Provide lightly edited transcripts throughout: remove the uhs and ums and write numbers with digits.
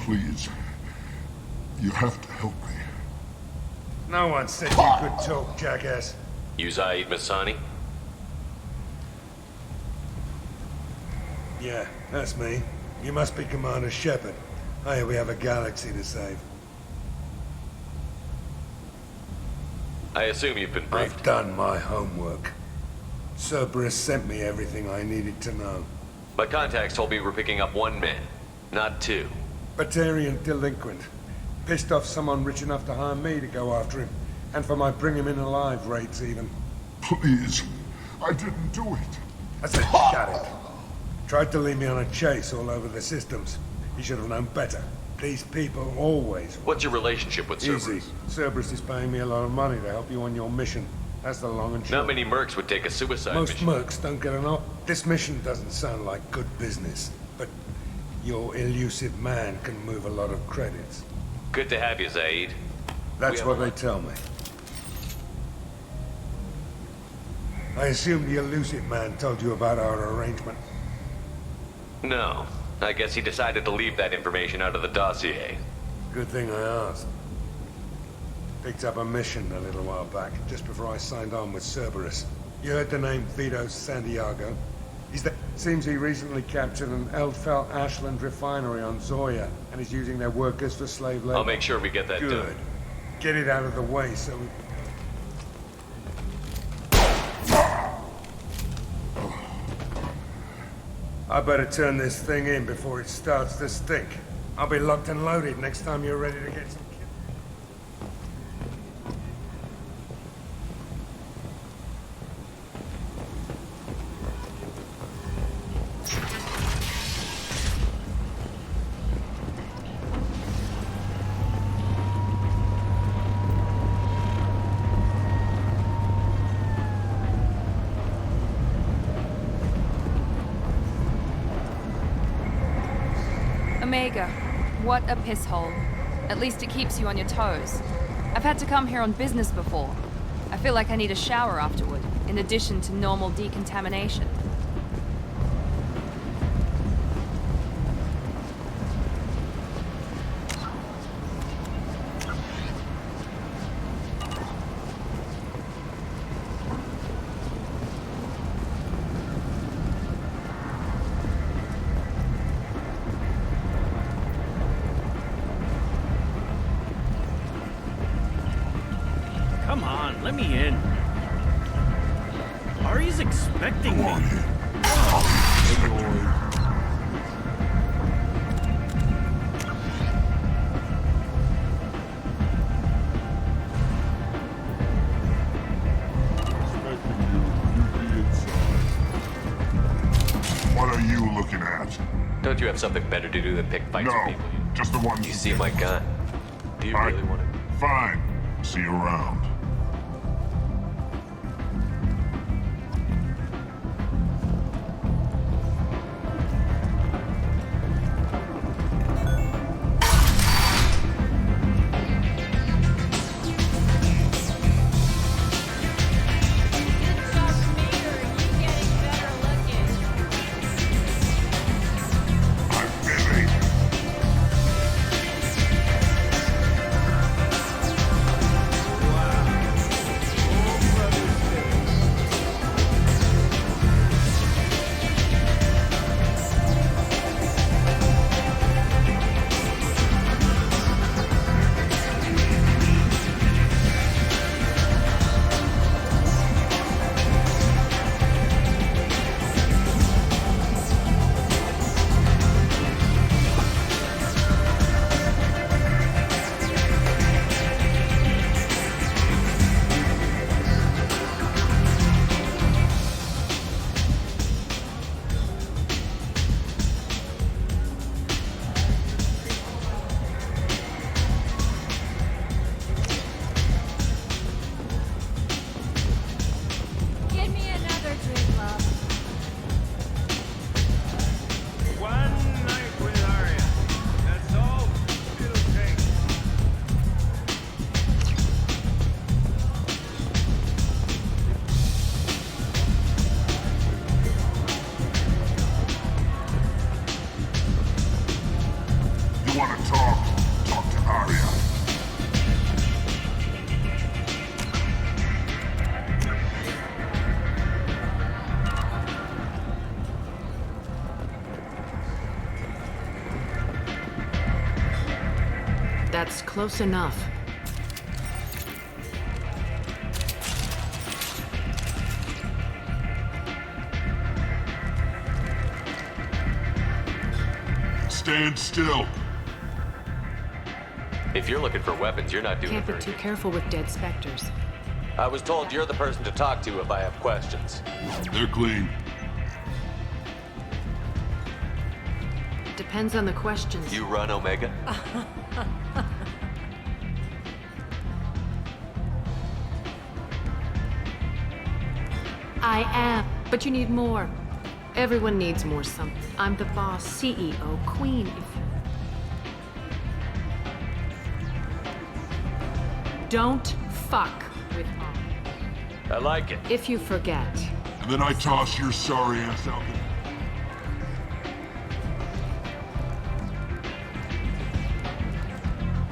Please. You have to help me. No one said you could talk, jackass. You Zaid Masani? Yeah, that's me. You must be Commander Shepard. Hey, we have a galaxy to save. I assume you've been briefed. I've done my homework. Cerberus sent me everything I needed to know. My contacts told me we're picking up one man, not two. Batarian delinquent. Pissed off someone rich enough to hire me to go after him. And for my bring him in alive rates even. Please. I didn't do it. I said, got it. Tried to lead me on a chase all over the systems. He should have known better. These people always... What's your relationship with Cerberus? Easy. Cerberus is paying me a lot of money to help you on your mission. That's the long and short. Not many mercs would take a suicide Most mission. mercs don't get an op. This mission doesn't sound like good business, but your elusive man can move a lot of credits. Good to have you, Zaid. That's what they tell me. I assume the elusive man told you about our arrangement. No. I guess he decided to leave that information out of the dossier. Good thing I asked. Picked up a mission a little while back, just before I signed on with Cerberus. You heard the name Vito Santiago? Seems he recently captured an Eldfell Ashland refinery on Zoya, and is using their workers for slave labor. I'll make sure we get that Good. done. Get it out of the way so we... I better turn this thing in before it starts to stink. I'll be locked and loaded next time you're ready to get some... Omega, what a piss hole. At least it keeps you on your toes. I've had to come here on business before. I feel like I need a shower afterward, in addition to normal decontamination. Come on, let me in. Ari's expecting Go me. on in. What are you looking at? Don't you have something better to do than pick fights No, with people? just the one. You see my gun. Do you really want it? Fine. See you around. I'm busy. Wow. want to talk to Arya. That's close enough. Stand still. If you're looking for weapons, you're not doing Can't it be very too good. careful with dead specters. I was told you're the person to talk to if I have questions. They're clean. Depends on the questions. You run Omega? I am, but you need more. Everyone needs more something. I'm the boss, CEO, queen. Don't fuck with I like it. If you forget. And then I toss your sorry ass out the...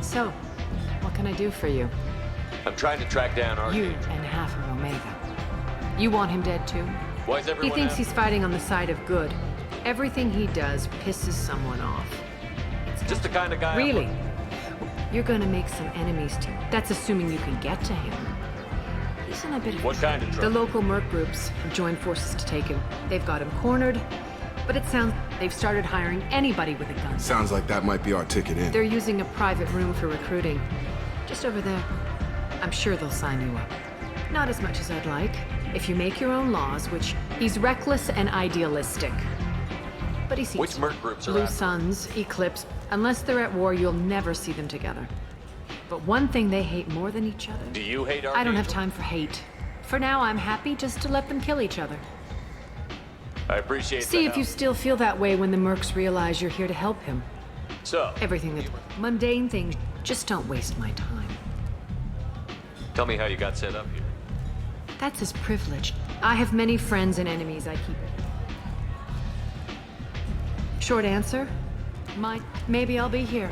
So, what can I do for you? I'm trying to track down You Archangel. and half of Omega. You want him dead too? Why is He everyone thinks after- he's fighting on the side of good. Everything he does pisses someone off. Just the kind of guy... Really? You're gonna make some enemies too. That's assuming you can get to him. He's in a bit of What kind of The trouble? local merc groups have joined forces to take him. They've got him cornered, but it sounds they've started hiring anybody with a gun. Sounds like that might be our ticket in. They're using a private room for recruiting. Just over there. I'm sure they'll sign you up. Not as much as I'd like. If you make your own laws, which he's reckless and idealistic. But he seems Which merc groups are Blue after? Suns, Eclipse. Unless they're at war, you'll never see them together. But one thing they hate more than each other. Do you hate Archangel? I don't have time for hate. For now, I'm happy just to let them kill each other. I appreciate See the if you help. still feel that way when the mercs realize you're here to help him. So, Everything that's mundane things, just don't waste my time. tell me how you got set up here. That's his privilege. I have many friends and enemies I keep. Short answer? Maybe I'll be here.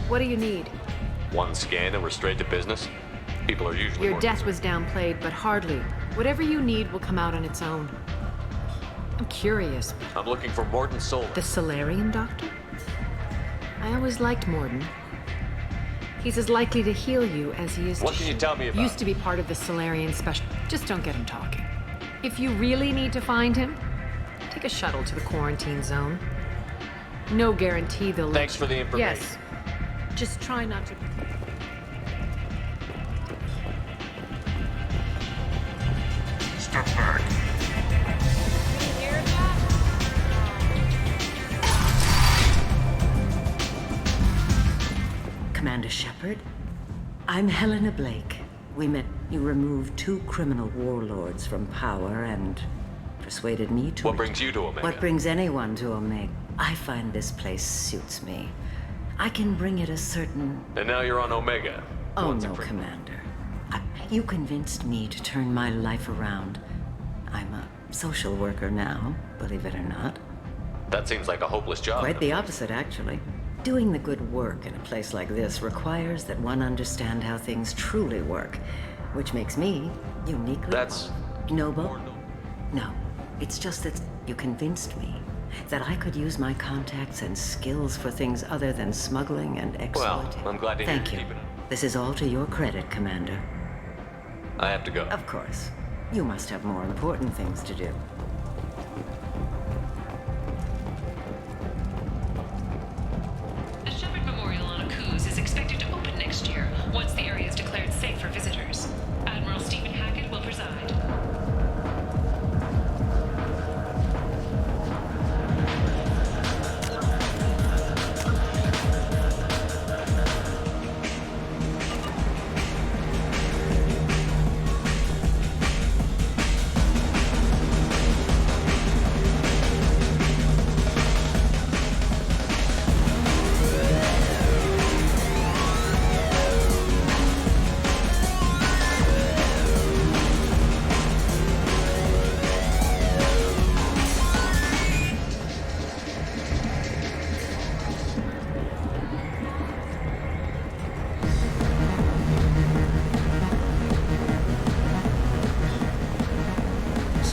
What do you need? One scan and we're straight to business? People are usually Your more death was downplayed, but hardly. Whatever you need will come out on its own. I'm curious. I'm looking for Morton Solar. The Solarian Doctor? I always liked Morden. He's as likely to heal you as he is What to can you shoot. tell me about Used to be part of the Solarian special. Just don't get him talking. If you really need to find him, take a shuttle to the quarantine zone. No guarantee they'll let Thanks for the information. Yes. Just try not to... Step back. Commander Shepard, I'm Helena Blake. We met. You removed 2 criminal warlords from power and persuaded me to... What brings you to Omega? What brings anyone to Omega? I find this place suits me. I can bring it a certain... And now you're on Omega. Oh Once no, and for- Commander. You convinced me to turn my life around. I'm a social worker now, believe it or not. That seems like a hopeless job. Quite the opposite, actually. Doing the good work in a place like this requires that one understand how things truly work, which makes me uniquely That's... noble. No, it's just that you convinced me that I could use my contacts and skills for things other than smuggling and exploiting. I'm glad to hear Thank you're you. keeping it. This is all to your credit, Commander. I have to go. Of course. You must have more important things to do. The Shepard Memorial on Akuz is expected to open next year, once the area is declared safe for visitors. Admiral Stephen Hackett will preside.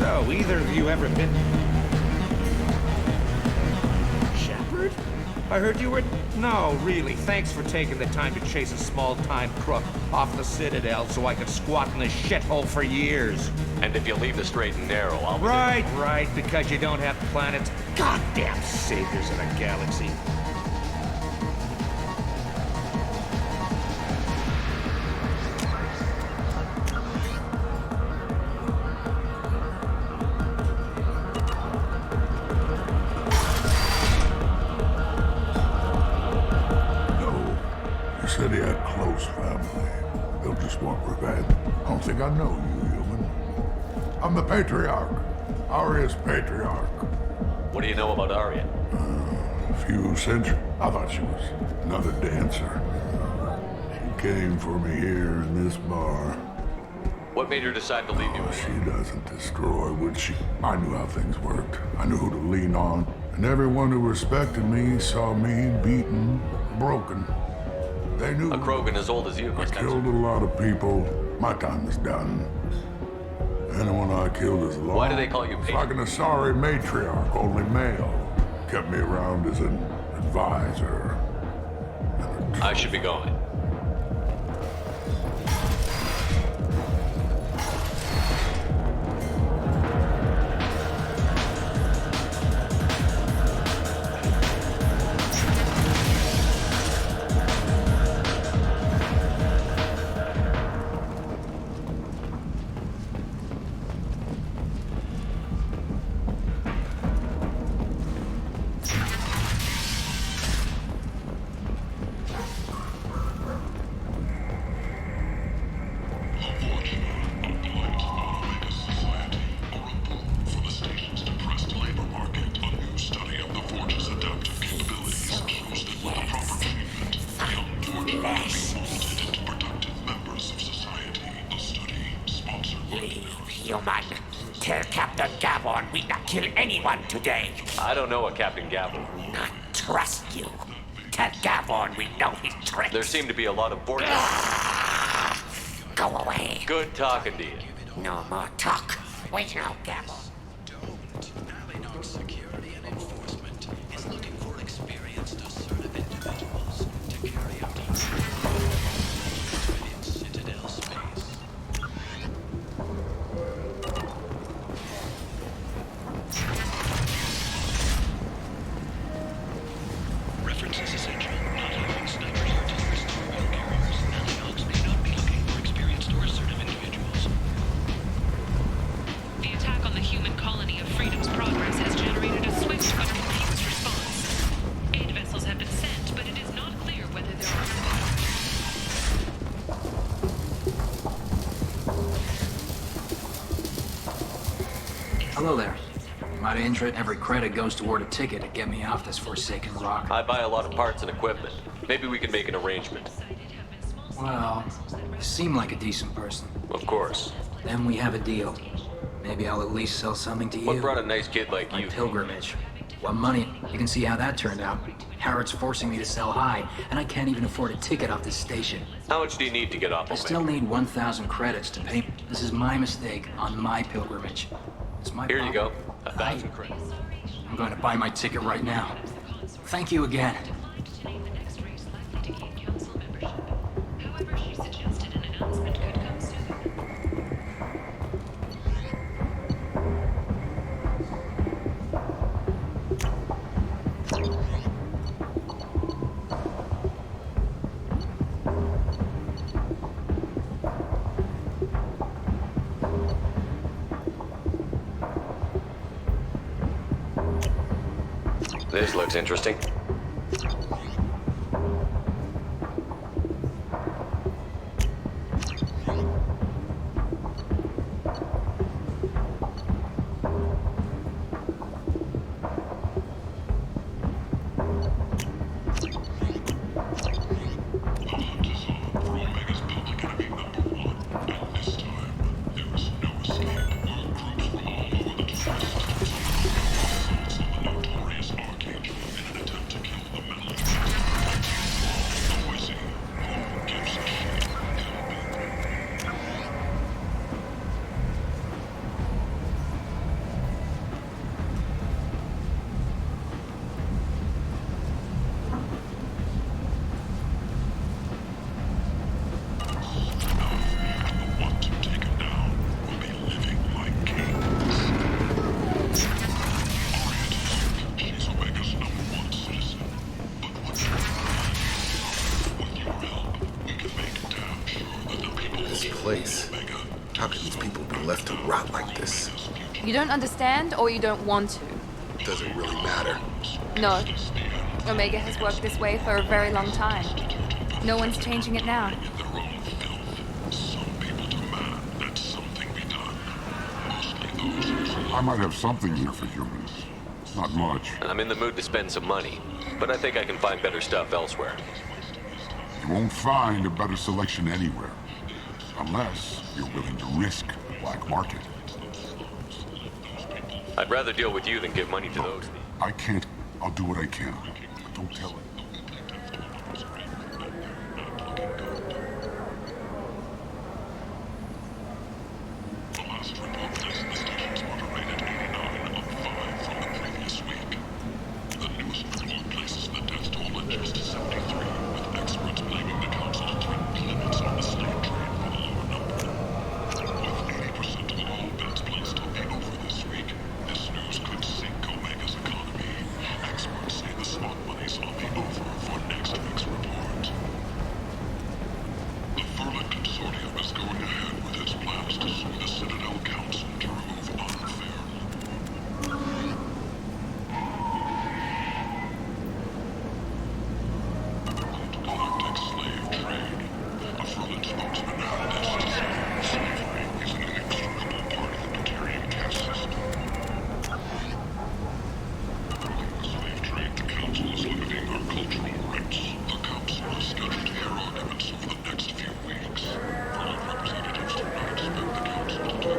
So, either of you ever been... Shepard? I heard you were... No, really, thanks for taking the time to chase a small-time crook off the Citadel so I could squat in this shithole for years. And if you leave the straight and narrow, I'll be Right, because you don't have planets. Goddamn saviors of the galaxy. Said he had close family. They'll just want revenge. I don't think I know you, human. I'm the Patriarch. Aria's Patriarch. What do you know about Aria? A few centuries. I thought she was another dancer. She came for me here in this bar. What made her decide to leave you? She doesn't destroy, would she? I knew how things worked. I knew who to lean on. And everyone who respected me saw me beaten, broken. They knew a Krogan as old as you. I killed a lot of people. My time is done. Anyone I killed is long. Why do they call you It's like an Asari matriarch, only male. Kept me around as an advisor. I should be going. Human, tell Captain Gavon we not kill anyone today. I don't know a Captain Gavon. Not trust you. Tell Gavon we know his tricks. There seem to be a lot of board. Go away. Good talking to you. No more talk. Wait now, Gavon. Security and enforcement is looking for experienced, assertive individuals to carry out within Citadel space. Reference is essential. Not having snipers, artillerists, or wheel carriers. Analytics may not be looking for experienced or assertive individuals. The attack on the human colony of Freedom's Progress has generated a swift but confused response. Aid vessels have been sent, but it is not clear whether there are... Hello there. Might have injured. Every credit goes toward a ticket to get me off this forsaken rock. I buy a lot of parts and equipment. Maybe we can make an arrangement. Well, you seem like a decent person. Of course. Then we have a deal. Maybe I'll at least sell something to you. What brought a nice kid like you? My pilgrimage. What money? You can see how that turned out. Harrod's forcing me to sell high, and I can't even afford a ticket off this station. How much do you need to get off I still need 1,000 credits to pay. This is my mistake on my pilgrimage. It's my Here you go. problem. 1,000 credits. I'm going to buy my ticket right now. Thank you again. However, she suggested an announcement could come soon. This looks interesting. Attempt left to rot like this. You don't understand, or you don't want to? Doesn't really matter. No. Omega has worked this way for a very long time. No one's changing it now. I might have something here for humans. Not much. I'm in the mood to spend some money, but I think I can find better stuff elsewhere. You won't find a better selection anywhere. Unless you're willing to risk the black market. I'd rather deal with you than give money to those. I can't. I'll do what I can. But don't tell it.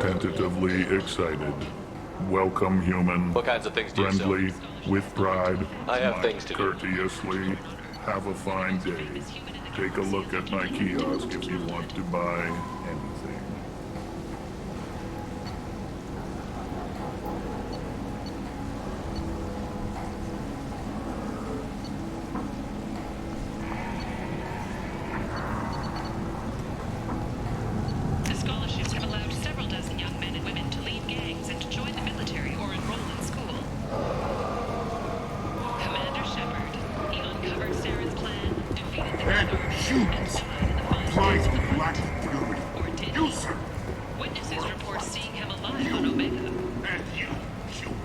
Tentatively excited. Welcome, human. What kinds of things do you sell? Friendly, with pride. I have smile things to do. courteously. Have a fine day. Take a look at my kiosk if you want to buy anything. The scholarships have allowed several dozen young men and women to leave gangs and to join the military or enroll in school. Commander Shepard, he uncovered Saren's plan, defeated the Shoot! Lies with black fury. You, sir! Witnesses report seeing him alive on Omega. And you, human.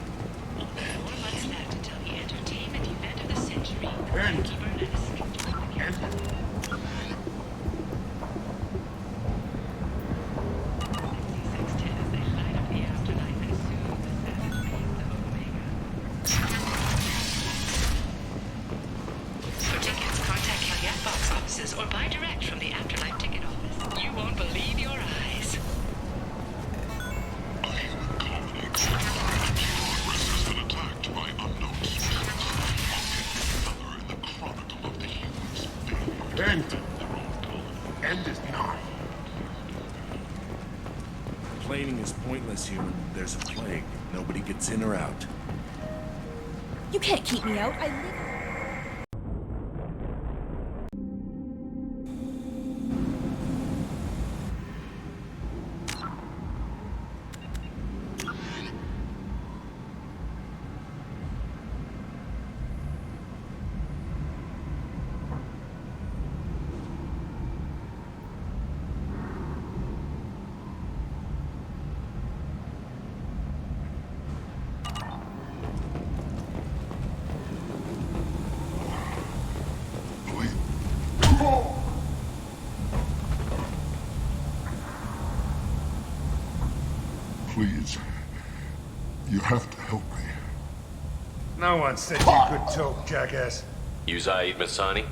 4 months left until the entertainment event of the century. And- Keep Ernest. For tickets, contact Calyette box offices or buy direct from the Afterlife ticket office. You won't believe your eyes. End is not. Complaining is pointless, human. There's a plague. Nobody gets in or out. You can't keep me out. I live. Please. You have to help me. No one said you could talk, jackass. You Zaid Masani?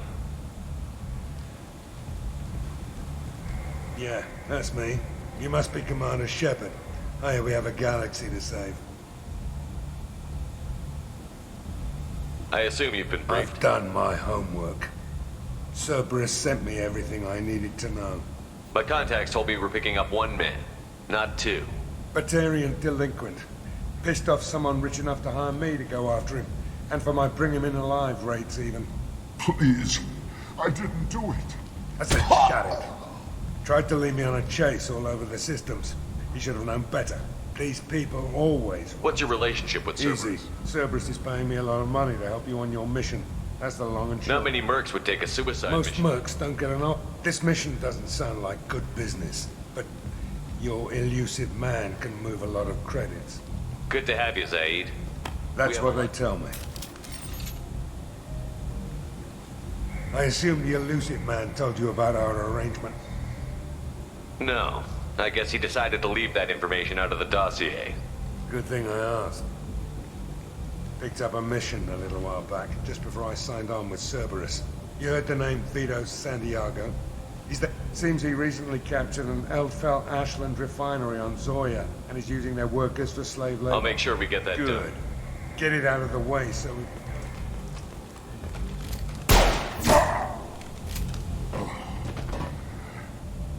Yeah, that's me. You must be Commander Shepard. Hey, we have a galaxy to save. I assume you've been briefed. I've done my homework. Cerberus sent me everything I needed to know. My contacts told me we're picking up 1 man, not 2. Batarian delinquent. Pissed off someone rich enough to hire me to go after him. And for my bring him in alive rates even. Please. I didn't do it. I said shut it. Tried to lead me on a chase all over the systems. He should have known better. These people always... What's your relationship with Cerberus? Easy. Cerberus is paying me a lot of money to help you on your mission. That's the long and short. Not many mercs would take a suicide Most mission. mercs don't get an op. This mission doesn't sound like good business, but Your elusive man can move a lot of credits. Good to have you, Zaid. That's what they tell me. I assume the elusive man told you about our arrangement. No. I guess he decided to leave that information out of the dossier. Good thing I asked. Picked up a mission a little while back, just before I signed on with Cerberus. You heard the name Vito Santiago? Seems he recently captured an Eldfell Ashland refinery on Zoya, and is using their workers for slave labor. I'll make sure we get that Good. done. Get it out of the way so we...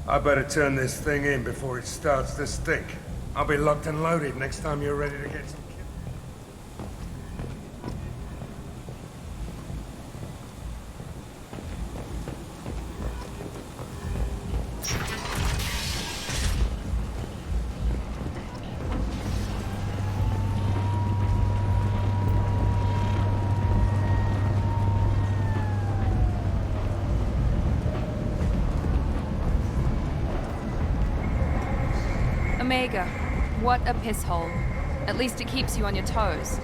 I better turn this thing in before it starts to stink. I'll be locked and loaded next time you're ready to get some... Omega, what a piss hole. At least it keeps you on your toes.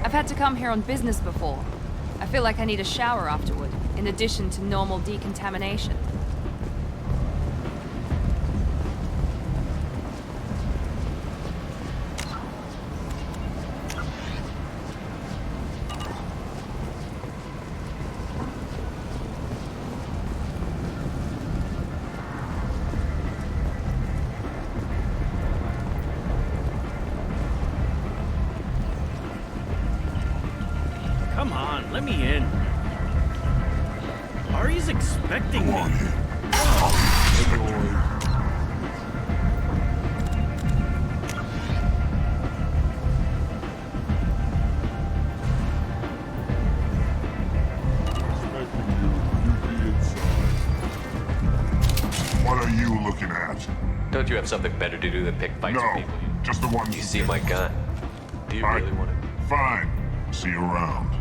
I've had to come here on business before. I feel like I need a shower afterward, in addition to normal decontamination. Come on, let me in. Ari's expecting me. What are you looking at? Don't you have something better to do than pick fights with people? Just the one. You see my gun. Do you really want it? Fine. See you around.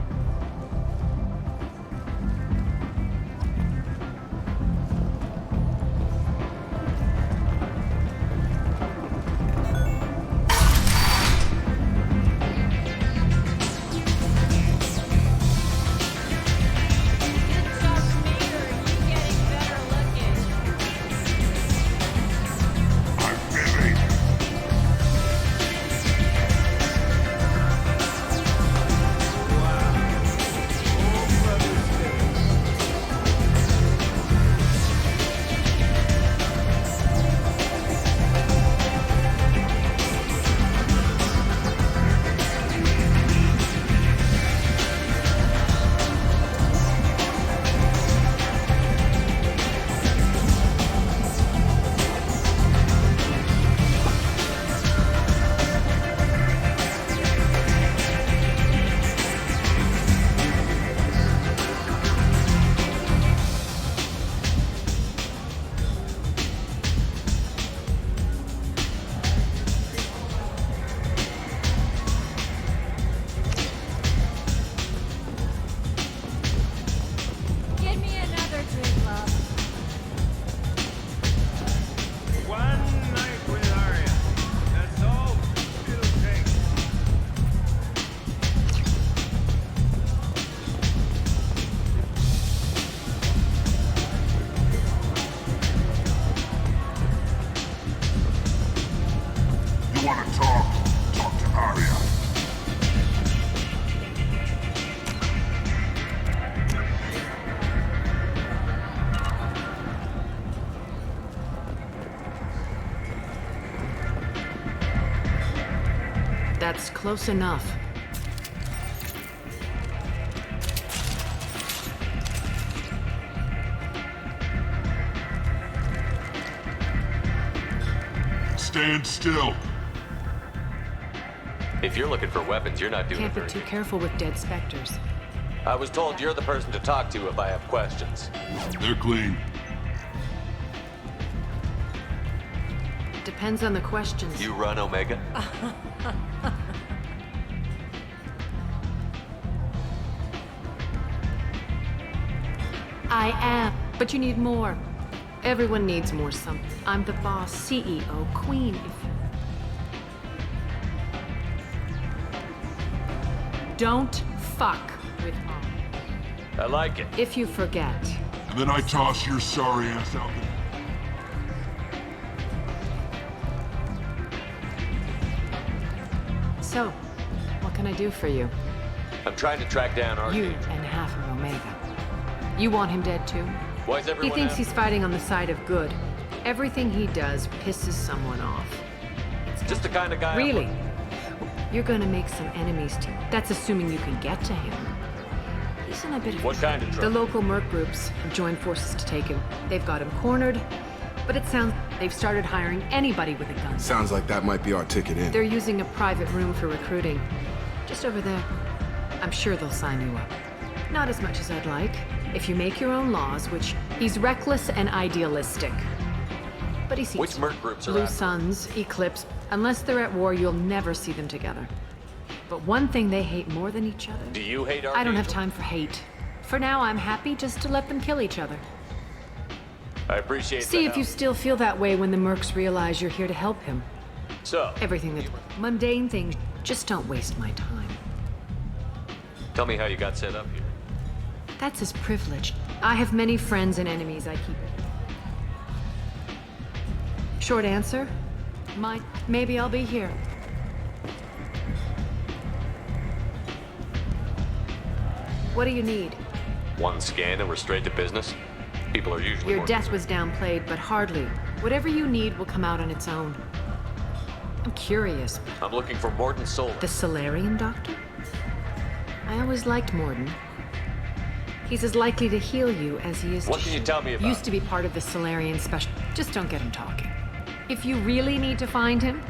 That's close enough. Stand still. If you're looking for weapons, you're not doing Can't it be very too good. careful with dead specters. I was told you're the person to talk to if I have questions. They're clean. Depends on the questions. You run, Omega? I am, but you need more. Everyone needs more something. I'm the boss, CEO, queen, if you... Don't fuck with mom. I like it. If you forget. And then I toss your sorry ass out the... So, what can I do for you? I'm trying to track down You Archangel. and half of Omega. You want him dead too? Why is He everyone thinks after- he's fighting on the side of good. Everything he does pisses someone off. Just the kind of guy. Really? You're gonna make some enemies too. That's assuming you can get to him. He's in a bit of What kind of The trouble? local merc groups have joined forces to take him. They've got him cornered, but it sounds they've started hiring anybody with a gun. Sounds like that might be our ticket in. They're using a private room for recruiting. Just over there. I'm sure they'll sign you up. Not as much as I'd like. If you make your own laws, which he's reckless and idealistic. But he sees Which merc groups are Blue after? Suns, Eclipse. Unless they're at war, you'll never see them together. But one thing they hate more than each other. Do you hate Archangel? I don't have time for hate. For now, I'm happy just to let them kill each other. I appreciate See the if you help. still feel that way when the mercs realize you're here to help him. So, Everything that's mundane things, just don't waste my time. tell me how you got set up here. That's his privilege. I have many friends and enemies I keep it. Short answer? Maybe I'll be here. What do you need? One scan and we're straight to business? People are usually Your more death was downplayed, but hardly. Whatever you need will come out on its own. I'm curious. I'm looking for Morton Solar. The Solarian doctor? I always liked Morden. He's as likely to heal you as he is What to can you shoot. tell me about Used to be part of the Solarian special. Just don't get him talking. If you really need to find him,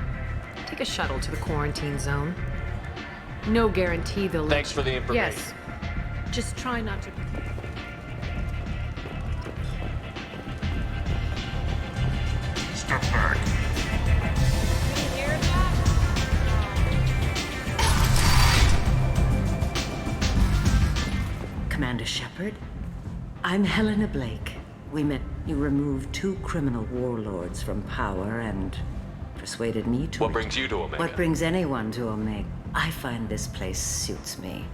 take a shuttle to the quarantine zone. No guarantee they'll let Thanks for the you- information. Yes. Just try not to... Step back. Commander Shepard, I'm Helena Blake. We met. You removed 2 criminal warlords from power and persuaded me to. What brings you to Omega? What brings anyone to Omega? I find this place suits me.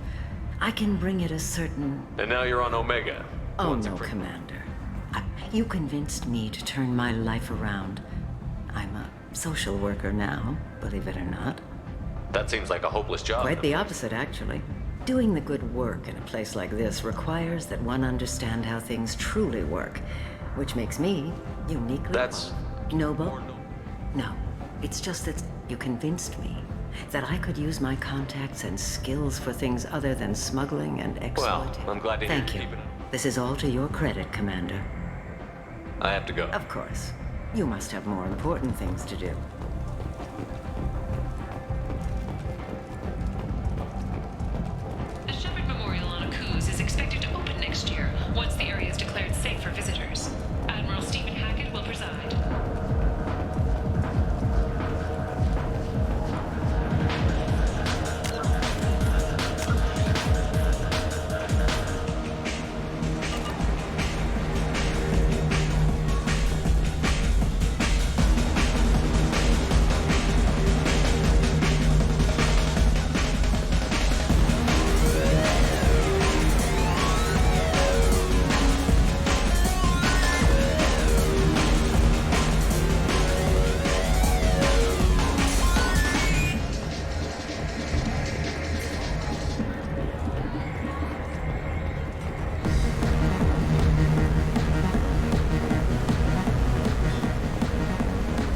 I can bring it a certain. And now you're on Omega. Oh Once no, a free- Commander. You convinced me to turn my life around. I'm a social worker now, believe it or not. That seems like a hopeless job. Quite the opposite, actually. Doing the good work in a place like this requires that one understand how things truly work, which makes me uniquely That's noble. No, it's just that you convinced me that I could use my contacts and skills for things other than smuggling and exploiting. Well, I'm glad to hear Thank you're you. keeping it. This is all to your credit, Commander. I have to go. Of course. You must have more important things to do. The Shepard Memorial on Akuz is expected to open next year, once the area is declared safe for visitors. Admiral Stephen Hackett will preside.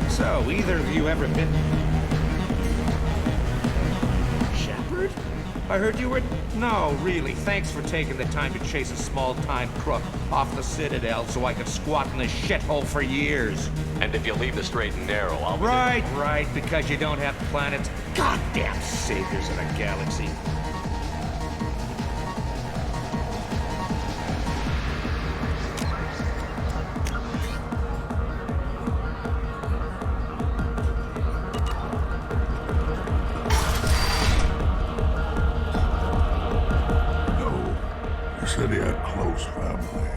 So, either of you ever been... Shepard? I heard you were... No, really, thanks for taking the time to chase a small-time crook off the Citadel so I could squat in this shithole for years. And if you leave the straight and narrow, I'll... Right, because you don't have planets. Goddamn saviors of the galaxy. No. You said he had close family.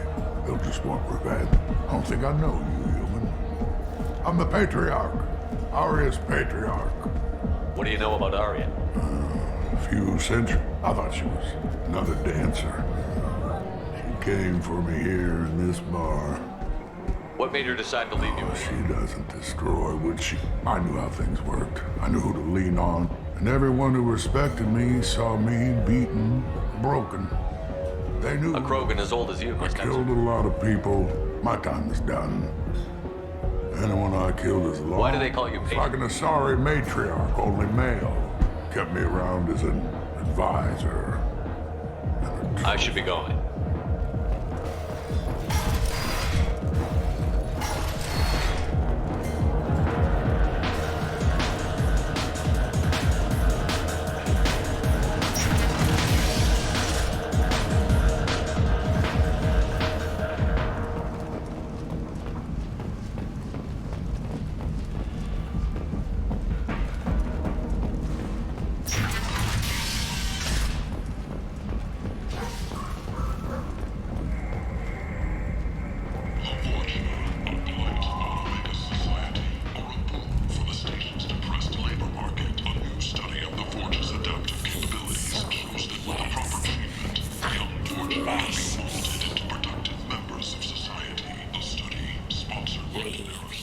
They'll just just want revenge. I don't think I know you, human. I'm the Patriarch. Aria's Patriarch. What do you know about Aria? A few centuries. I thought she was another dancer. She came for me here in this bar. What made her decide to leave you? She doesn't destroy, would she? I knew how things worked. I knew who to lean on. And everyone who respected me saw me beaten, broken. They knew. A Krogan as old as you. I killed a lot of people. My time is done. Anyone I killed is long. Why do they call you It's like an Asari matriarch, only male. Kept me around as an advisor. I should be going.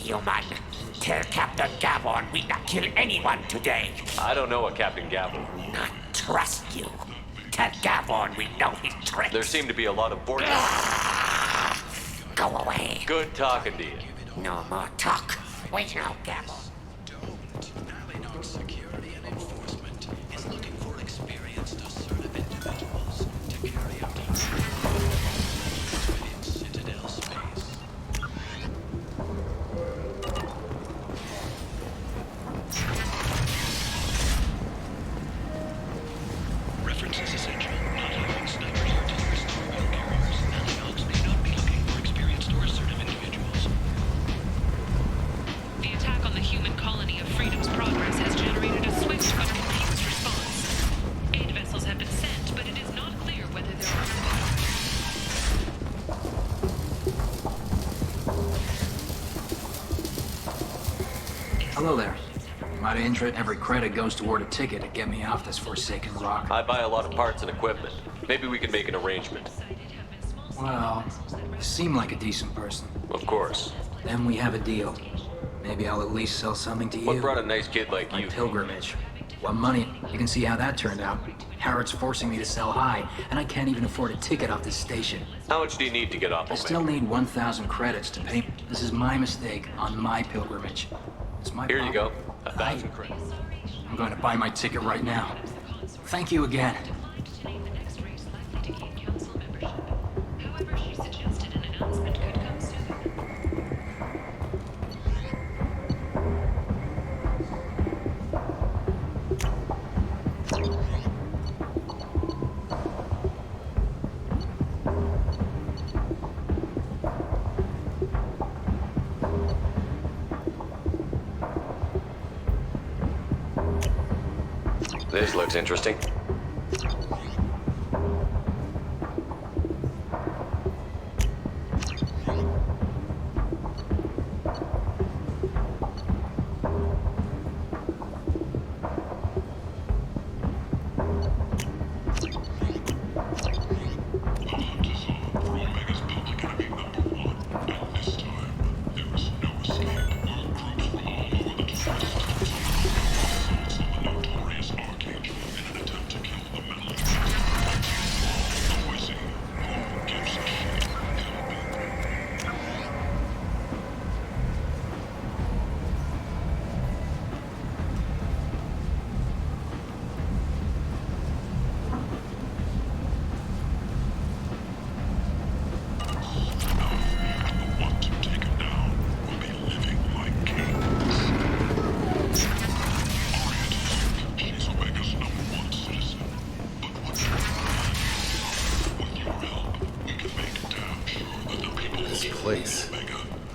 Human, tell Captain Gavon we not kill anyone today. I don't know a Captain Gavon. Not trust you. Tell Gavon we know his tricks. There seem to be a lot of border. Go away. Good talking to you. No more talk. Wait now, Gavon. Alinox Security and Enforcement is looking for experienced, assertive individuals to carry out in Citadel space. Reference is essential. Not having snipers, artillerists, or rail carriers. Alinox may not be looking for experienced or assertive individuals. The attack on the human colony of Freedom's Progress has generated a swift but confused response. Aid vessels have been sent, but it is not clear whether there are Hello there. My interest, every credit goes toward a ticket to get me off this forsaken rock. I buy a lot of parts and equipment. Maybe we can make an arrangement. Well, you seem like a decent person. Of course. Then we have a deal. Maybe I'll at least sell something to you. What brought a nice kid like My you? pilgrimage. What money? You can see how that turned out. Harrod's forcing me to sell high, and I can't even afford a ticket off this station. How much do you need to get off? I still need 1,000 credits to pay. This is my mistake on my pilgrimage. It's my Here you go. problem. 1,000 credits. I'm going to buy my ticket right now. Thank you again. However, she suggested an announcement could come soon. This looks interesting. Place.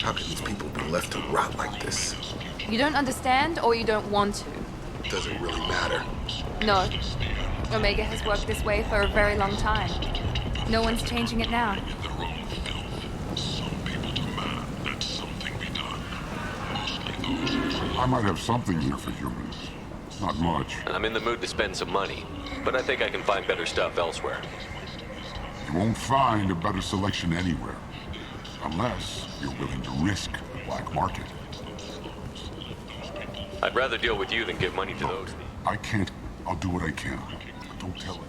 How can these people be left to rot like this? You don't understand, or you don't want to? Doesn't really matter. No. Omega has worked this way for a very long time. No one's changing it now. I might have something here for humans. Not much. I'm in the mood to spend some money, but I think I can find better stuff elsewhere. You won't find a better selection anywhere. Unless you're willing to risk the black market. I'd rather deal with you than give money to those. I can't. I'll do what I can. But don't tell him.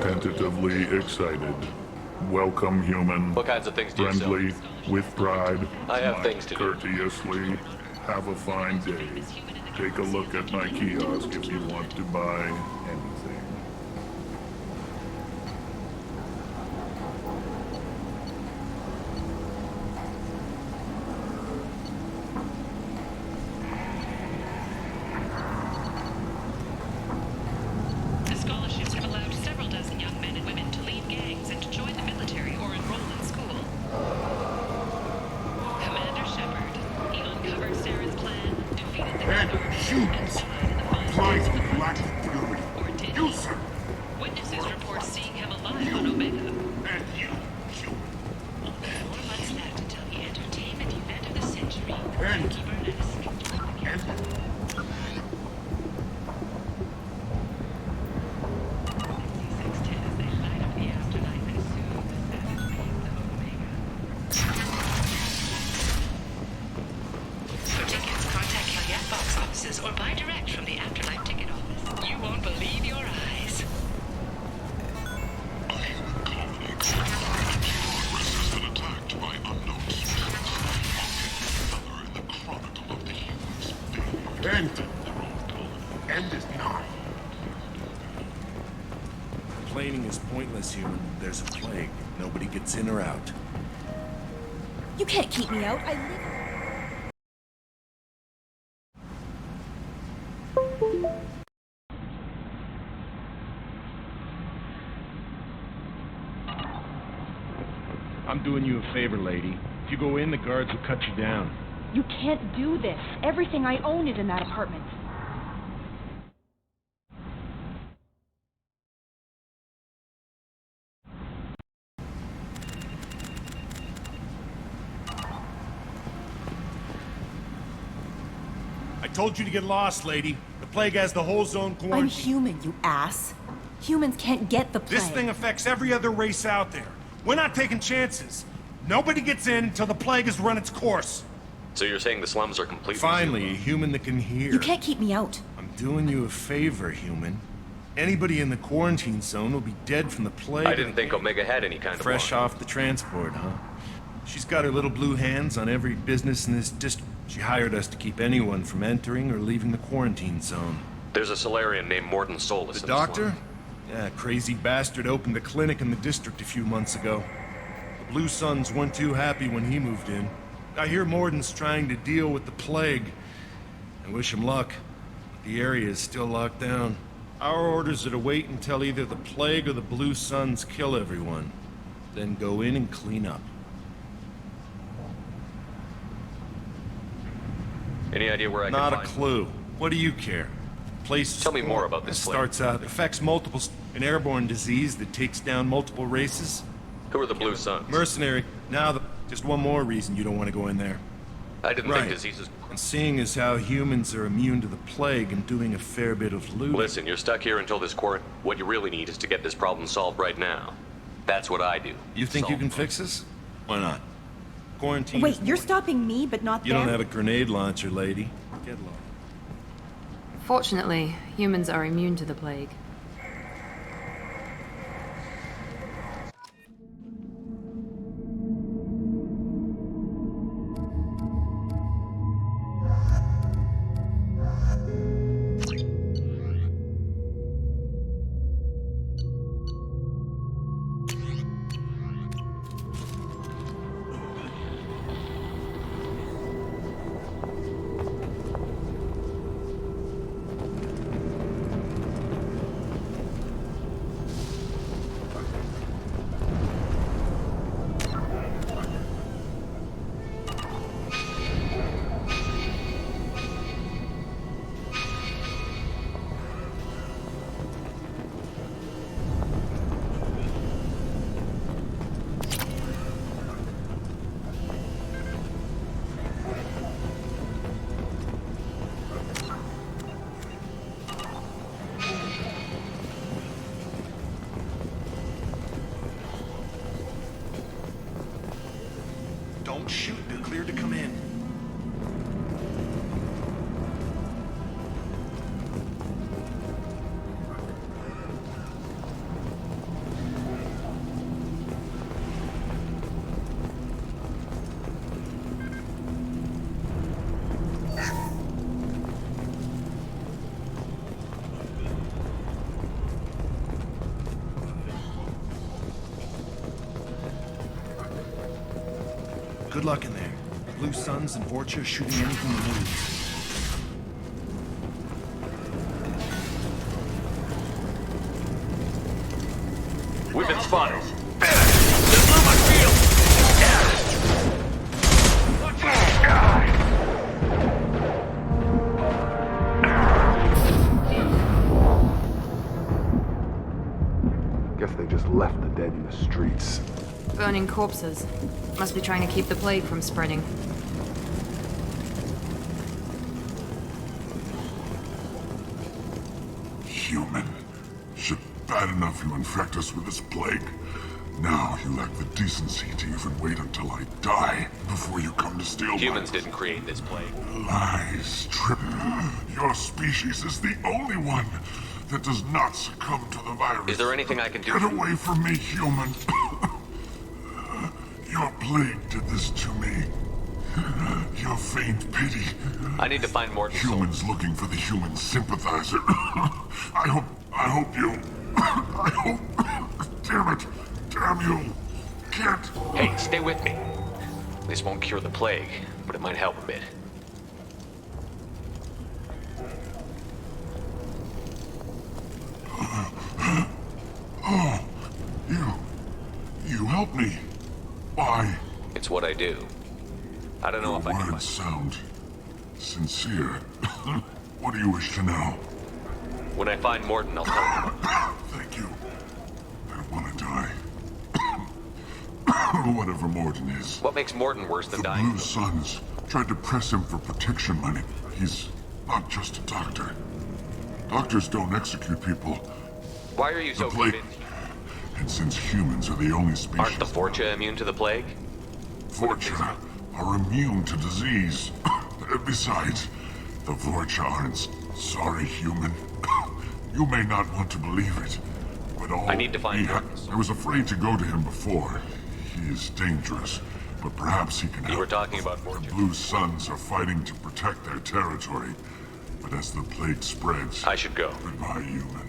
Tentatively excited. Welcome, human. What kinds of things do you sell? Friendly, with pride. I have things to do. Courteously. Have a fine day. Take a look at my kiosk if you want to buy anything. The scholarships have allowed several dozen young men and women to leave gangs and join the military or enroll in school. Commander Shepard, he uncovered Sarah's plan, defeated the Guard, Shoot! Applies to black security. or did You, he? sir! Witnesses report seeing him alive on Omega. And you! 4 months left until the entertainment event of the century, And- Monkey Burlesque. And... 6610 as they light up the afterlife as soon as the Savage makes the Omega. For tickets, contact Calyette box offices or buy direct from the Afterlife ticket office. You won't believe your eyes. End is not. Complaining is pointless, human. There's a plague. Nobody gets in or out. You can't keep me out. I live... I'm doing you a favor, lady. If you go in, the guards will cut you down. You can't do this. Everything I own is in that apartment. I told you to get lost, lady. The plague has the whole zone I'm quarantined. human, you ass. Humans can't get the plague. This thing affects every other race out there. We're not taking chances. Nobody gets in until the plague has run its course. So you're saying the slums are completely Finally, a zero? human that can hear. You can't keep me out. I'm doing you a favor, human. Anybody in the quarantine zone will be dead from the plague. I didn't think Omega had any kind of Fresh warrant. off the transport, huh? She's got her little blue hands on every business in this district. She hired us to keep anyone from entering or leaving the quarantine zone. There's a Solarian named Morton Solus. The in doctor? slum. Yeah, crazy bastard opened a clinic in the district a few months ago. The Blue Suns weren't too happy when he moved in. I hear Morton's trying to deal with the plague. I wish him luck, but the area is still locked down. Our orders are to wait until either the plague or the Blue Suns kill everyone, then go in and clean up. Any idea where I Not can a find... clue. What do you care? Place. Tell me more about this plague. Starts out, affects multiple, an airborne disease that takes down multiple races. Who are the Blue Suns? Mercenary. Now, just one more reason you don't want to go in there. I didn't Right. think diseases... And seeing as how humans are immune to the plague and doing a fair bit of looting. Listen, you're stuck here until this quarantine. What you really need is to get this problem solved right now. That's what I do. You think you can fix this? Why not? Quarantine. Wait, you're stopping me, but not You them? don't have a grenade launcher, lady. Get low. Fortunately, humans are immune to the plague. Don't shoot. They're cleared to come in. Good luck in there. Blue Suns and Vorcha shooting anything that moves. We've been spotted. Guess they just left the dead in the streets. Burning corpses. Must be trying to keep the plague from spreading. Human. Shit bad enough you infect us with this plague. Now you lack the decency to even wait until I die before you come to steal Humans didn't create this plague. Lies, Trip. Your species is the only one that does not succumb to the virus. Is there anything I can do? Get away from me, human. Your plague did this to me. Your faint pity. I need to find more humans looking for the human sympathizer. I hope you. I hope. Damn it. Damn you. Can't. Hey, stay with me. This won't cure the plague, but it might help a bit. Oh, you help me. Why? It's what I do. I don't know if I can. Words sound sincere. What do you wish to know? When I find Morton, I'll tell you. Thank you. I don't want to die. Whatever Morton is. What makes Morton worse than dying? The Blue Suns tried to press him for protection money. He's not just a doctor. Doctors don't execute people. Why are you so convinced? And since humans are the only species... Aren't the Vorcha immune to the plague? Vorcha are immune to disease. Besides, the Vorcha aren't sorry, human. You may not want to believe it, but all... I need to find him. I was afraid to go to him before. He is dangerous, but perhaps he can help. You were talking about Vorcha. The Blue Suns are fighting to protect their territory, but as the plague spreads... I should go. Goodbye, human.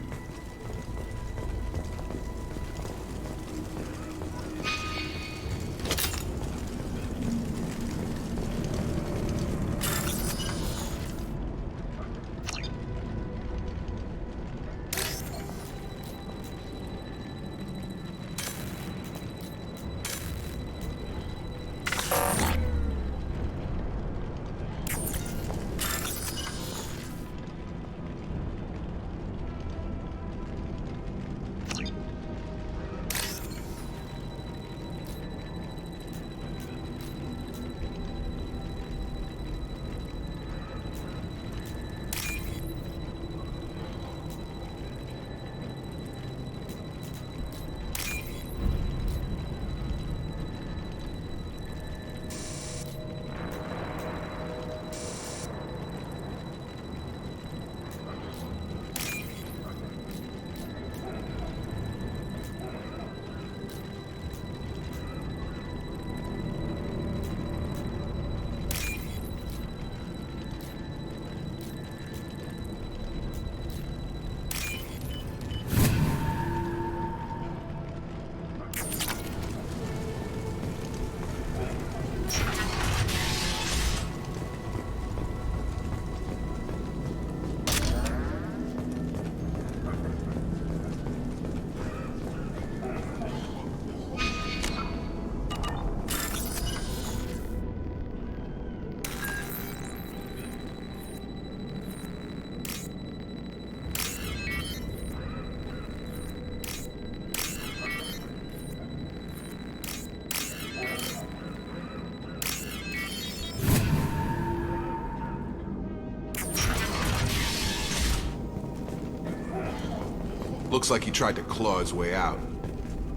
Looks like he tried to claw his way out.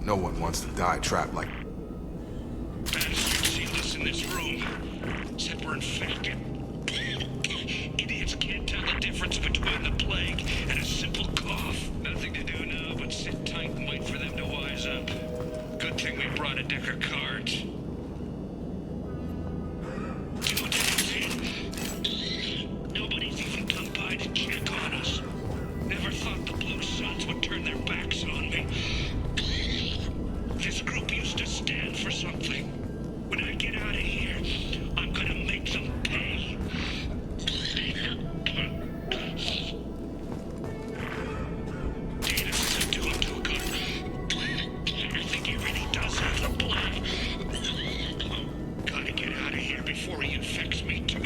No one wants to die trapped like... Bastard sealed us in this room. Said we're infected. Idiots can't tell the difference between the plague and a simple cough. Nothing to do now but sit tight and wait for them to wise up. Good thing we brought a deck of cards. 2 days in. Nobody's even come by to check on us. Never thought the Blue Suns would turn their backs on me. This group used to stand for something. When I get out of here, I'm gonna make them pay. Davis isn't doing too good. I think he really does have the plague. Gotta get out of here before he infects me too.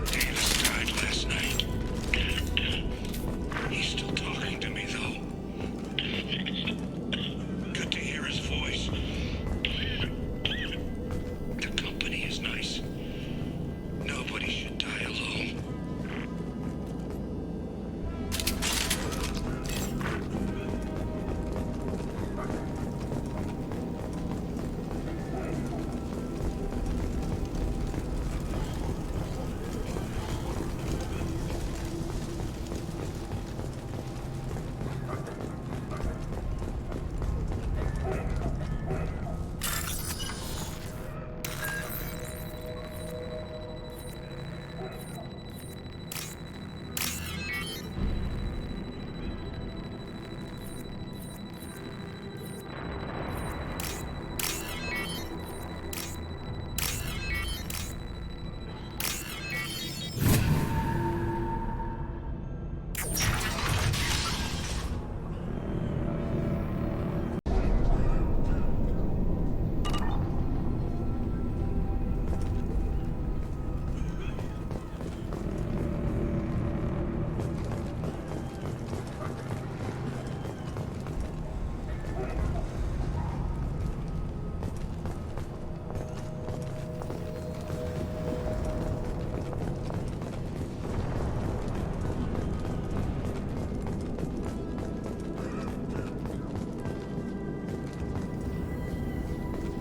Davis died last night. He's still talking to me, though. Good to hear his voice. The company is nice. Nobody should die alone.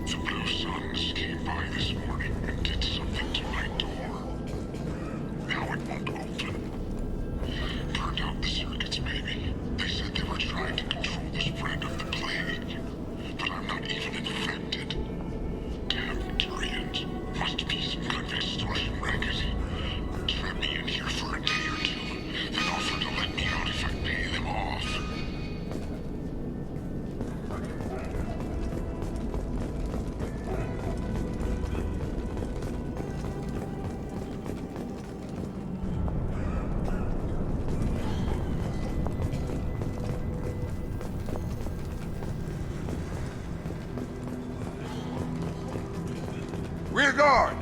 The Blue Suns came by this morning and did something to my door. Now it won't open. Turned out the circuits, maybe. They said they were trying to control the spread of the plague. But I'm not even infected. Damn Tyrians. Must be some kind of extortion racket. Trap me in here for a day or two, then offer to let me out if I pay them off. Rear guard!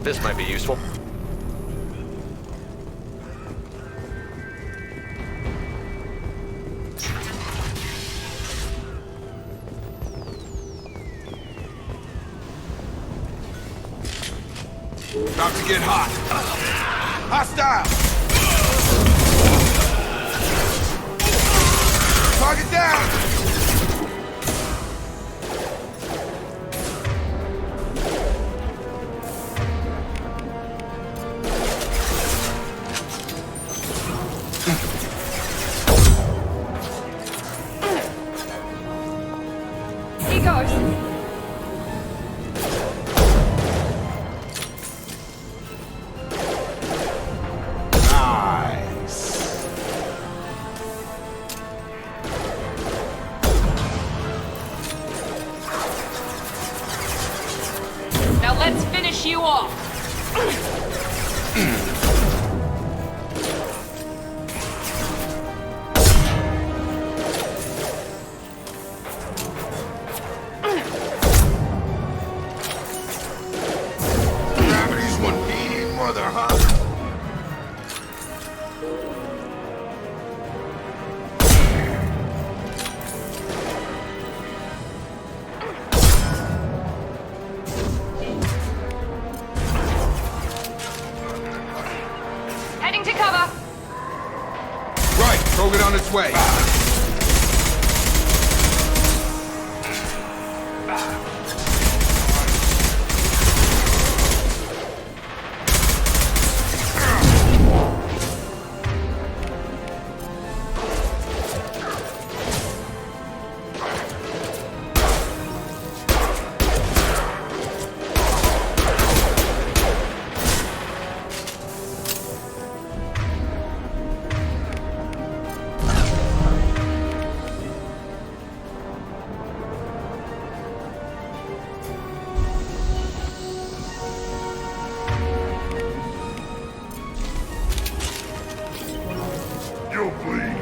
This might be useful. About to get hot. Hostile! Target down! He goes. Now let's finish you off. Gravity's one mean mother, huh? Heading to cover. Right, Krogan on its way. You'll bleed.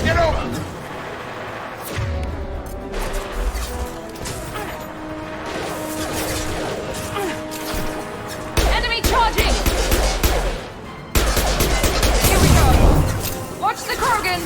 Get over! Enemy charging! Here we go. Watch the Krogan.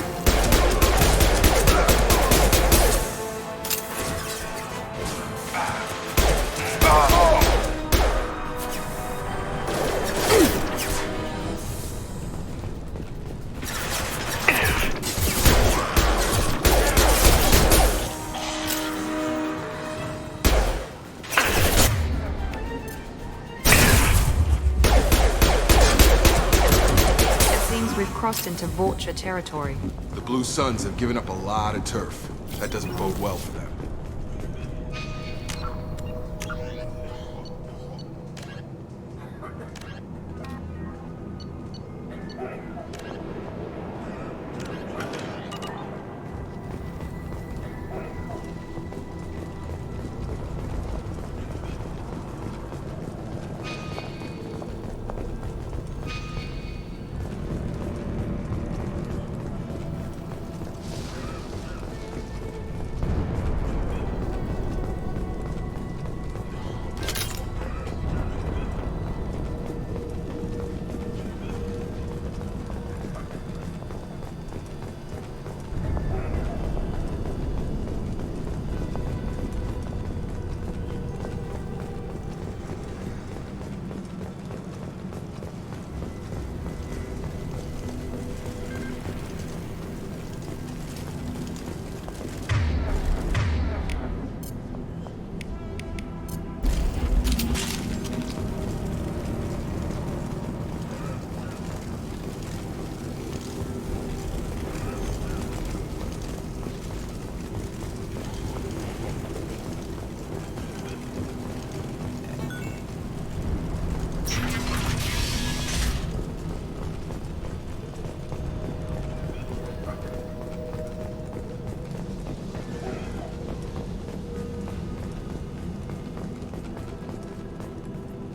It seems we've crossed into Vulture territory. The Blue Suns have given up a lot of turf. That doesn't bode well for them.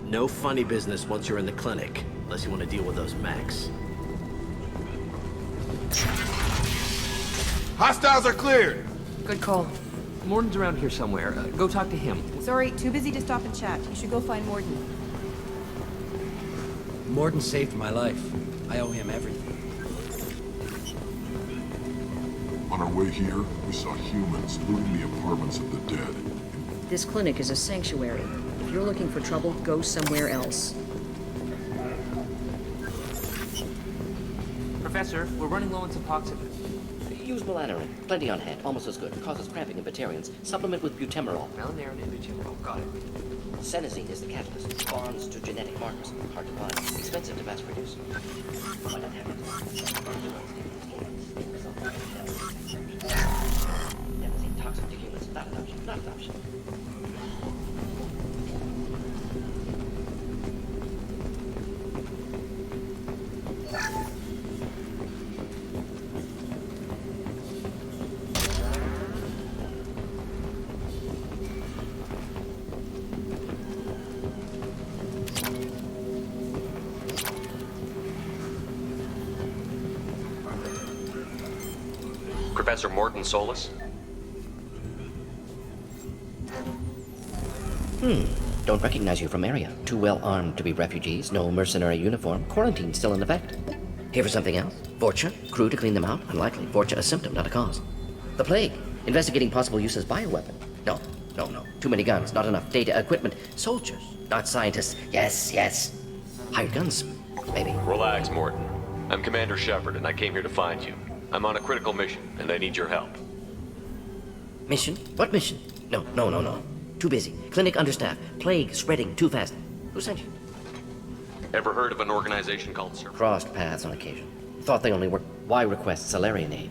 No funny business once you're in the clinic, unless you want to deal with those mechs. Hostiles are cleared! Good call. Morden's around here somewhere. Go talk to him. Sorry, too busy to stop and chat. You should go find Morden. Morden saved my life. I owe him everything. On our way here, we saw humans looting the apartments of the dead. This clinic is a sanctuary. If you're looking for trouble, go somewhere else. Professor, we're running low on Suboxone. Use Melanorin. Plenty on hand. Almost as good. Causes cramping in Batarians. Supplement with butemerol. Melanorin and butemerol. Got it. Senesine is the catalyst. Bonds to genetic markers. Hard to find. Expensive to mass produce. Why not have it? Senesine toxic to humans. Not an option. Not an option. Professor Morden Solus? Don't recognize you from area. Too well armed to be refugees. No mercenary uniform. Quarantine still in effect. Here for something else? Vorcha? Crew to clean them out? Unlikely. Vorcha a symptom, not a cause. The plague. Investigating possible use as bioweapon. No. Too many guns, not enough data, equipment. Soldiers, not scientists. Yes. Hired guns, maybe. Relax, Morden. I'm Commander Shepard, and I came here to find you. I'm on a critical mission, and I need your help. Mission? What mission? No. Too busy. Clinic understaffed. Plague spreading too fast. Who sent you? Ever heard of an organization called CERP? Crossed paths on occasion. Thought they only worked. Why request Salarian aid?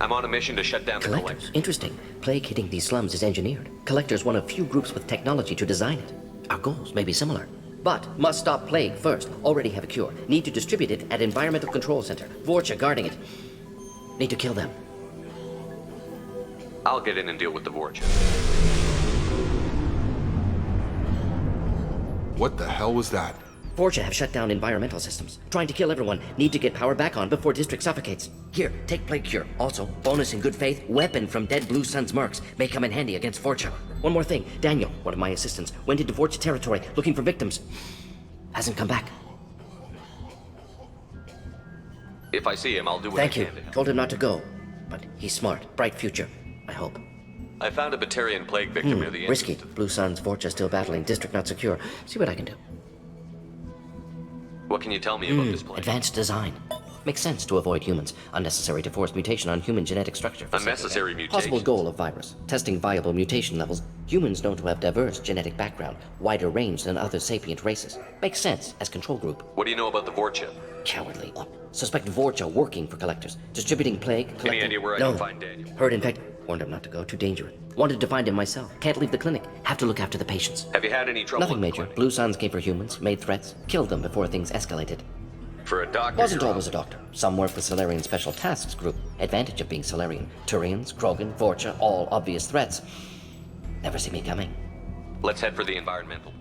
I'm on a mission to shut down the Collectors? collector. Interesting. Plague hitting these slums is engineered. Collector's one of few groups with technology to design it. Our goals may be similar. But must stop plague first. Already have a cure. Need to distribute it at Environmental Control Center. Vorcha guarding it. Need to kill them. I'll get in and deal with the Vorcha. What the hell was that? Vorcha have shut down environmental systems. Trying to kill everyone. Need to get power back on before district suffocates. Here, take plague cure. Also, bonus in good faith, weapon from dead Blue Sun's mercs. May come in handy against Vorcha. One more thing. Daniel, one of my assistants, went into Vorcha territory looking for victims. Hasn't come back. If I see him, I'll do what Thank I you. can to help. Told him not to go. But he's smart. Bright future. I hope. I found a Batarian plague victim near the Risky. entrance. Blue Sun's Vorcha still battling. District not secure. See what I can do. What can you tell me about this plague? Advanced design. Makes sense to avoid humans. Unnecessary to force mutation on human genetic structure. for Unnecessary safety. mutation? Possible goal of virus. Testing viable mutation levels. Humans known to have diverse genetic background. Wider range than other sapient races. Makes sense as control group. What do you know about the Vorcha? Cowardly. Suspect Vorcha working for collectors. Distributing plague, collecting... Any idea where I No. can find Daniel? Heard infect. Warned him not to go. Too dangerous. Wanted to find him myself. Can't leave the clinic. Have to look after the patients. Have you had any trouble? Nothing in the major. clinic? Blue Suns came for humans, made threats, killed them before things escalated. For a doctor, Wasn't you're always a doctor. Some work with Salarian Special Tasks Group. Advantage of being Salarian. Turians, Krogan, Vorcha, all obvious threats. Never see me coming. Let's head for the environmental.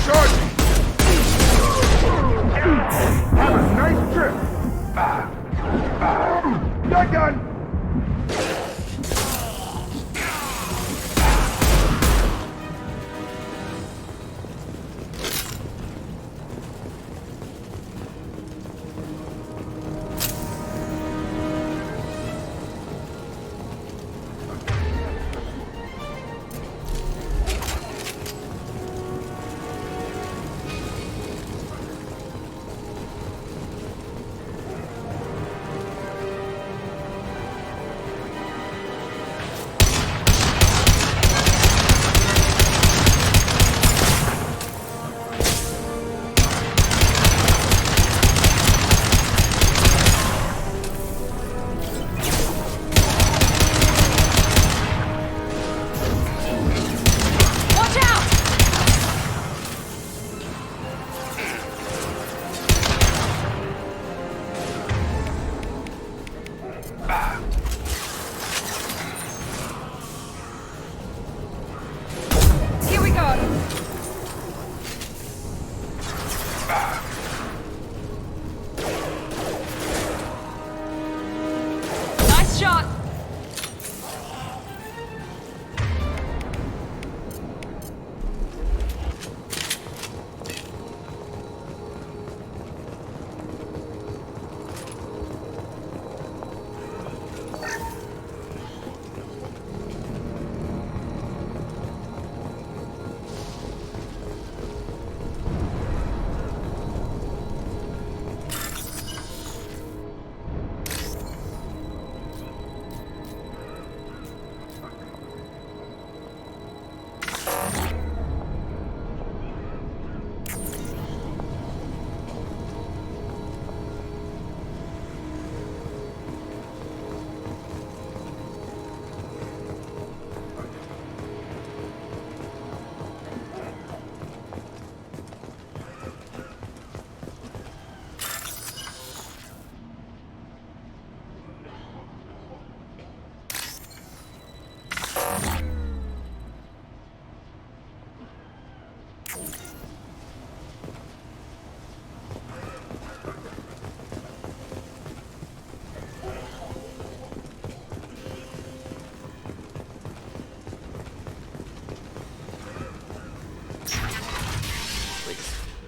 Charging! Have a nice trip! Gun!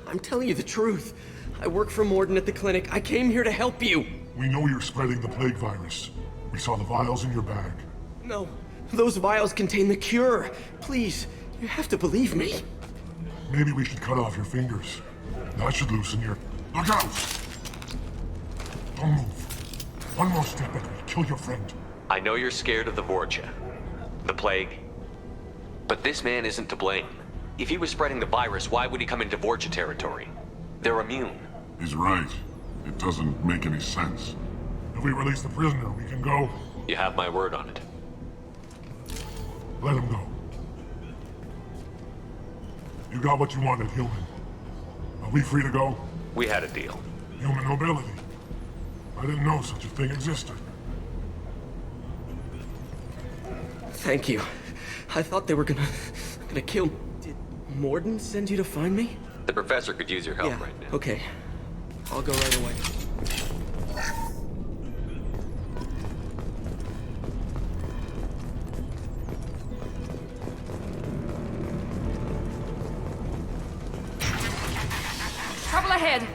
I'm telling you the truth. I work for Morden at the clinic. I came here to help you. We know you're spreading the plague virus. We saw the vials in your bag. No, those vials contain the cure. Please, you have to believe me. Maybe we should cut off your fingers. That should loosen your... Look out! Don't move. One more step and we'll kill your friend. I know you're scared of the Vorcha, the plague, but this man isn't to blame. If he was spreading the virus, why would he come into Vorcha territory? They're immune. He's right. It doesn't make any sense. If we release the prisoner, we can go. You have my word on it. Let him go. You got what you wanted, human. Are we free to go? We had a deal. Human mobility. I didn't know such a thing existed. Thank you. I thought they were gonna kill... Did Morden send you to find me? The professor could use your help right now. Okay. I'll go right away. Trouble ahead.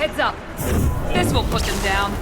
Heads up. This will put them down.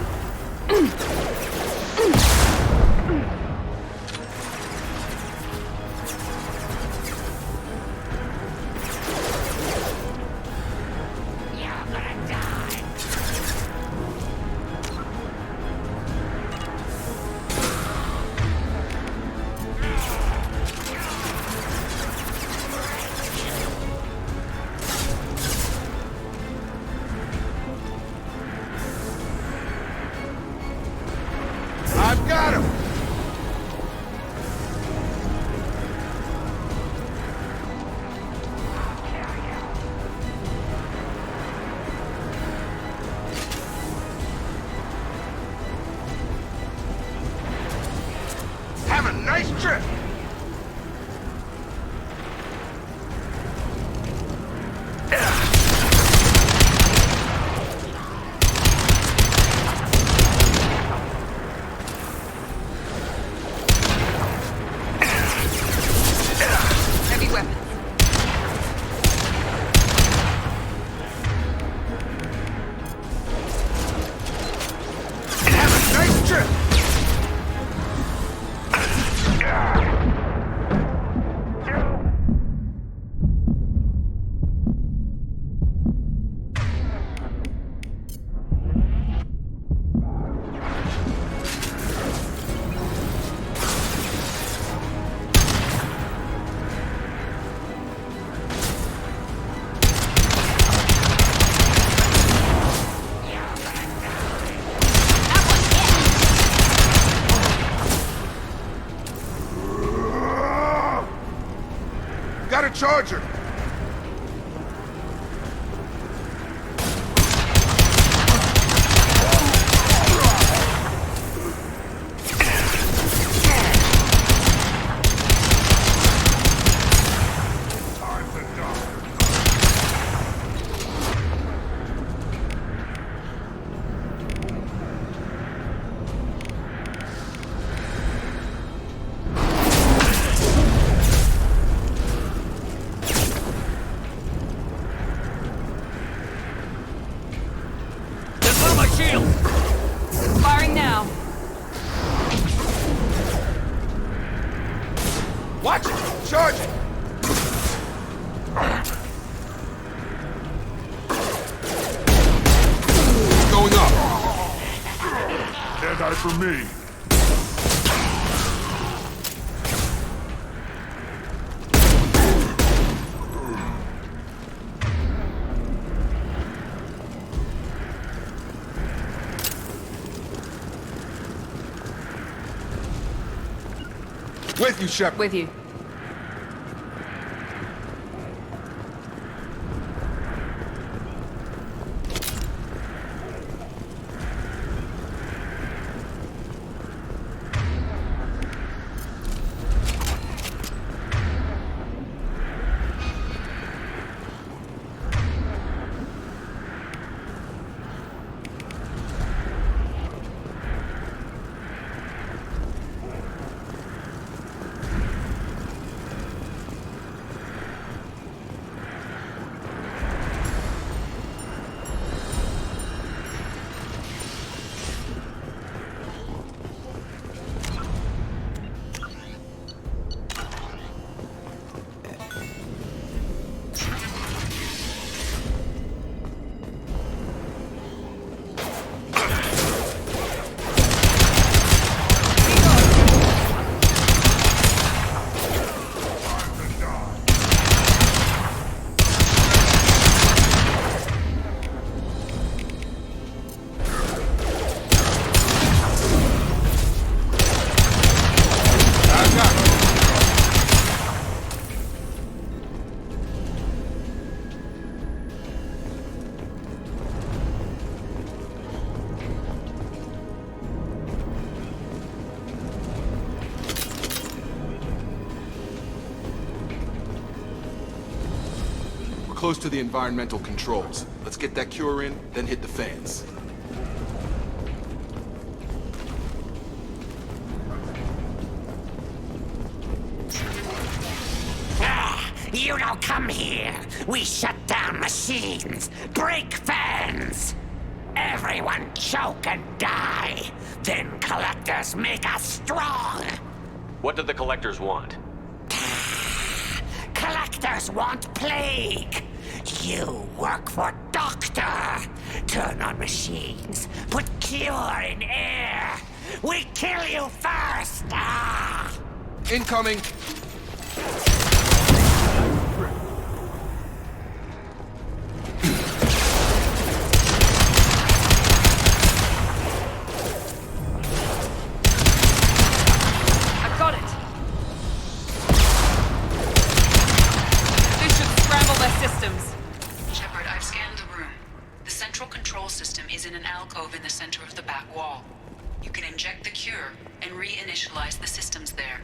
I've got him! Have a nice trip! Heavy weapons. Have a nice trip! Got a charger! Firing now. Watch it! Charge it! Going up! Dead eye for me. With you, Shepard. With you. Close to the environmental controls. Let's get that cure in, then hit the fans. You don't come here. We shut down machines, break fans. everyone choke and die. Then collectors make us strong. What do the collectors want? Collectors want plague. You work for Doctor. Turn on machines. Put cure in air. We kill you first. Ah! Incoming. I've got it. This should scramble their systems. Shepard, I've scanned the room. The central control system is in an alcove in the center of the back wall. You can inject the cure and reinitialize the systems there.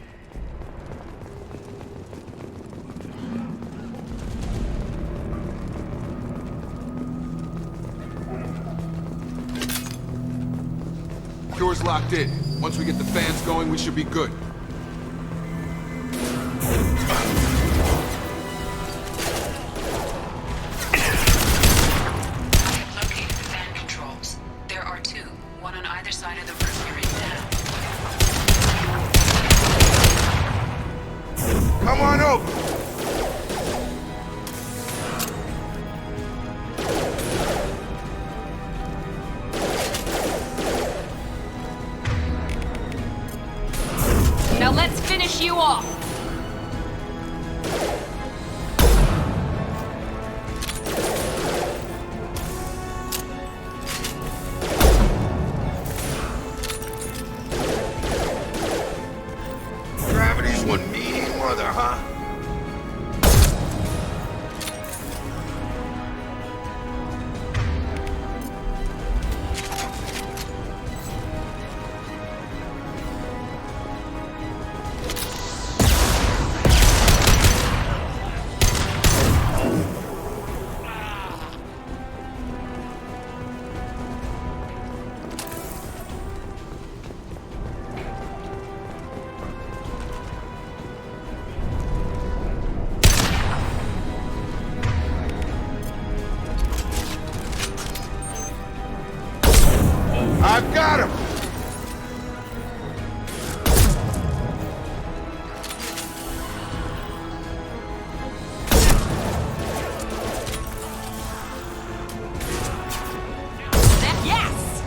Cure's locked in. Once we get the fans going, we should be good. Located the fan controls. There are two, one on either side of the room you're in now. Come on over! Now let's finish you off. Gravity's one mean mother, huh? I've got him! Yes!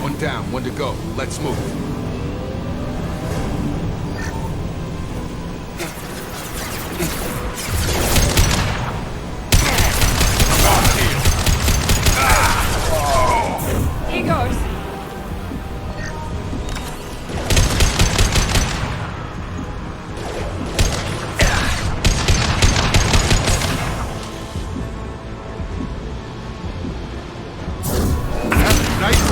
One down, one to go. Let's move. Here goes. Nice.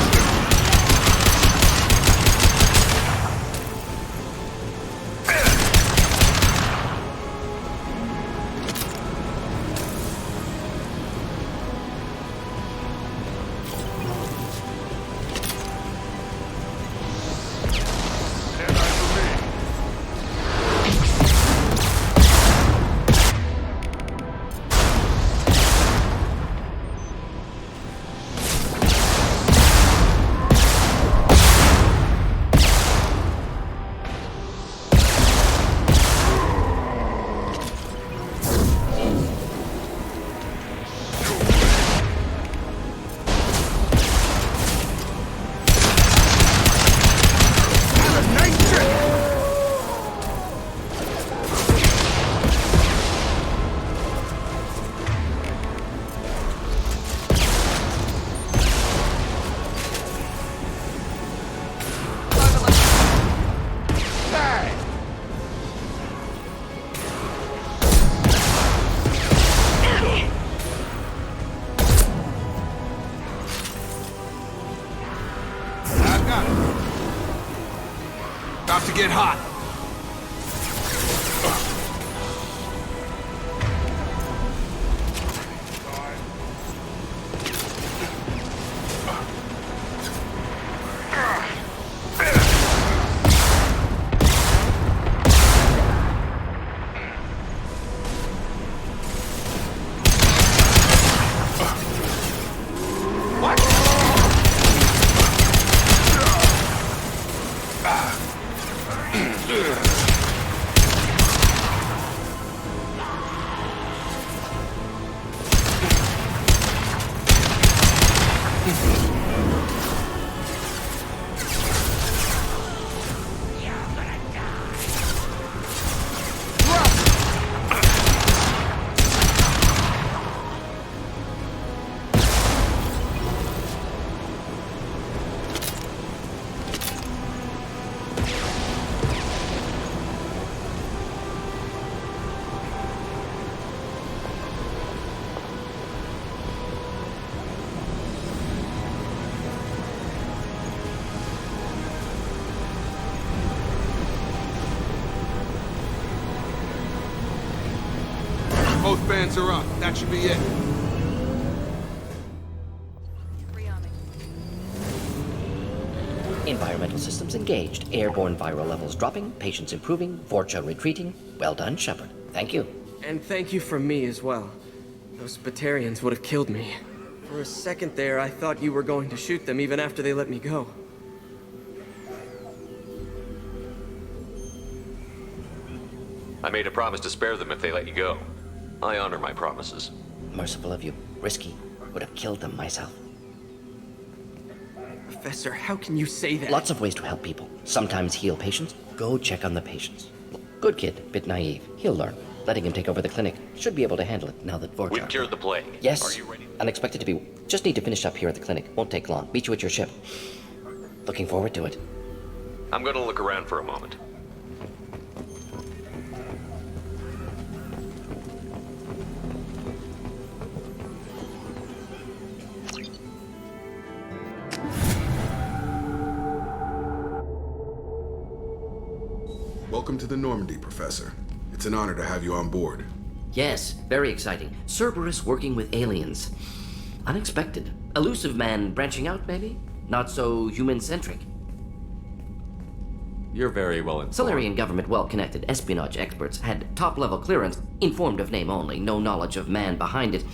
Got it. About to get hot. Both bands are up. That should be it. Environmental systems engaged. Airborne viral levels dropping. Patients improving. Vorcha retreating. Well done, Shepard. Thank you. And thank you from me as well. Those Batarians would have killed me. For a second there, I thought you were going to shoot them even after they let me go. I made a promise to spare them if they let you go. I honor my promises. Merciful of you. Risky. Would have killed them myself. Professor, how can you say that? Lots of ways to help people. Sometimes heal patients. Go check on the patients. Good kid, bit naive. He'll learn. Letting him take over the clinic. Should be able to handle it now that Vorcha... We've cured the plague. Yes. Are you ready? Unexpected to be... Just need to finish up here at the clinic. Won't take long. Meet you at your ship. Looking forward to it. I'm gonna look around for a moment. Welcome to the Normandy, Professor. It's an honor to have you on board. Yes, very exciting. Cerberus working with aliens. Unexpected. Elusive man branching out, maybe? Not so human-centric. You're very well informed. Solarian government well-connected. Espionage experts had top-level clearance. Informed of name only. No knowledge of man behind it.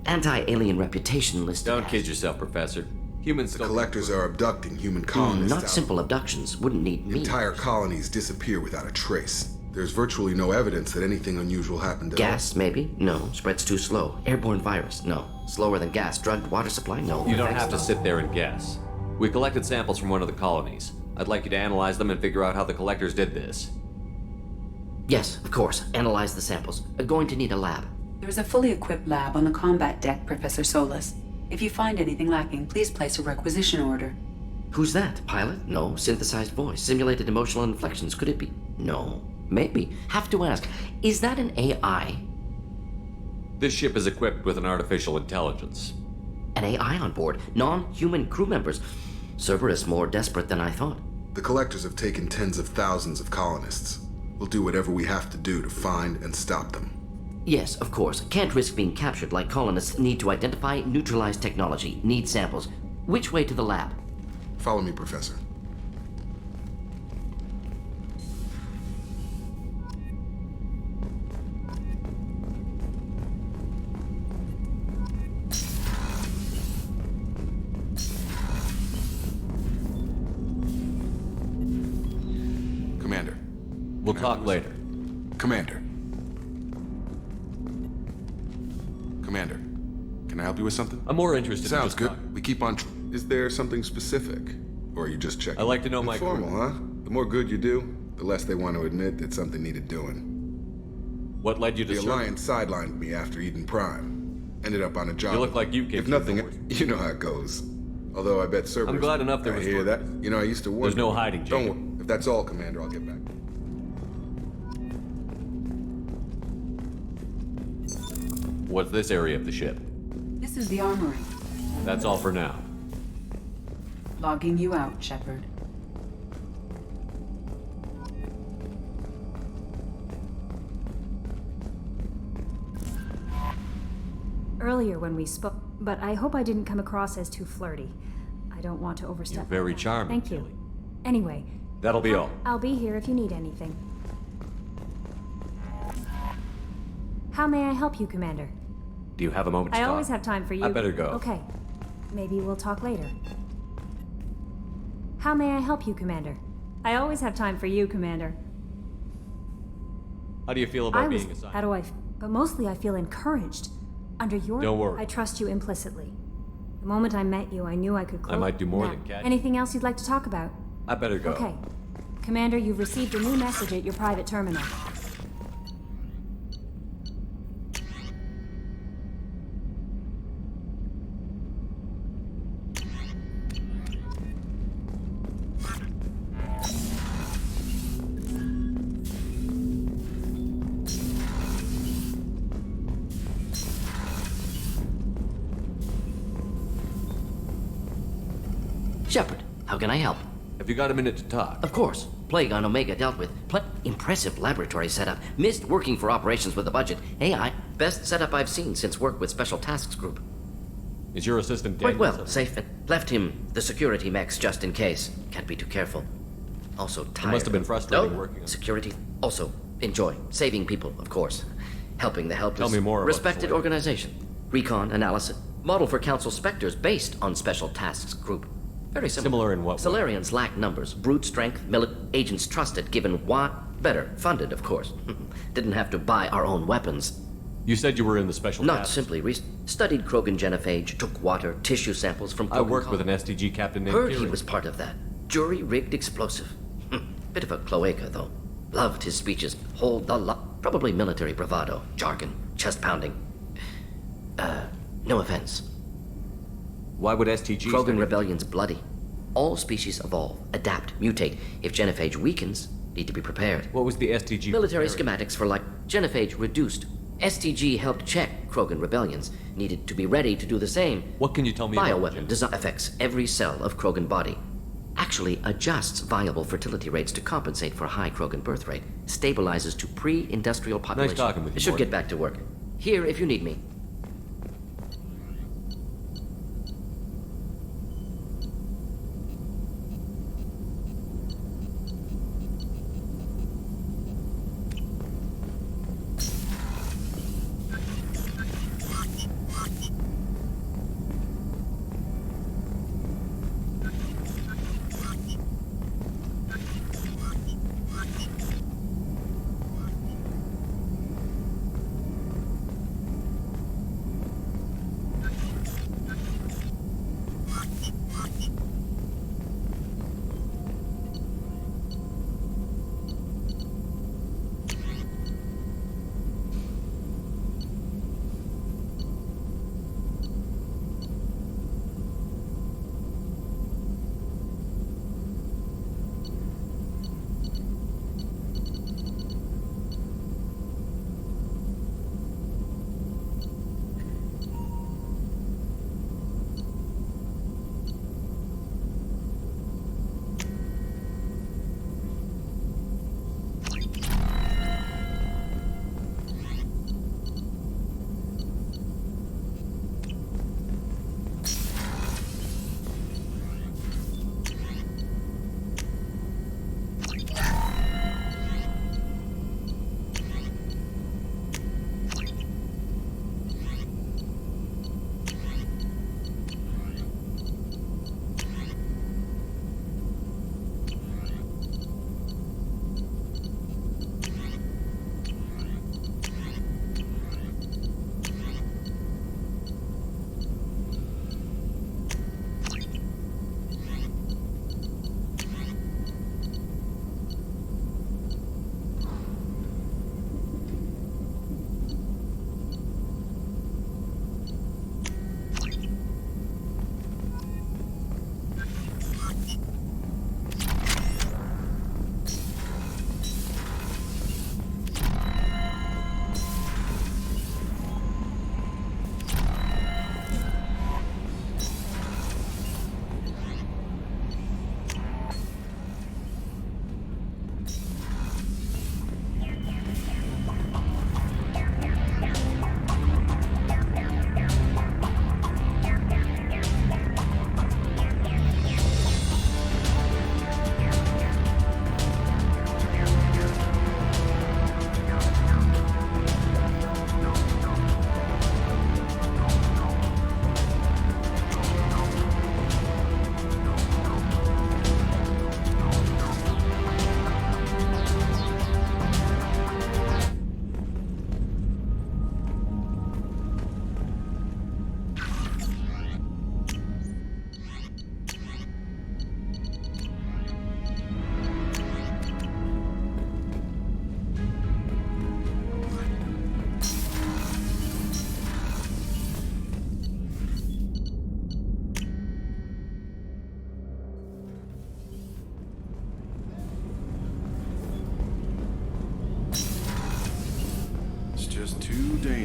Anti-alien reputation listed. Don't kid yourself, Professor. Humans The collectors are abducting human colonists. Not simple abductions. Wouldn't need me. Entire colonies disappear without a trace. There's virtually no evidence that anything unusual happened at Gas, maybe? No. Spreads too slow. Airborne virus? No. Slower than gas. Drugged water supply? No. You don't have to sit there and guess. We collected samples from one of the colonies. I'd like you to analyze them and figure out how the collectors did this. Yes, of course. Analyze the samples. Going to need a lab. There's a fully equipped lab on the combat deck, Professor Solis. If you find anything lacking, please place a requisition order. Who's that? Pilot? No. Synthesized voice. Simulated emotional inflections. Could it be? No. Maybe. Have to ask. Is that an AI? This ship is equipped with an artificial intelligence. An AI on board? Non-human crew members? Cerberus more desperate than I thought. The collectors have taken tens of thousands of colonists. We'll do whatever we have to do to find and stop them. Yes, of course. Can't risk being captured like colonists. Need to identify, neutralize technology. Need samples. Which way to the lab? Follow me, Professor. Commander. We'll talk later. Commander. Commander, can I help you with something? I'm more interested Sounds in just good. talking. We keep on... Is there something specific? Or are you just checking? I like to know my Informal, crew. huh? The more good you do, the less they want to admit that something needed doing. What led you to The serve? Alliance sidelined me after Eden Prime. Ended up on a job. You look like you came If from nothing, the you know how it goes. Although I bet Cerberus... I'm glad enough there was hear progress. that. You know, I used to work... There's no hiding, Don't Jacob. worry. If that's all, Commander, I'll get back. What's this area of the ship? This is the armory. That's all for now. Logging you out, Shepard. Earlier when we spoke, but I hope I didn't come across as too flirty. I don't want to overstep. You're very my bounds. charming, Thank you. Anyway, That'll be all. I'll be here if you need anything. How may I help you, Commander? Do you have a moment to I talk? always have time for you. I better go. Okay. Maybe we'll talk later. How may I help you, Commander? I always have time for you, Commander. How do you feel about being assigned? How do I... But mostly I feel encouraged. Under your... Don't worry. I trust you implicitly. The moment I met you, I knew I could close... I might do more Now, than catch. Anything else you'd like to talk about? I better go. Okay. Commander, you've received a new message at your private terminal. Shepard, how can I help? Have you got a minute to talk? Of course. Plague on Omega dealt with. Impressive laboratory setup. Missed working for operations with a budget. AI, best setup I've seen since work with Special Tasks Group. Is your assistant Quite Daniels? well, safe. Left him the security mechs just in case. Can't be too careful. Also tired. must have been frustrating working on security. Also, enjoy. Saving people, of course. Helping the helpless. Tell me more about Respected Solarian. organization. Recon analysis. Model for Council Spectres based on Special Tasks Group. Very similar. Similar in what way? Solarians lack numbers, brute strength, agents trusted, given what? Better, funded, of course. Didn't have to buy our own weapons. You said you were in the special Not task. simply studied Krogan genophage, took water, tissue samples from Krogan I worked with an colonies. STG captain named Heard he Kieran. was part of that. Jury-rigged explosive. Bit of a cloaca, though. Loved his speeches. Hold the lot. Probably military bravado, jargon, chest-pounding. No offense. Why would STG... Krogan rebellion's bloody. All species evolve, adapt, mutate. If genophage weakens, need to be prepared. What was the STG... Military preparing? schematics for, like, genophage reduced. STG helped check Krogan rebellions. Needed to be ready to do the same. What can you tell me about Bioweapon design affects every cell of Krogan body. Actually adjusts viable fertility rates to compensate for high Krogan birth rate. Stabilizes to pre-industrial population. Nice talking with you, Should Morgan. get back to work. Here if you need me.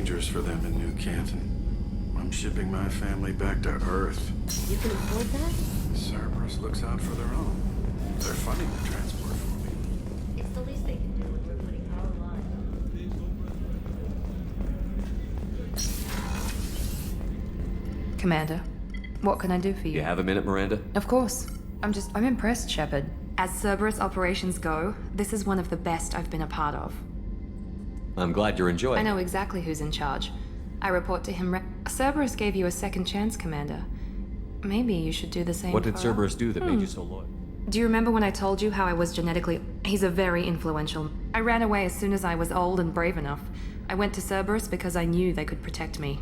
dangerous for them in New Canton. I'm shipping my family back to Earth. You can afford that? Cerberus looks out for their own. They're funding the transport for me. It's the least they can do when we're putting our lives. Commander, what can I do for you? You have a minute, Miranda? Of course. I'm impressed, Shepard. As Cerberus operations go, this is one of the best I've been a part of. I'm glad you're enjoying I it. know exactly who's in charge. I report to him. Cerberus gave you a second chance, Commander. Maybe you should do the same. What did for Cerberus us. do that made you so loyal? Do you remember when I told you how I was genetically... He's a very influential... I ran away as soon as I was old and brave enough. I went to Cerberus because I knew they could protect me.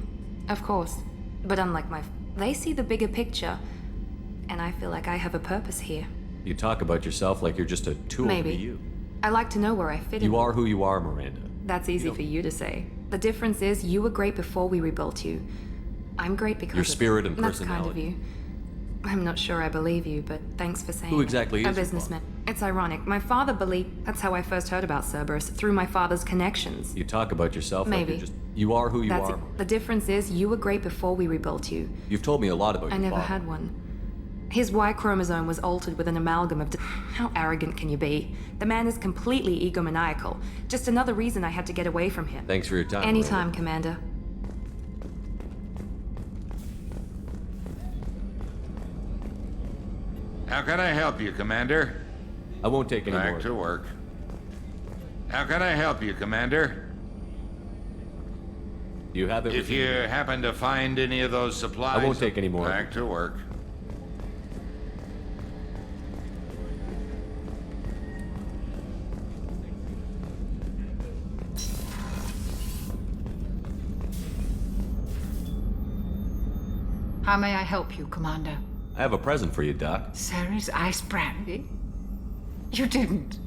Of course. But unlike my... They see the bigger picture. And I feel like I have a purpose here. You talk about yourself like you're just a tool Maybe. to be you. I like to know where I fit in. You are who you are, Miranda. That's easy for you to say. The difference is you were great before we rebuilt you. I'm great because Your of- spirit and That's kind of personality. you. I'm not sure I believe you, but thanks for saying Who it. exactly is A your businessman. It's ironic. My father believed... That's how I first heard about Cerberus, through my father's connections. You talk about yourself like Maybe. you're just... You are who you That's are. it. The difference is you were great before we rebuilt you. You've told me a lot about I your never father. had one. His Y chromosome was altered with an amalgam of... How arrogant can you be? The man is completely egomaniacal. Just another reason I had to get away from him. Thanks for your time, Anytime, Commander. How can I help you, Commander? I won't take any more. Back to work. How can I help you, Commander? You have it. If you happen to find any of those supplies... I won't take any more. Back to work. How may I help you, Commander? I have a present for you, Doc. Ceres ice brandy? You didn't.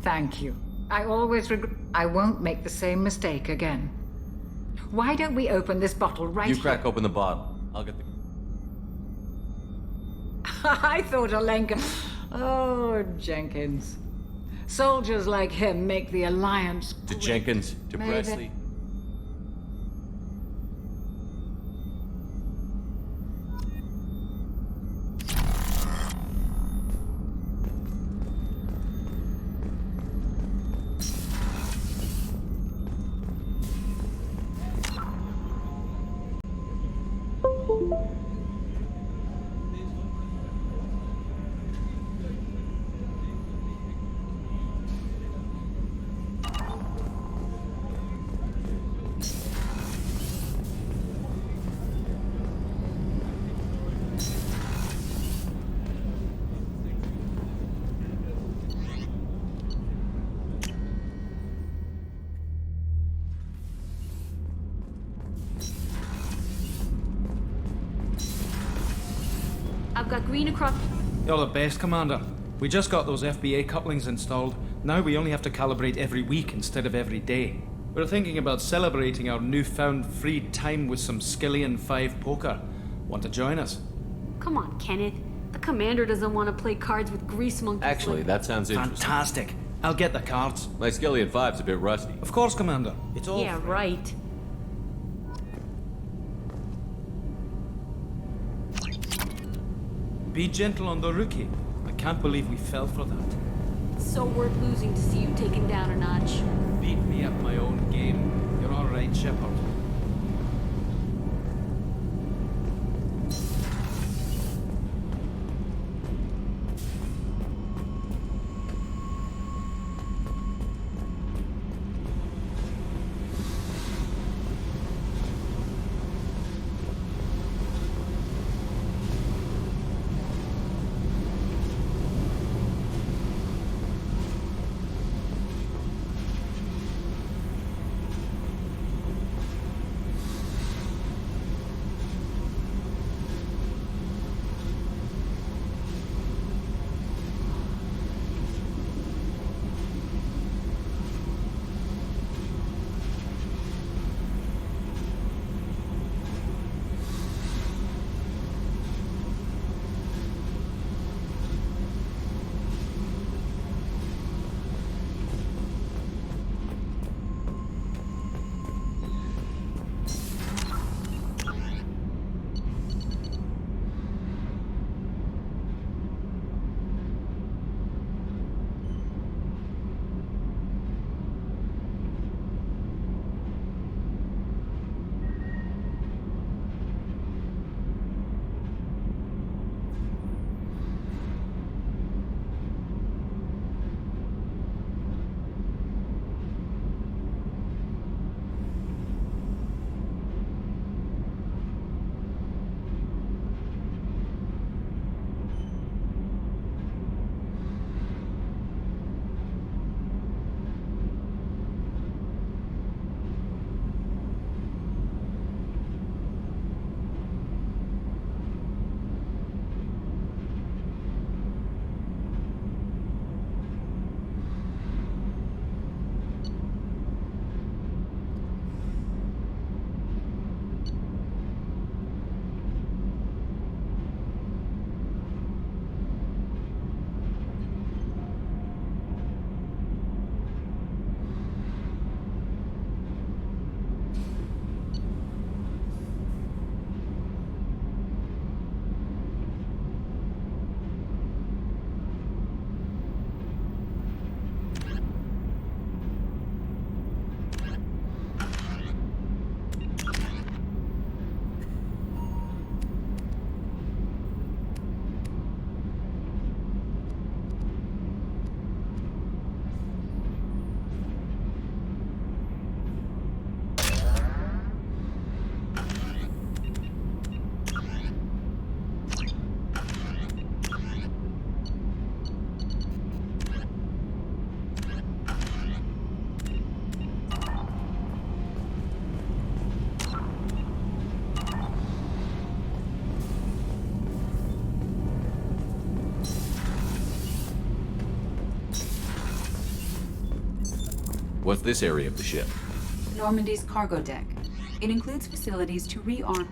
Thank you. I always regret... I won't make the same mistake again. Why don't we open this bottle right You here? crack open the bottle. I'll get the... I thought Alenka... Oh, Jenkins. Soldiers like him make the Alliance... To Jenkins, to Maybe. Presley. I've got green across... You're the best, Commander. We just got those FBA couplings installed. Now we only have to calibrate every week instead of every day. We're thinking about celebrating our newfound free time with some Skillian 5 poker. Want to join us? Come on, Kenneth. The commander doesn't want to play cards with grease monkeys. Actually, that sounds interesting. Fantastic. I'll get the cards. My Skillian 5's a bit rusty. Of course, Commander. It's all... Yeah, right. Be gentle on the rookie. I can't believe we fell for that. So worth losing to see you taken down a notch. Beat me at my own game. You're all right, Shepard. What's this area of the ship? Normandy's cargo deck. It includes facilities to rearm.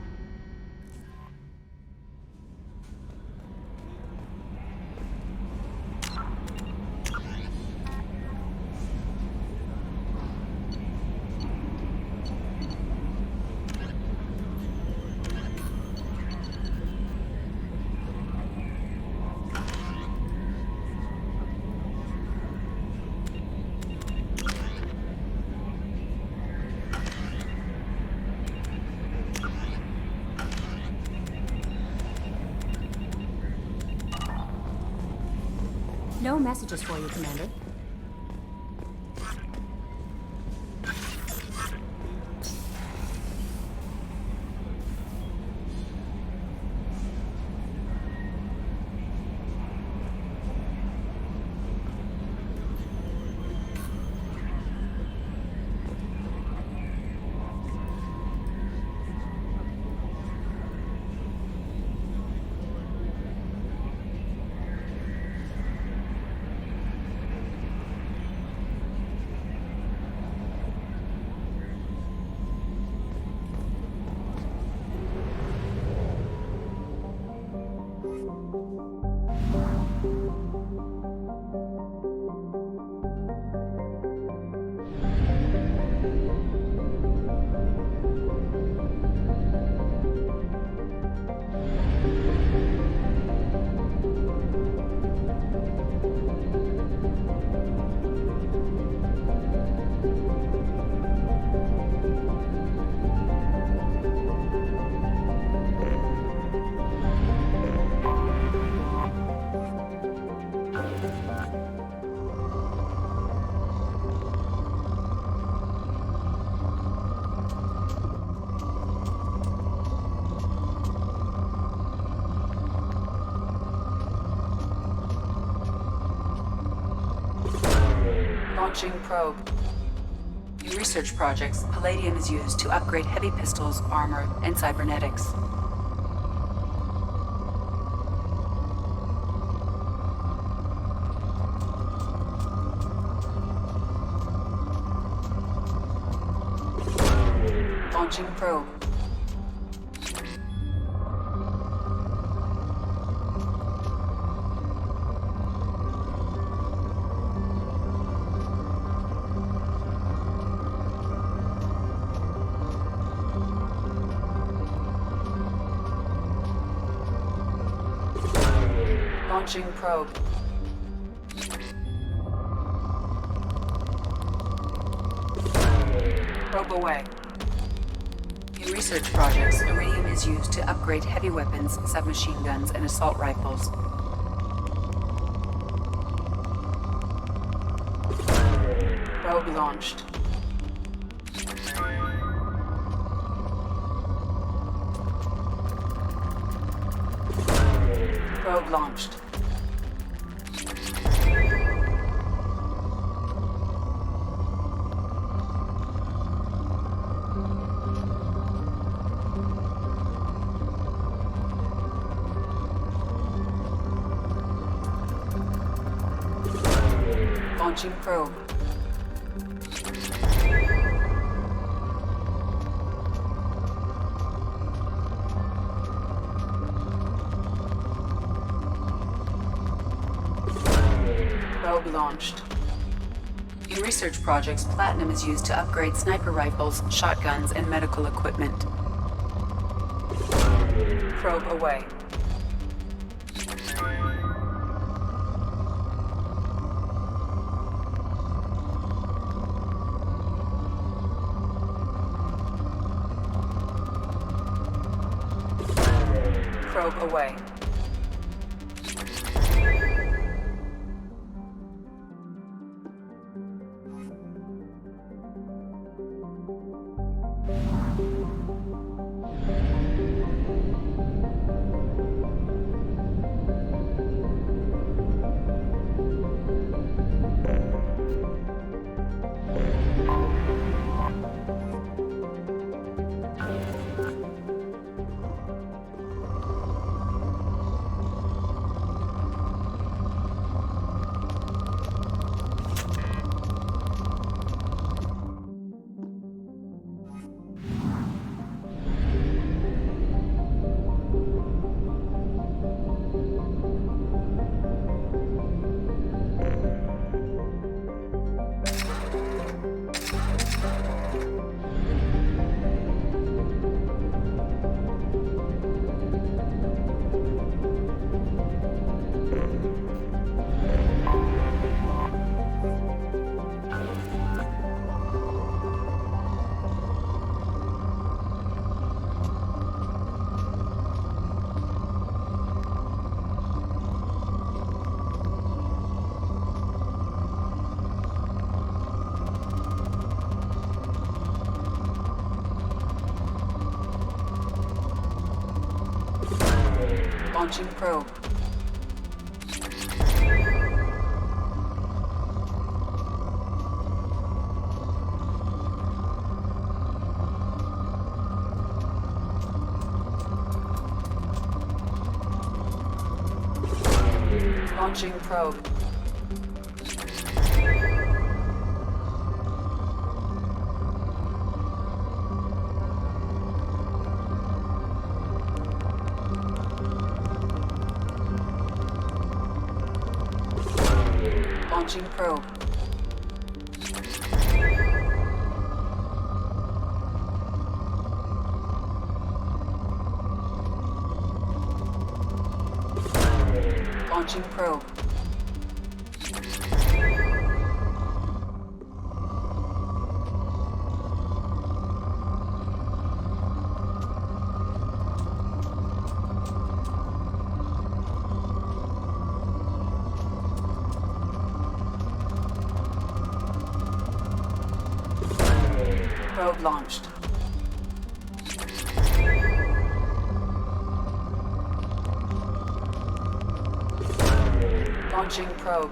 No messages for you, Commander. Launching probe. In research projects, palladium is used to upgrade heavy pistols, armor, and cybernetics. Launching probe. Launching probe. Probe away. In research projects, iridium is used to upgrade heavy weapons, submachine guns, and assault rifles. Probe launched. Probe launched. Launching probe. Probe launched. In research projects, platinum is used to upgrade sniper rifles, shotguns, and medical equipment. Probe away. Probe away. Launching probe. Launching probe. Launching probe. Launching probe. Probe launched. Launching probe.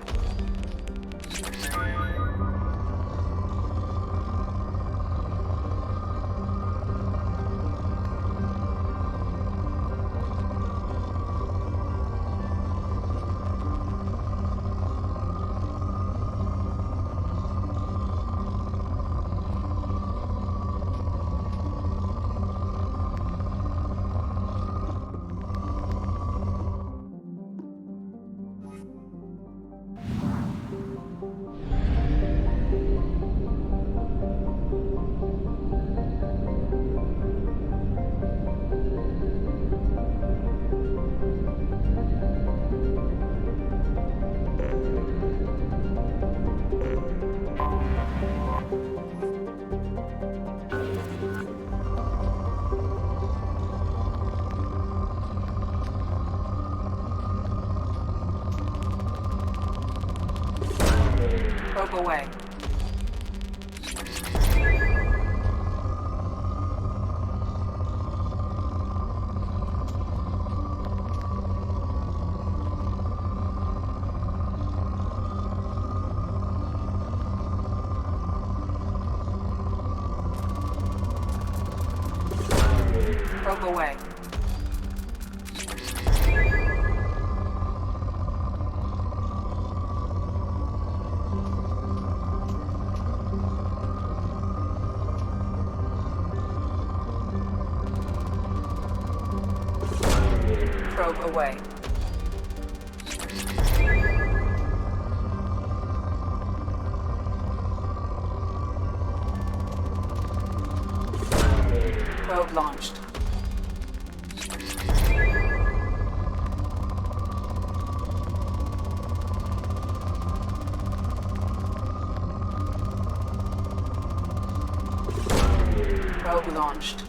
Probe away. Probe away. Probe away. Probe launched. Probe launched.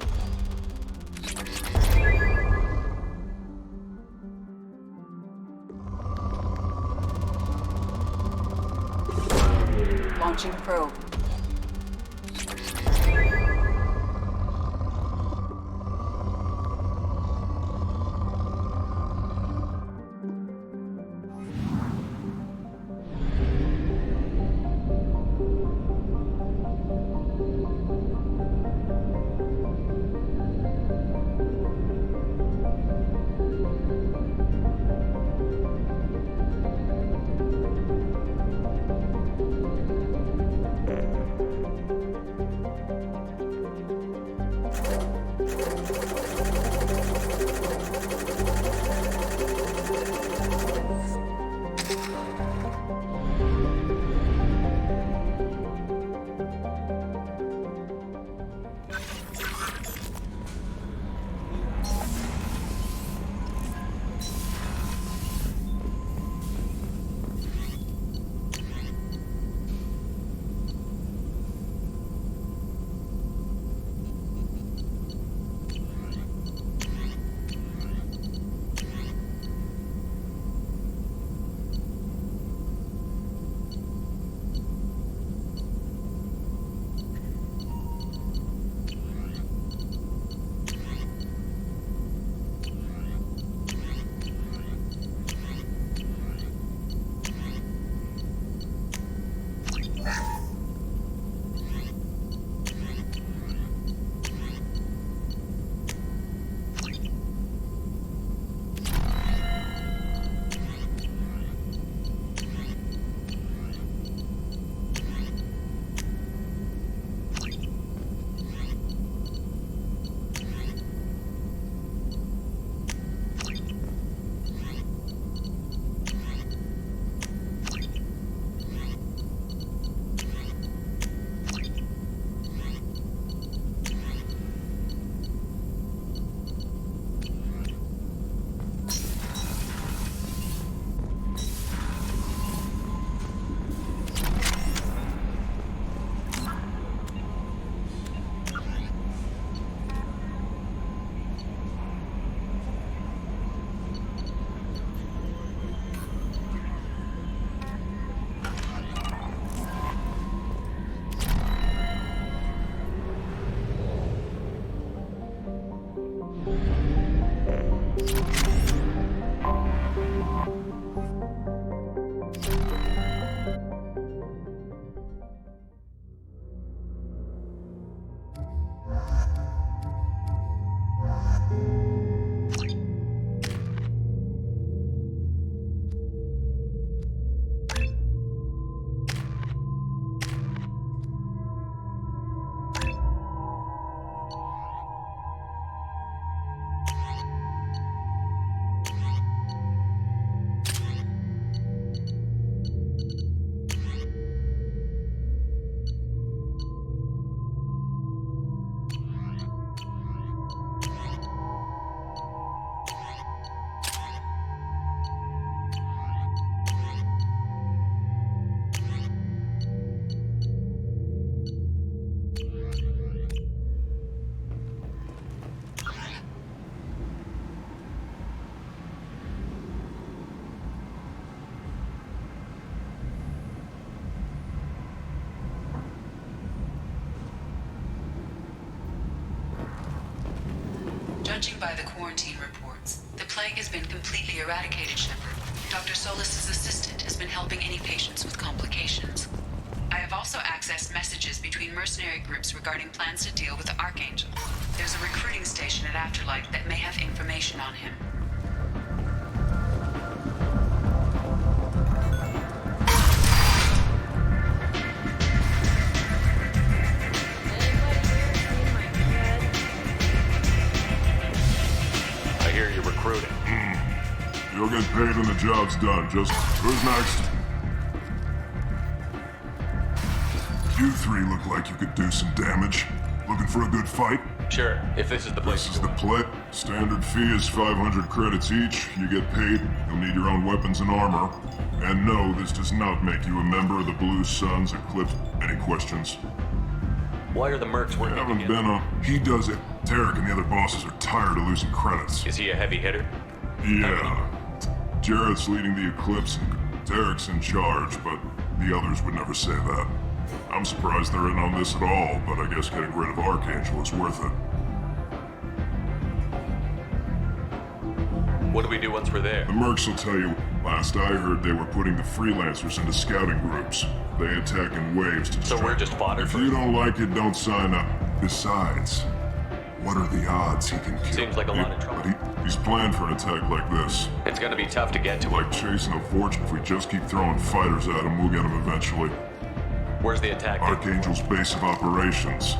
Launching probe. Judging by the quarantine reports, the plague has been completely eradicated, Shepard. Dr. Solis's assistant has been helping any patients with complications. I have also accessed messages between mercenary groups regarding plans to deal with the Archangel. There's a recruiting station at Afterlight that may have information on him. I hear you're recruiting. You'll get paid when the job's done. Just who's next? You three look like you could do some damage. Looking for a good fight? Sure, if this is the place. This is the play. Standard fee is 500 credits each. You get paid. You'll need your own weapons and armor. And no, this does not make you a member of the Blue Suns Eclipse. Any questions? Why are the mercs working Haven't together? been on. He does it. Tarek and the other bosses are tired of losing credits. Is he a heavy hitter? Yeah. Jarrett's leading the Eclipse and Tarek's in charge, but the others would never say that. I'm surprised they're in on this at all, but I guess getting rid of Archangel is worth it. What do we do once we're there? The mercs will tell you. Last I heard, they were putting the freelancers into scouting groups. They attack in waves to distract. So we're just fodder If for you don't like it, don't sign up. Besides, what are the odds he can kill? Seems like a lot of trouble. But he's planned for an attack like this. It's gonna be tough to get to Like chasing a fortune. If we just keep throwing fighters at him, we'll get him eventually. Where's the attack? Archangel's base of operations.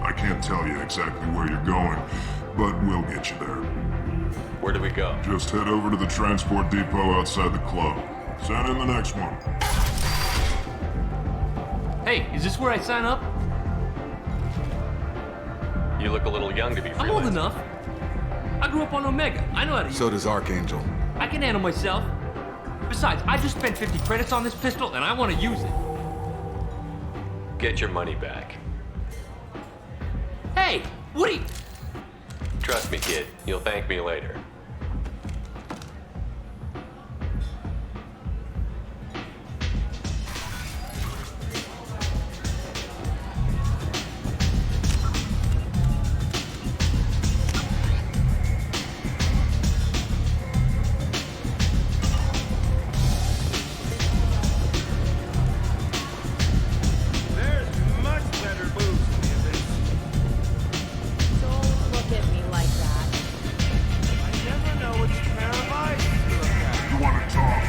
I can't tell you exactly where you're going, but we'll get you there. Where do we go? Just head over to the transport depot outside the club. Send in the next one. Hey, is this where I sign up? You look a little young to be I'm old freelancing. enough. I grew up on Omega. I know how to use So does Archangel. I can handle myself. Besides, I just spent 50 credits on this pistol and I want to use it. Get your money back. Hey, Woody! Trust me, kid. You'll thank me later. There's much better booze than this. Don't look at me like that. I never know which pair of eyes to look at. You want to talk?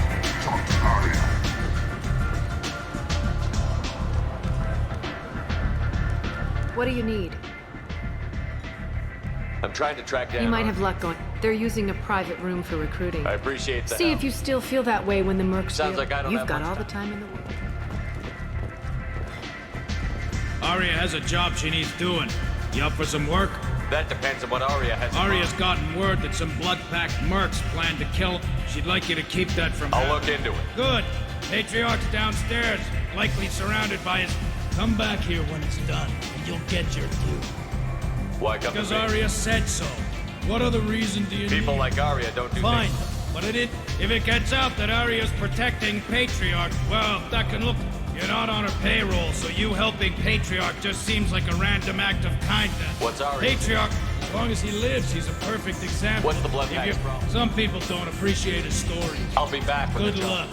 Talk to Arya. What do you need? I'm trying to track down. You might have luck going. They're using a private room for recruiting. I appreciate that. See if you still feel that way when the mercs Sounds feel. like I don't You've have got much all the time in the world. Arya has a job she needs doing. You up for some work? That depends on what Arya has. in Arya's mind. gotten word that some blood-packed mercs plan to kill. She'd like you to keep that from I'll happening. look into it. Good. Patriarch's downstairs, likely surrounded by his... Come back here when it's done, and you'll get your due. Why come Because to me? Arya said so. What other reason do you People need? like Arya don't do Fine. things. But if it gets out that Arya's protecting Patriarch, well, that can look... You're not on her payroll, so you helping Patriarch just seems like a random act of kindness. What's Arya? Patriarch, as long as he lives, he's a perfect example. What's the blood If pack's you- problem? Some people don't appreciate his story. I'll be back with Good the job. luck.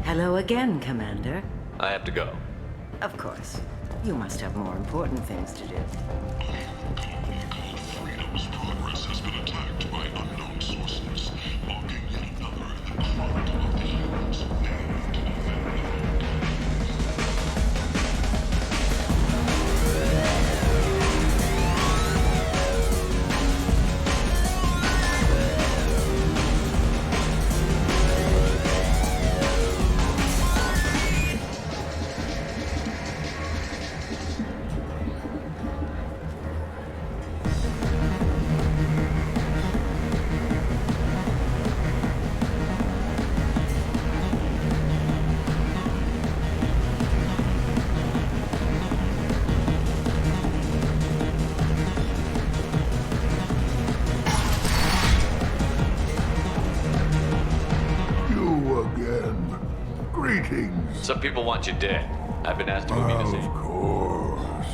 Hello again, Commander. I have to go. Of course. You must have more important things to do. Freedom's progress has been attacked by unknown sources, marking yet another encroachment of the humans named kings. Some people want you dead. I've been asked to move you to safety. Of course.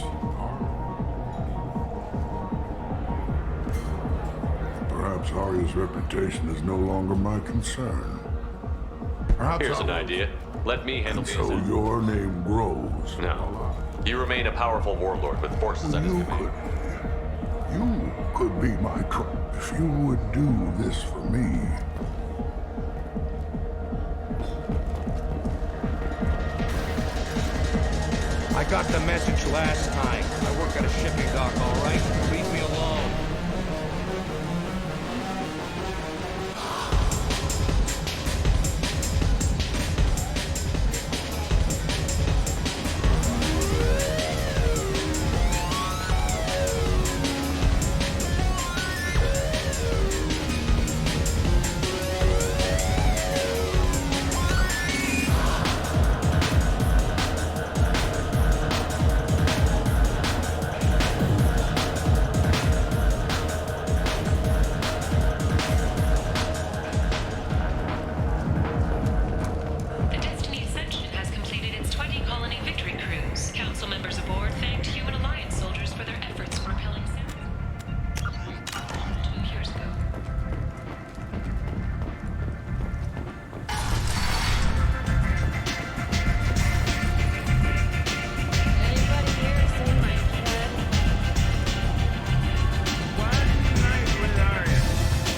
Perhaps Arya's reputation is no longer my concern. Perhaps Here's an idea. Let me handle and the so incident. your name grows. No. You remain a powerful warlord with forces at his command. You could be my if you would do this for me. I got the message last time. I work at a shipping dock, all right? Leave me alone. The Destiny Ascension has completed its 20 colony victory cruise. Council members aboard thanked Human Alliance soldiers for their efforts in repelling 2 years ago. Anybody here seen my kid? One night with Arya.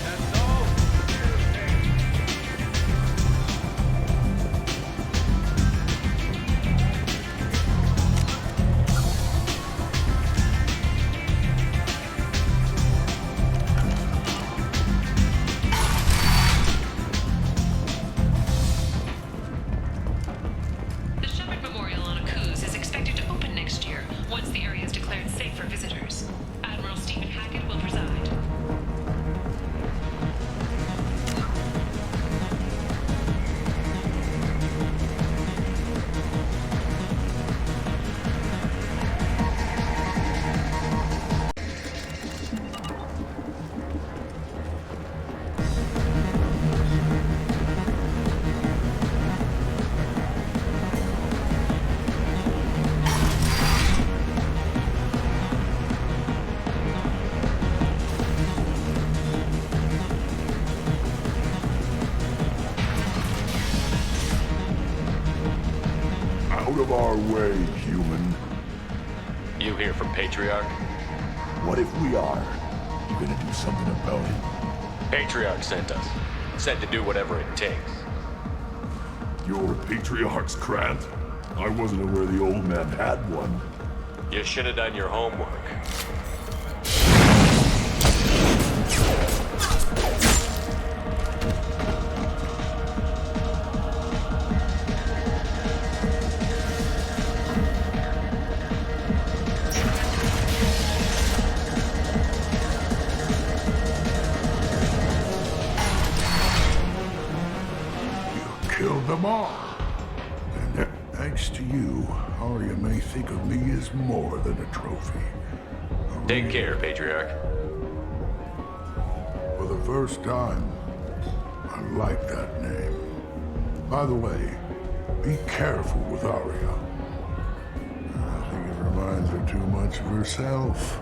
That's all. The Shepard Memorial on Akuz is expected to open next year, once the area is declared safe for visitors. Admiral Stephen Hackett will preside. Out of our way, human. You here from Patriarch? What if we are? You gonna do something about it? Patriarch sent us. Said to do whatever it takes. You're a Patriarch's Krant? I wasn't aware the old man had one. You should have done your homework. Killed them all. And thanks to you, Arya may think of me as more than a trophy. Take care, Patriarch. For the first time, I like that name. By the way, be careful with Arya. I think it reminds her too much of herself.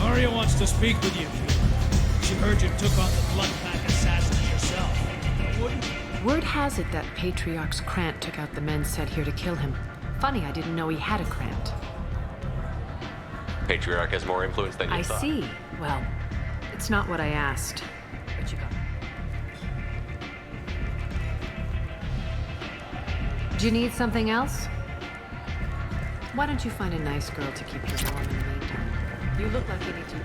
Arya wants to speak with you. She heard you took on the Bloodpack assassins yourself. Wouldn't Word has it that Patriarch's Krant took out the men sent here to kill him. Funny, I didn't know he had a Krant. Patriarch has more influence than you I thought. see. Well, it's not what I asked. What you got? Do you need something else? Why don't you find a nice girl to keep you warm in the meantime? You look like you need to...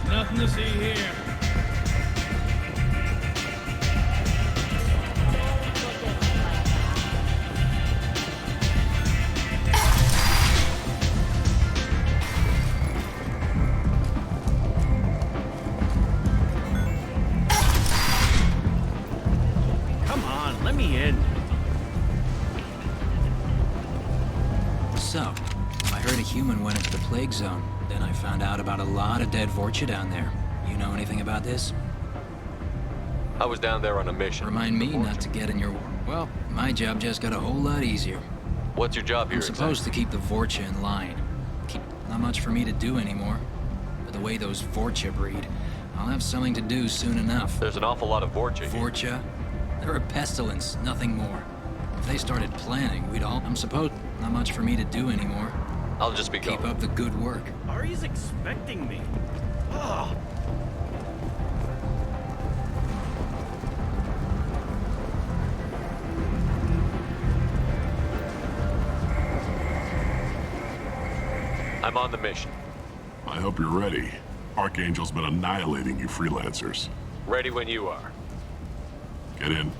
nothing to see here. me in. So, I heard a human went into the plague zone. Then I found out about a lot of dead Vorcha down there. You know anything about this? I was down there on a mission. Remind me not to get in your... Well, my job just got a whole lot easier. What's your job here? I'm supposed to keep the Vorcha in line. Not much for me to do anymore. But the way those Vorcha breed, I'll have something to do soon enough. There's an awful lot of Vorcha here. Vorcha? They're a pestilence, nothing more. If they started planning, we'd all... I'm supposed... Not much for me to do anymore. I'll just be going. Keep up the good work. Ari's expecting me. Ugh. I'm on the mission. I hope you're ready. Archangel's been annihilating you freelancers. Ready when you are. Get in.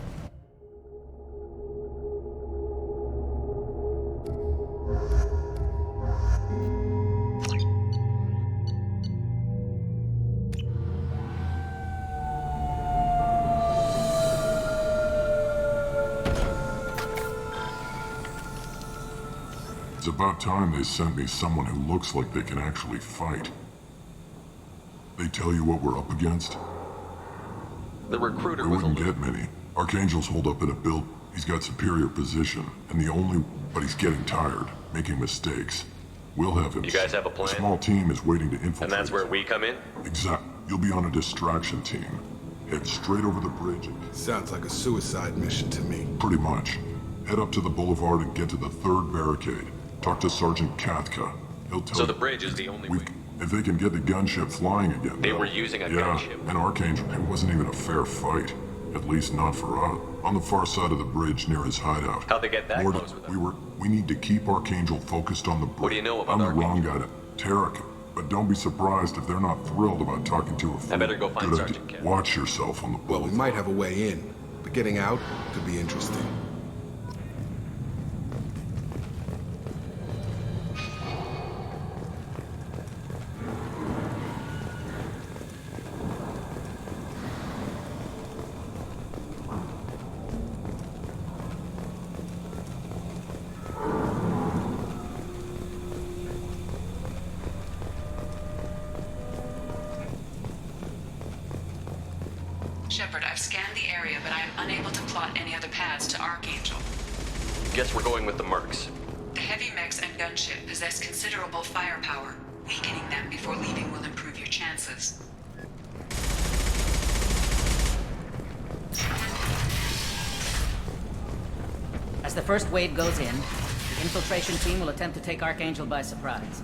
It's about time they sent me someone who looks like they can actually fight. They tell you what we're up against? The recruiter we was wouldn't get many. Archangel's holed up in a build. He's got superior position, and but he's getting tired, making mistakes. We'll have him. You guys have a plan? A small team is waiting to infiltrate. And that's where we come in? Exactly. You'll be on a distraction team. Head straight over the bridge. Sounds like a suicide mission to me. Pretty much. Head up to the boulevard and get to the third barricade. Talk to Sergeant Kathka. He'll tell you. So the bridge is the only way. If they can get the gunship flying again. They were using a gunship. And Archangel, it wasn't even a fair fight. At least not for us. On the far side of the bridge near his hideout. How'd they get that close with them? We need to keep Archangel focused on the bridge. What do you know about Archangel? I'm the Archangel? wrong guy to Tarek. But don't be surprised if they're not thrilled about talking to a fool. I better go find Good Sergeant idea. Kathka. Watch yourself on the boulevard. Well, we might have a way in, but getting out could be interesting. Shepard, I've scanned the area, but I am unable to plot any other paths to Archangel. Guess we're going with the Mercs. The heavy mechs and gunship possess considerable firepower. Weakening them before leaving will improve your chances. As the first wave goes in, the infiltration team will attempt to take Archangel by surprise.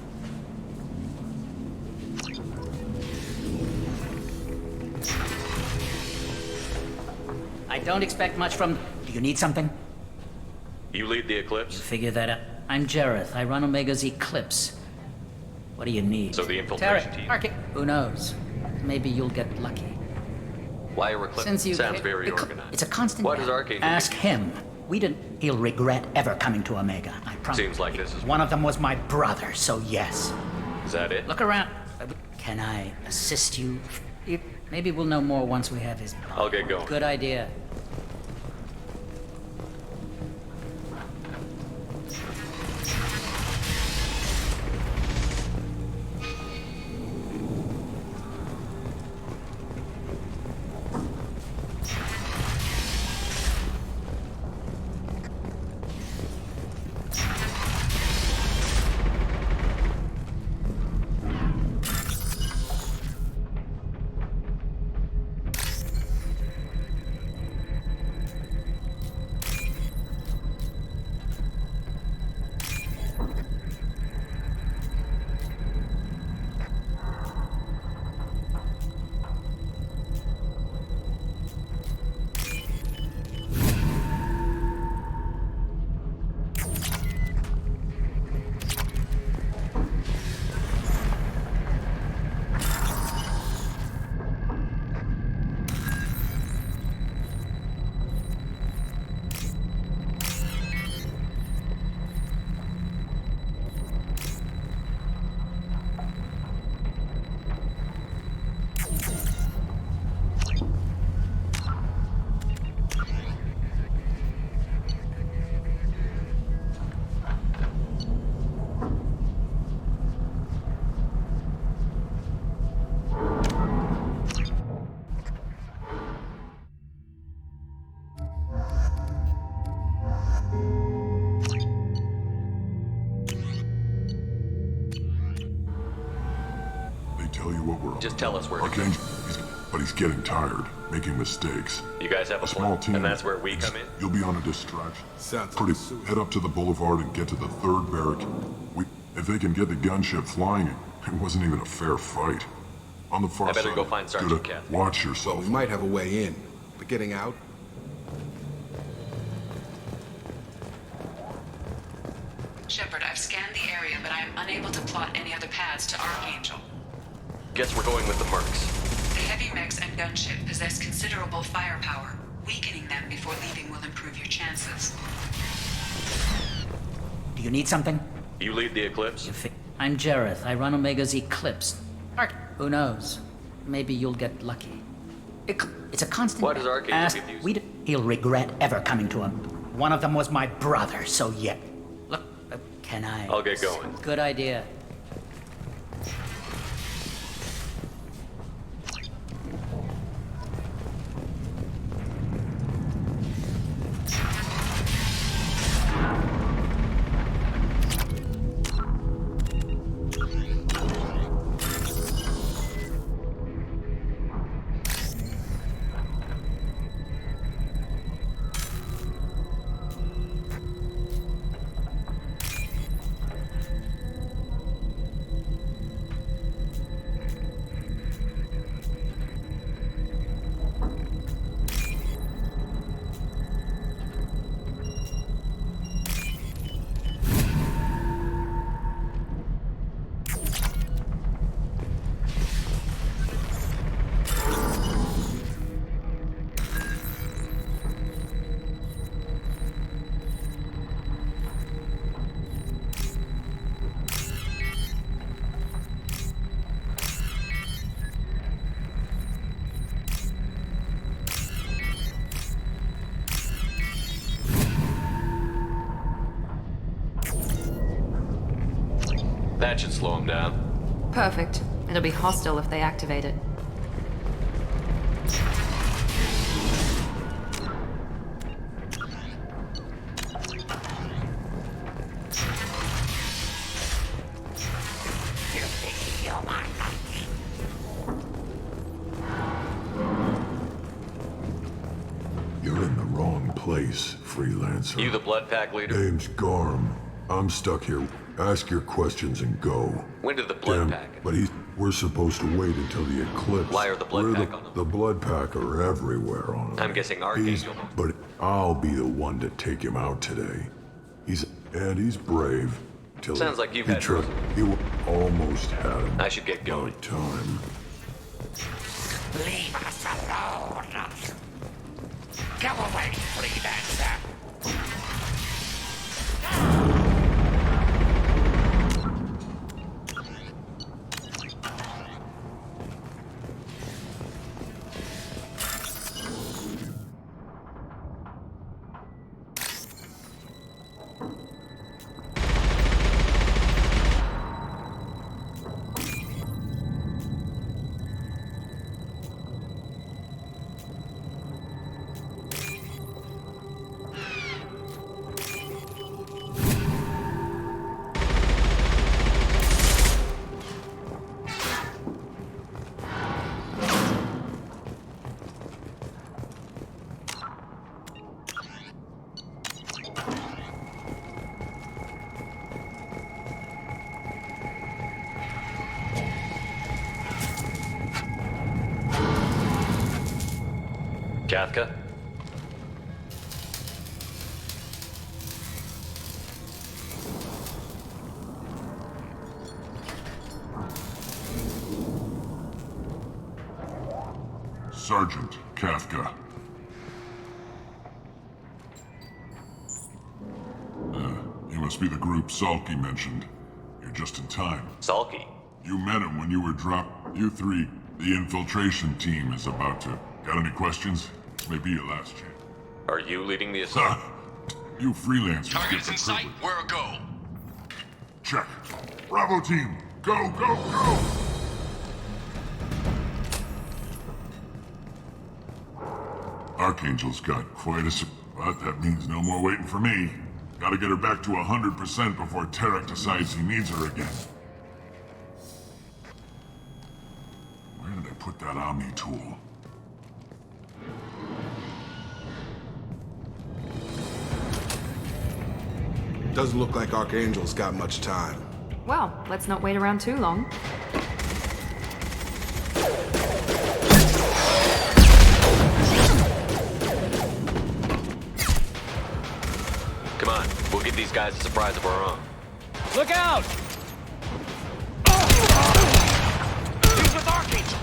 I don't expect much from... Do you need something? You lead the Eclipse? Figure that out. I'm Jareth. I run Omega's Eclipse. What do you need? So the infiltration Tarek, team. Who knows? Maybe you'll get lucky. Why a Eclipse? Since you Sounds very It's organized. a constant... What does Archangel Ask do? him. He'll regret ever coming to Omega. I promise. Seems like this is... One of them was my brother, so yes. Is that it? Look around. Can I assist you? Maybe we'll know more once we have his... I'll get going. Good idea. Tell us where to go. Archangel, but he's getting tired, making mistakes. You guys have a small plan, team, and that's where we come in? You'll be on a distraction. Sounds Pretty. Head up to the boulevard and get to the 3rd barrack. If they can get the gunship flying, it wasn't even a fair fight. On the far I better side, go find Sergeant Judah, Kath. watch yourself. We might have a way in, but getting out? Shepard, I've scanned the area, but I am unable to plot any other paths to Archangel. Guess we're going with the Mercs. The heavy mechs and gunship possess considerable firepower. Weakening them before leaving will improve your chances. Do you need something? You lead the Eclipse? I'm Jareth. I run Omega's Eclipse. Who knows? Maybe you'll get lucky. It's a constant. Why does Archangel ask. get used? He'll regret ever coming to him. One of them was my brother, so yeah. Look, can I? I'll get going. Good idea. That should slow him down. Perfect. It'll be hostile if they activate it. You're in the wrong place, freelancer. You the Blood Pack leader? Name's Garm. I'm stuck here. Ask your questions and go. When did the Blood Damn, Pack? but we're supposed to wait until the eclipse. Why are the Blood Pack on them? The Blood Pack are everywhere on them. I'm guessing Archangel. But I'll be the one to take him out today. He's brave. Till Sounds like you've he had tried. You almost had him. I should get going. About time. Leave us alone. Go away, freelancer. Kathka? Sergeant Kathka. You must be the group Salky mentioned. You're just in time. Salky? You met him when you were dropped. You three, the infiltration team is about to. Got any questions? This may be your last chance. Are you leading the assault? You freelancers Targets get the in sight. privilege. Where a go? Check. Bravo team, go, go, go! Archangel's got quite a... But that means no more waiting for me. Gotta get her back to 100% before Tarek decides he needs her again. Where the Omni tool. Doesn't look like Archangel's got much time. Well, let's not wait around too long. Come on, we'll give these guys a surprise of our own. Look out! He's with Archangel!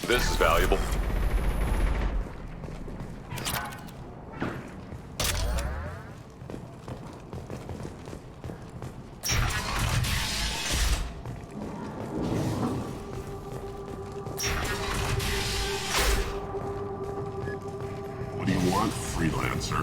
This is valuable. What do you want, freelancer?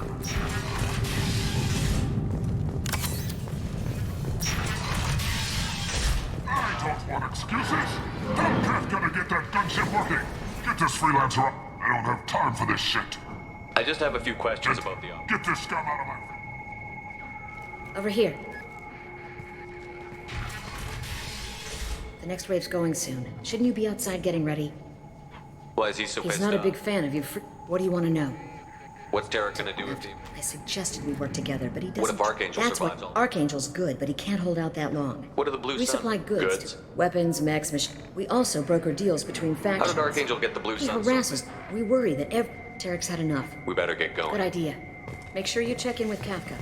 I don't want excuses. Tell Kafka to get that gunship working. Get this freelancer up. I don't have time for this shit. I just have a few questions about the op. Get this scum out of my... Over here. The next wave's going soon. Shouldn't you be outside getting ready? Why is he so He's pissed not a off? big fan of you. What do you want to know? What's Tarek gonna do if he... I suggested we work together, but he doesn't. What if Archangel That's survives what all? Archangel's good, but he can't hold out that long. What are the Blue We Sun? supply goods. Weapons, mechs, machines. We also broker deals between How factions. did Archangel get the Blue He Sun? harasses. We worry that Tarek's had enough. We better get going. Good idea. Make sure you check in with Kafka.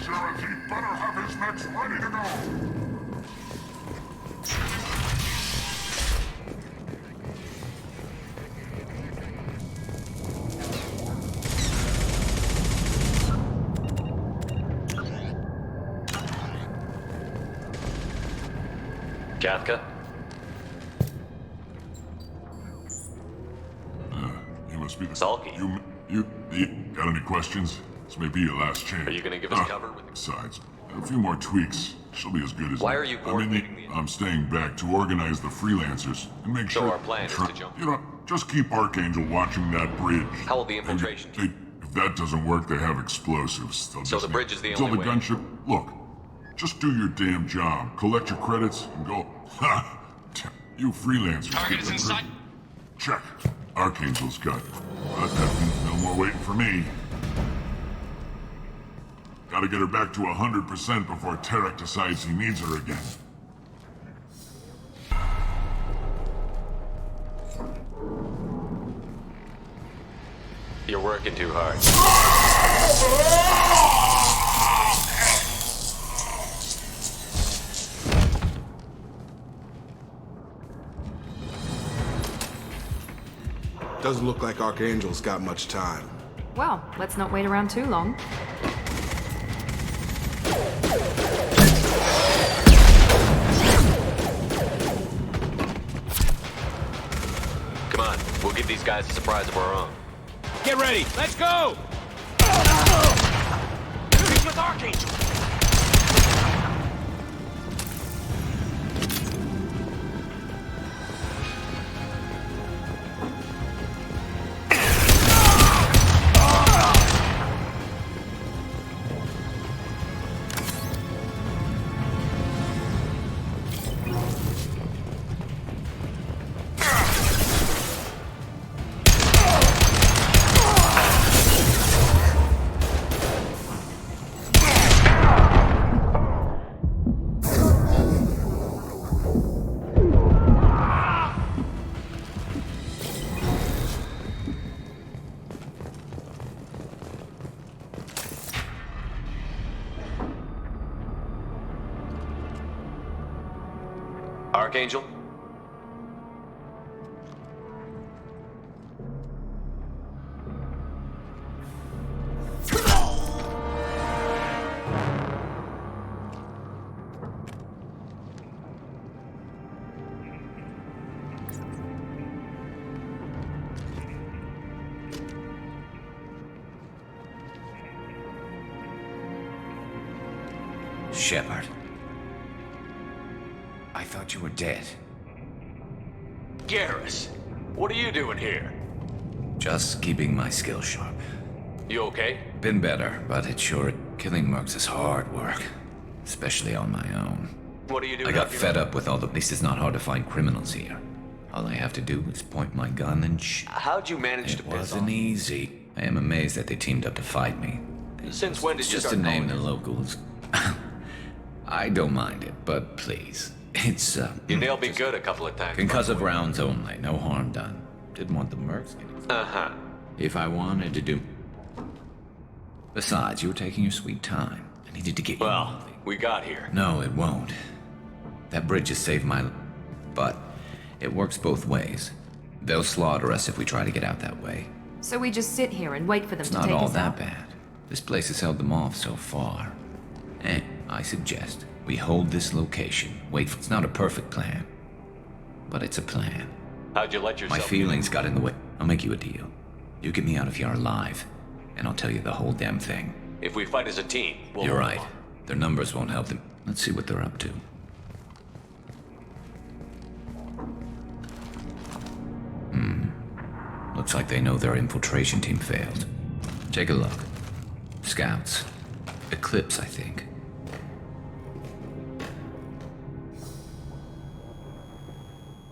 Sheriff, he better have his mechs ready to go. Kafka? You must be the... Salky. You got any questions? This may be your last chance. Are you gonna give us cover? Besides, a few more tweaks. She'll be as good as... Why are you I'm staying back to organize the freelancers and make So sure... our plan is to jump... You know, just keep Archangel watching that bridge. How will the infiltration... If that doesn't work, they have explosives. They'll So just the bridge is the until only the way. gunship... Look, just do your damn job. Collect your credits and go. Ha! You freelancers... Target get is the in bridge. sight. Check. Archangel's got it. But that means no more waiting for me. Gotta get her back to 100% before Tarek decides he needs her again. You're working too hard. Doesn't look like Archangel's got much time. Well, let's not wait around too long. Come on, we'll give these guys a surprise of our own. Get ready, let's go! He's with Archangel! Archangel? Shepard. I thought you were dead. Garrus, what are you doing here? Just keeping my skill sharp. You okay? Been better, but it's sure killing mercs is hard work. Especially on my own. What are you doing? I got fed up with all the... At least it's not hard to find criminals here. All I have to do is point my gun and How'd you manage to It piss wasn't off? easy. I am amazed that they teamed up to fight me. Since when did It's you just start to name the calling locals. I don't mind it, but please. It's, You nailed me good a couple of times. concussive rounds only, no harm done. Didn't want the mercs getting... Uh-huh. If I wanted to do... Besides, you were taking your sweet time. I needed to get you... Well, we got here. No, it won't. That bridge has saved my... But it works both ways. They'll slaughter us if we try to get out that way. So we just sit here and wait for them It's to not take all us that out? bad. This place has held them off so far. And I suggest we hold this location. Wait, it's not a perfect plan. But it's a plan. How'd you let yourself... My feelings got in the way. I'll make you a deal. You get me out of here alive, and I'll tell you the whole damn thing. If we fight as a team, we'll... You're right. Their numbers won't help them. Let's see what they're up to. Looks like they know their infiltration team failed. Take a look. Scouts. Eclipse, I think.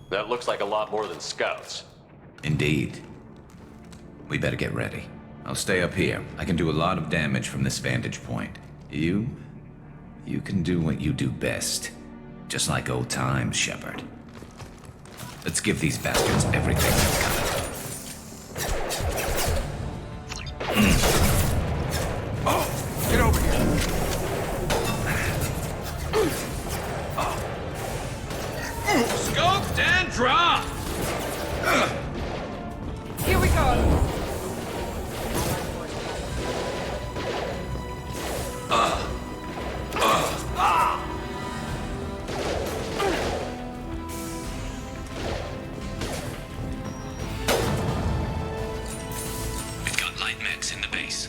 That looks like a lot more than scouts. Indeed. We better get ready. I'll stay up here. I can do a lot of damage from this vantage point. You can do what you do best. Just like old times, Shepard. Let's give these bastards everything they've got. Oh, get over here. Scoped and dropped! Here we go. We've got light mechs in the base.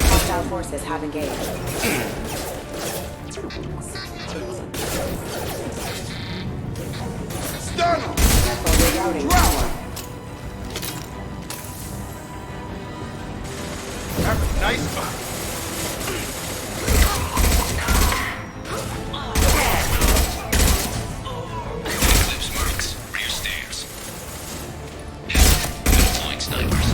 Hostile forces have engaged. Stun him! Rerouting. Have a nice one. Eclipse mercs, rear stairs. Deploying snipers.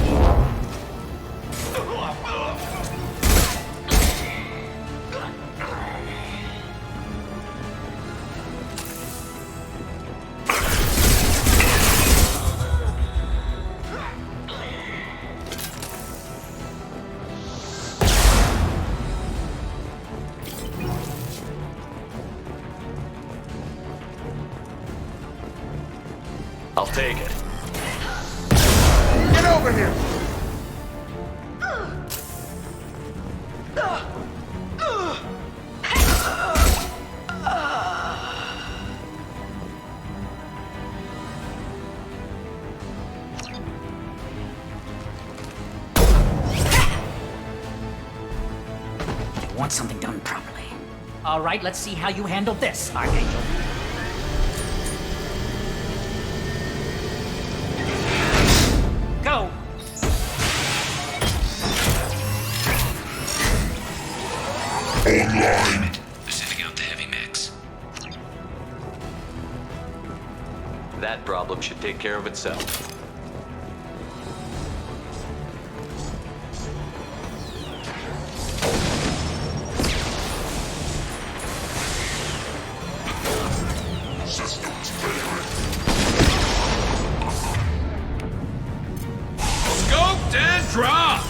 I'll take it. Get over here! You want something done properly. All right, let's see how you handle this, Archangel. Go! Online. They're sending out the heavy mechs. That problem should take care of itself. Systems failing. Scoped and dropped!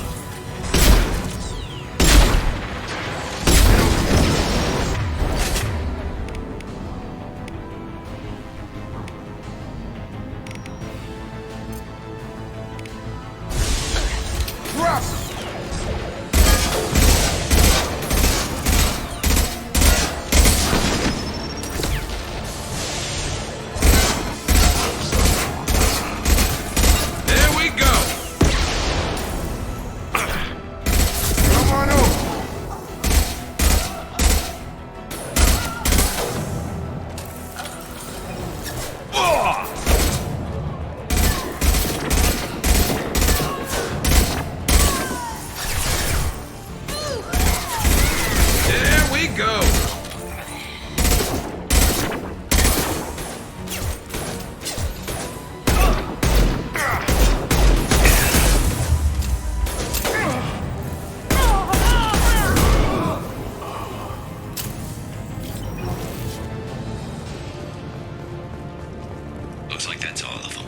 Looks like that's all of them.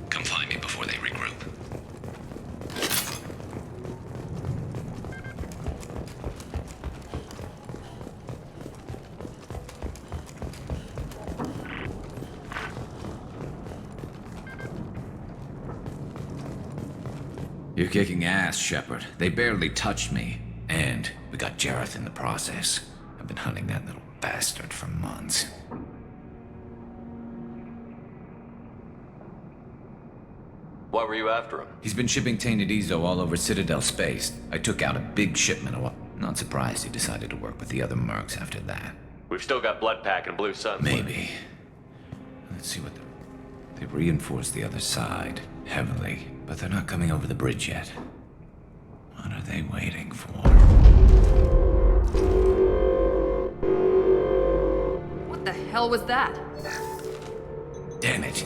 Come find me before they regroup. You're kicking ass, Shepard. They barely touched me. And we got Jareth in the process. I've been hunting that little bastard for months. Why were you after him? He's been shipping tainted Ezo all over Citadel space. I took out a big shipment of... Not surprised he decided to work with the other mercs after that. We've still got Bloodpack and Blue Sun. Maybe. Let's see what they reinforced the other side heavily, but they're not coming over the bridge yet. What are they waiting for? What the hell was that? Damn it.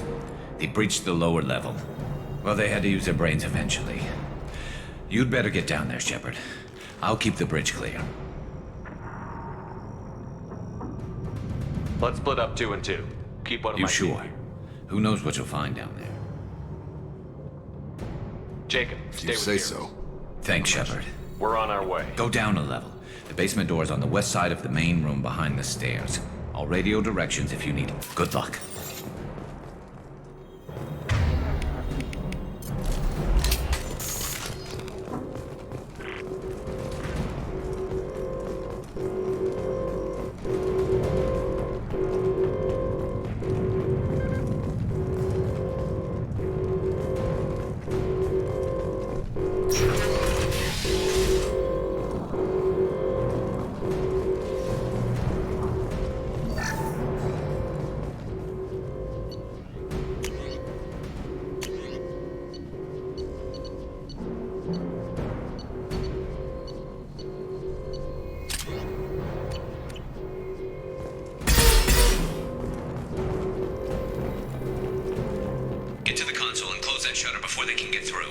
They breached the lower level. Well, they had to use their brains eventually. You'd better get down there, Shepard. I'll keep the bridge clear. Let's split up 2 and 2. Keep one of my You sure? team. Who knows what you'll find down there? Jacob, stay with say you. so. Thanks, Shepard. We're on our way. Go down a level. The basement door is on the west side of the main room behind the stairs. I'll radio directions if you need it. Good luck. Get to the console and close that shutter before they can get through.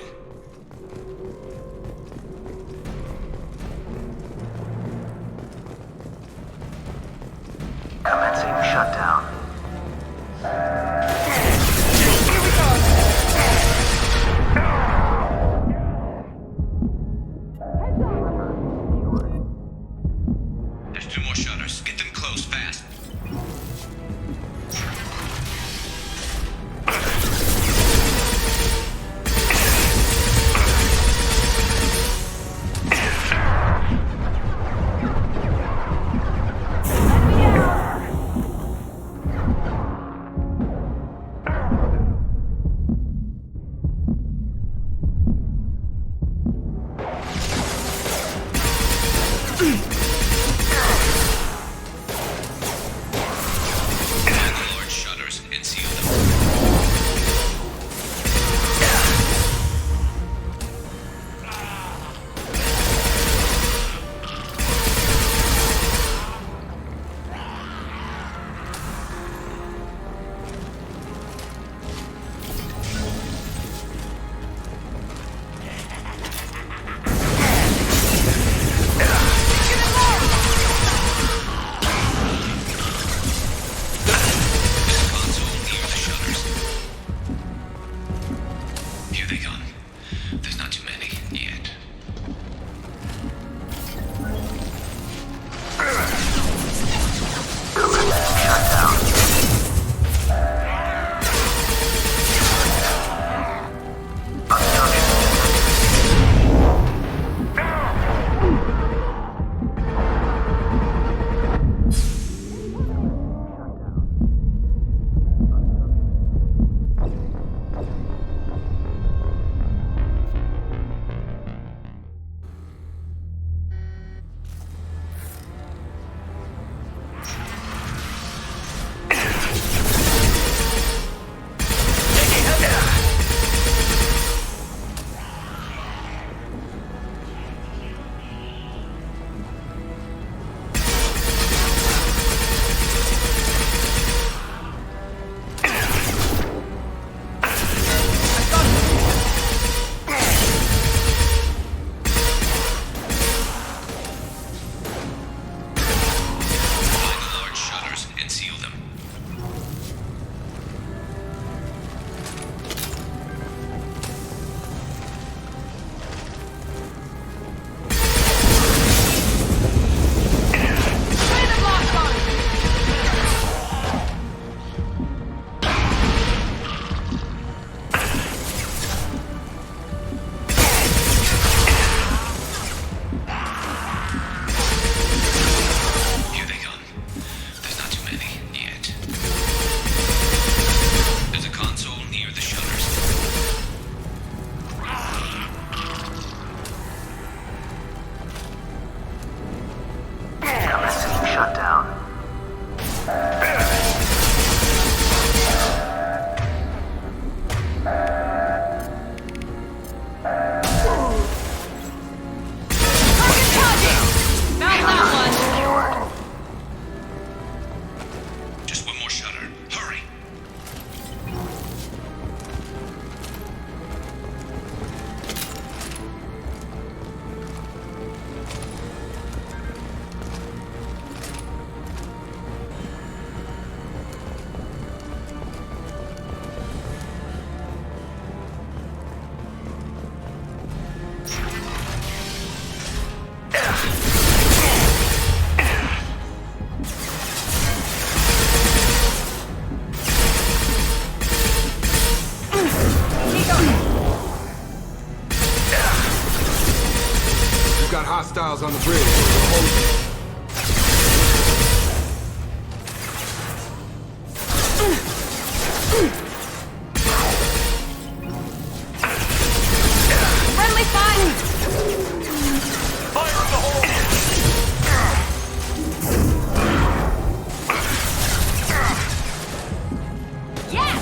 Commencing shutdown. There's 2 more shutters. Get them closed fast. hostiles on the bridge. We're holding. Friendly fire! Fire in the hole! Yes!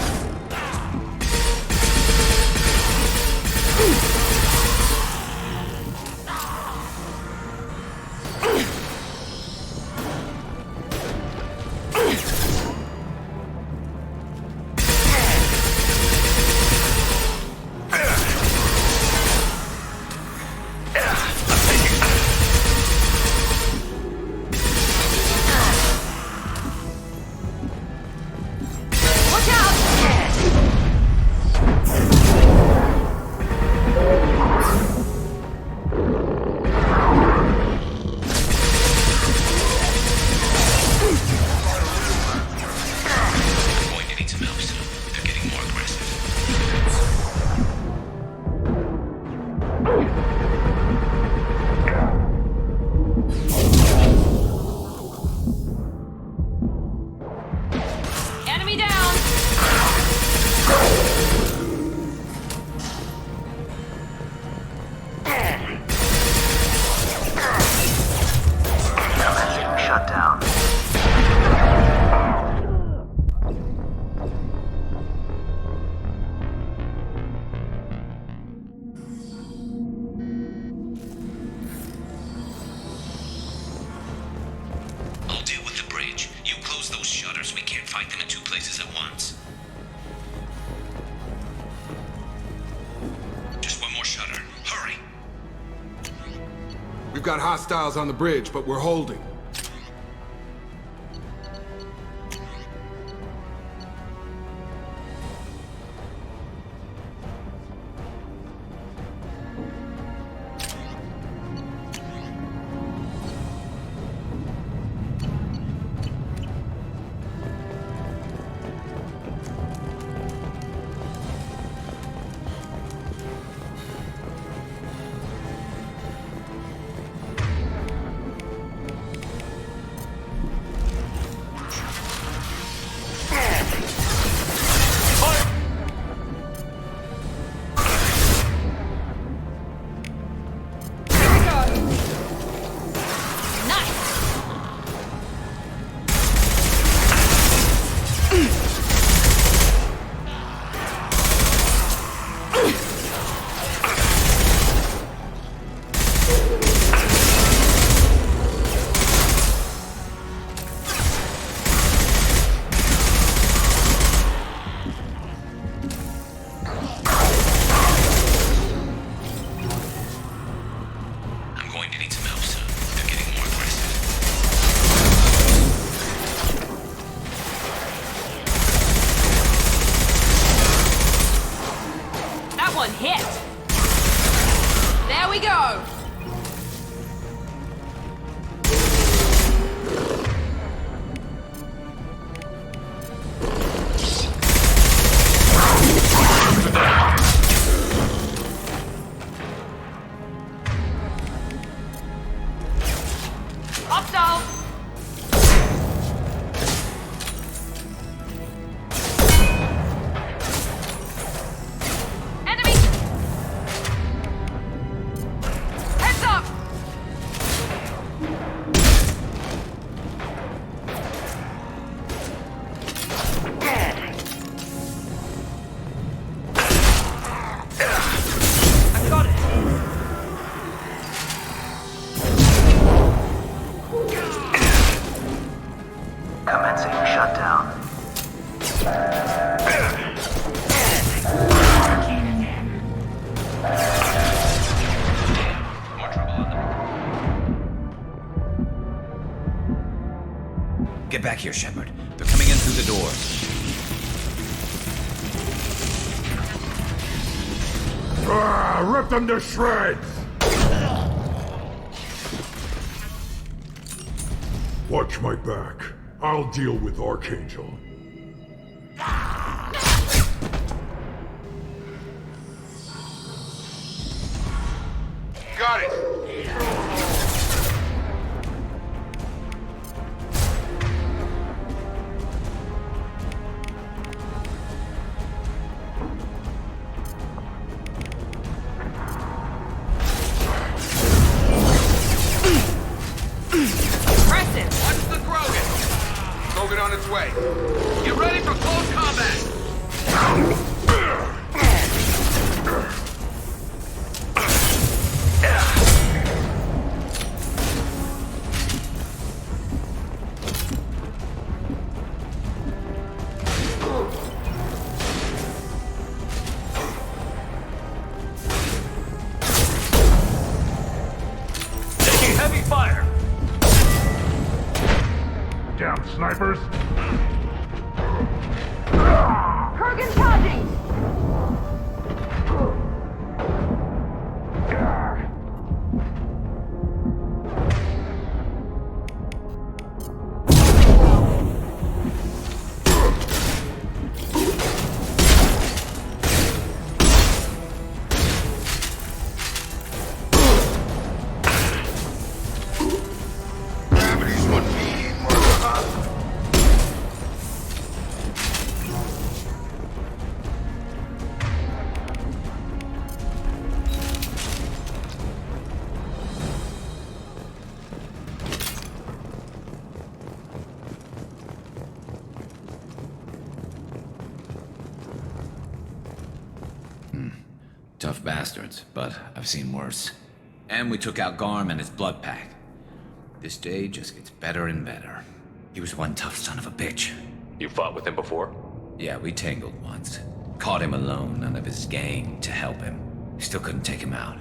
Enemy down! Shut down. I'll deal with the bridge. You close those shutters. We can't fight them in two places at once. Just one more shutter. Hurry! We've got hostiles on the bridge, but we're holding. One hit. There we go. Hostile. Commencing shutdown. Get back here, Shepard. They're coming in through the door. Rip them to shreds! Watch my back. I'll deal with Archangel. Got it! Get ready for close combat! Taking heavy fire! Down, snipers. Kurgan charging! Tough bastards, but I've seen worse. And we took out Garm and his blood pack. This day just gets better and better. He was one tough son of a bitch. You fought with him before? Yeah, we tangled once. Caught him alone, none of his gang to help him. Still couldn't take him out.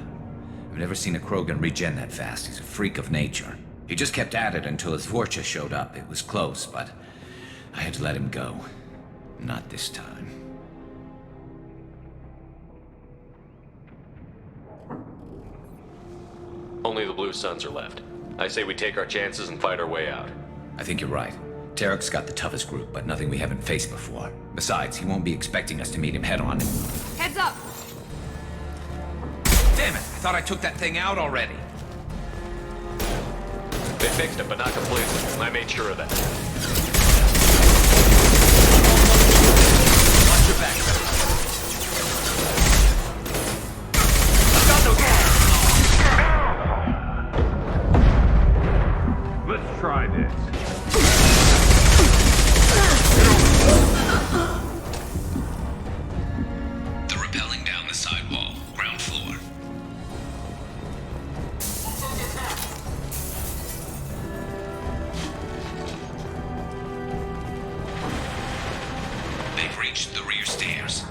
I've never seen a Krogan regen that fast. He's a freak of nature. He just kept at it until his Vorcha showed up. It was close, but I had to let him go. Not this time. Only the Blue Suns are left. I say we take our chances and fight our way out. I think you're right. Tarek's got the toughest group, but nothing we haven't faced before. Besides, he won't be expecting us to meet him head-on. Heads up! Damn it! I thought I took that thing out already. They fixed it, but not completely. I made sure of that. Watch your back. Let's try this. They're rappelling down the side wall, ground floor. They've reached the rear stairs.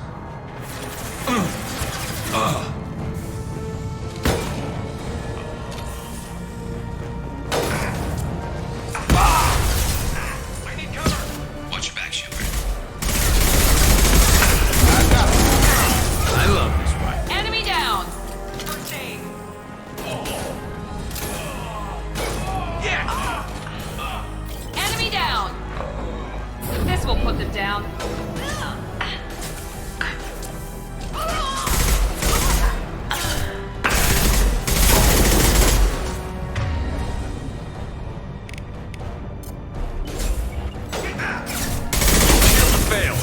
Watch your back, Shepard. I love this rifle. Enemy down! Enemy down! This will put them down. Failed.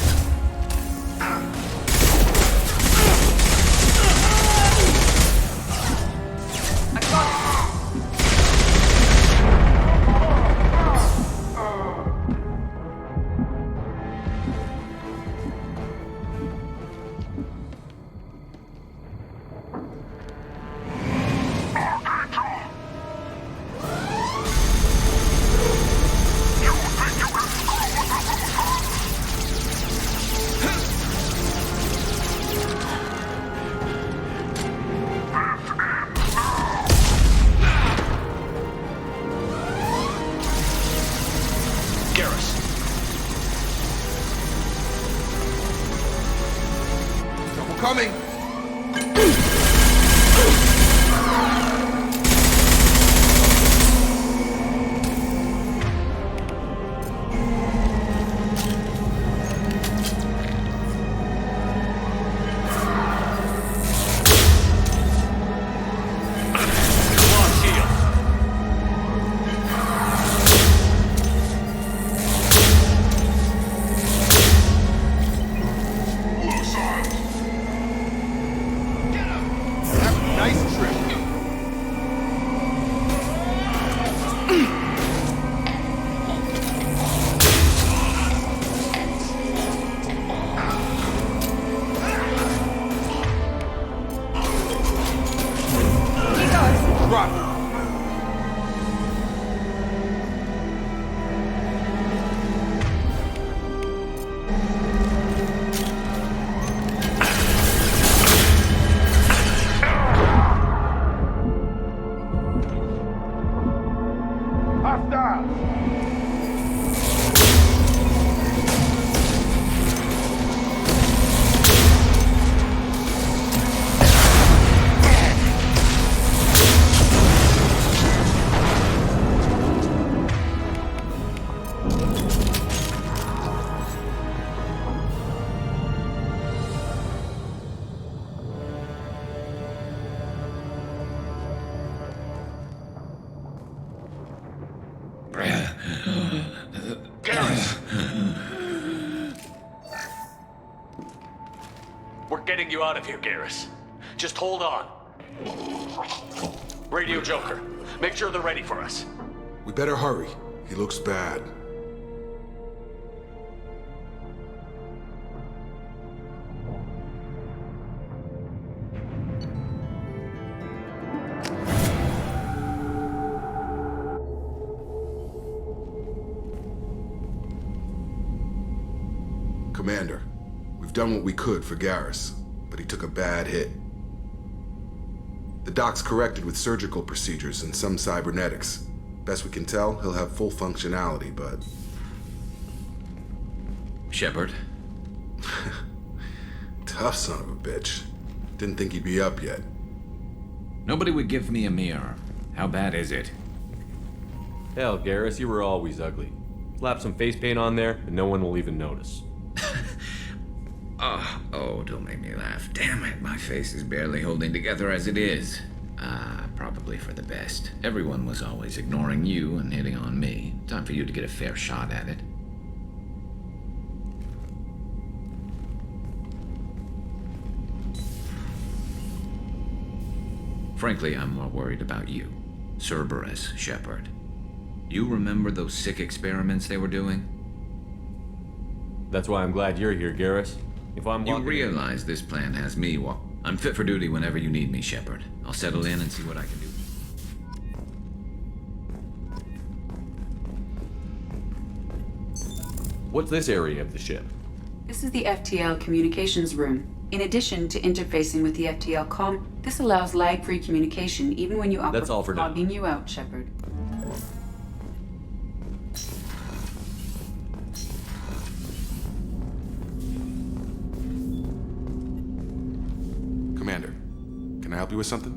Garrus. Double coming! Get him! We're getting you out of here, Garrus. Just hold on. Radio Joker, make sure they're ready for us. We better hurry. He looks bad. Commander, we've done what we could for Garrus, but he took a bad hit. The doc's corrected with surgical procedures and some cybernetics. Best we can tell, he'll have full functionality, but... Shepard? Tough son of a bitch. Didn't think he'd be up yet. Nobody would give me a mirror. How bad is it? Hell, Garrus, you were always ugly. Slap some face paint on there, and no one will even notice. Oh, don't make me laugh. Damn it, my face is barely holding together as it is. Probably for the best. Everyone was always ignoring you and hitting on me. Time for you to get a fair shot at it. Frankly, I'm more worried about you. Cerberus, Shepard. You remember those sick experiments they were doing? That's why I'm glad you're here, Garrus. If I'm You realize this plan has me I'm fit for duty whenever you need me, Shepard. I'll settle in and see what I can do. What's this area of the ship? This is the FTL communications room. In addition to interfacing with the FTL comm, this allows lag-free communication even when you operate. That's all for now. Logging you out, Shepard. Commander, can I help you with something?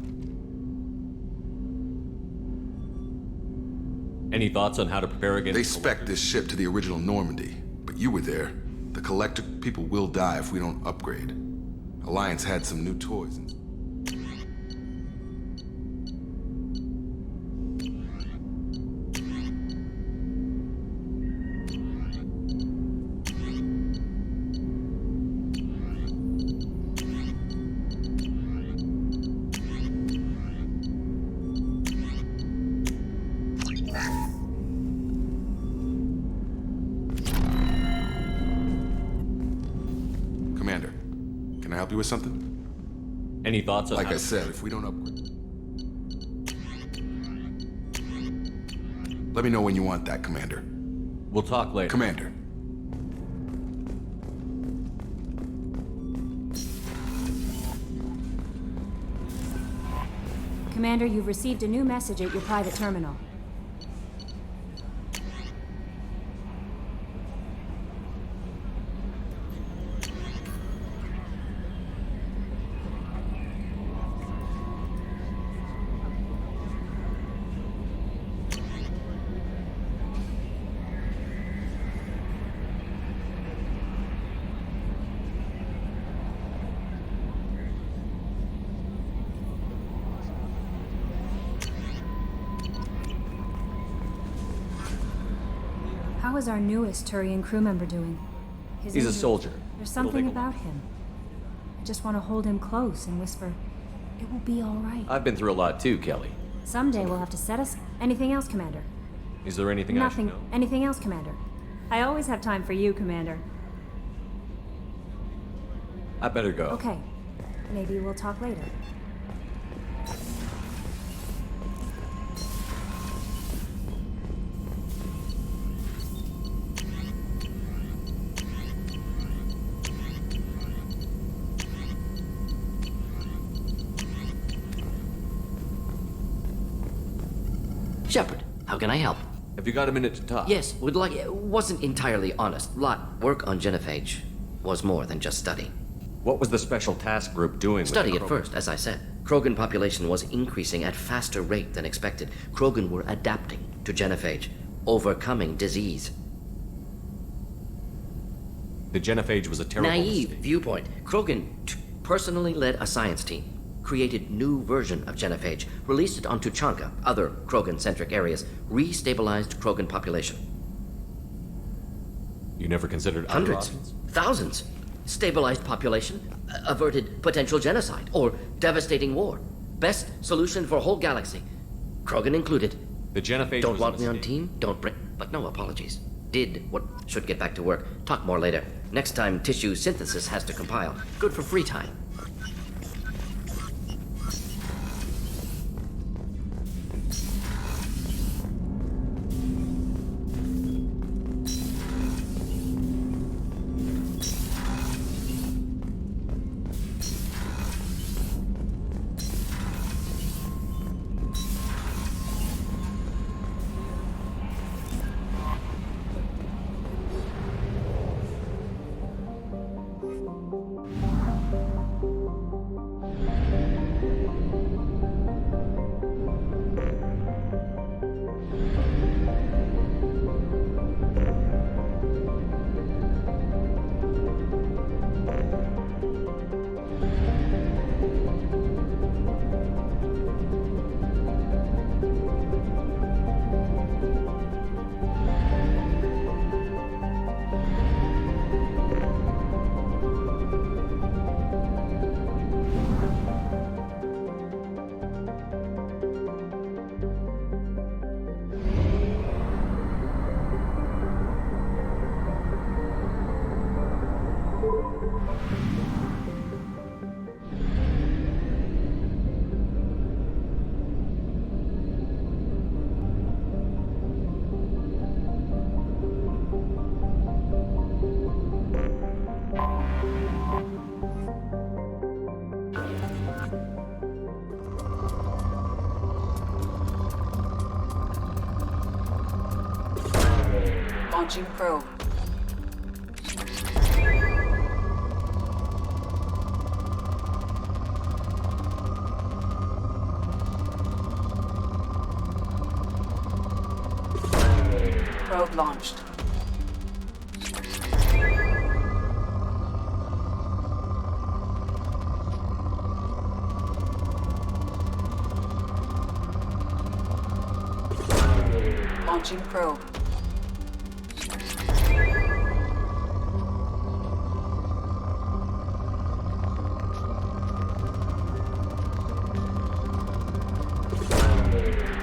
Any thoughts on how to prepare against... They spec'd this ship to the original Normandy, but you were there. The Collector people will die if we don't upgrade. Alliance had some new toys. Commander, can I help you with something? Any thoughts on Like I said, if we don't upgrade... Let me know when you want that, Commander. We'll talk later. Commander. Commander, you've received a new message at your private terminal. How is our newest Turian crew member doing? He's a soldier. There's something about him. I just want to hold him close and whisper, it will be all right. I've been through a lot too, Kelly. Someday we'll have to set us... Anything else, Commander? Is there anything Nothing. I should know? Anything else, Commander? I always have time for you, Commander. I better go. Okay. Maybe we'll talk later. Shepard, how can I help? Have you got a minute to talk? Yes, would like. Wasn't entirely honest. Work on genophage was more than just study. What was the special task group doing? Study with at first, as I said. Krogan population was increasing at faster rate than expected. Krogan were adapting to genophage, overcoming disease. The genophage was a terrible Naive mistake. viewpoint. Krogan personally led a science team, created new version of genophage, released it on Tuchanka, other Krogan-centric areas, restabilized Krogan population. You never considered other Hundreds, options? thousands. stabilized population, averted potential genocide, or devastating war. Best solution for whole galaxy. Krogan included. The genophage Don't was log a me on mistake. team, don't bring... But no apologies. Did what should get back to work. Talk more later. Next time tissue synthesis has to compile. Good for free time. Launching probe. Probe launched. Launching probe.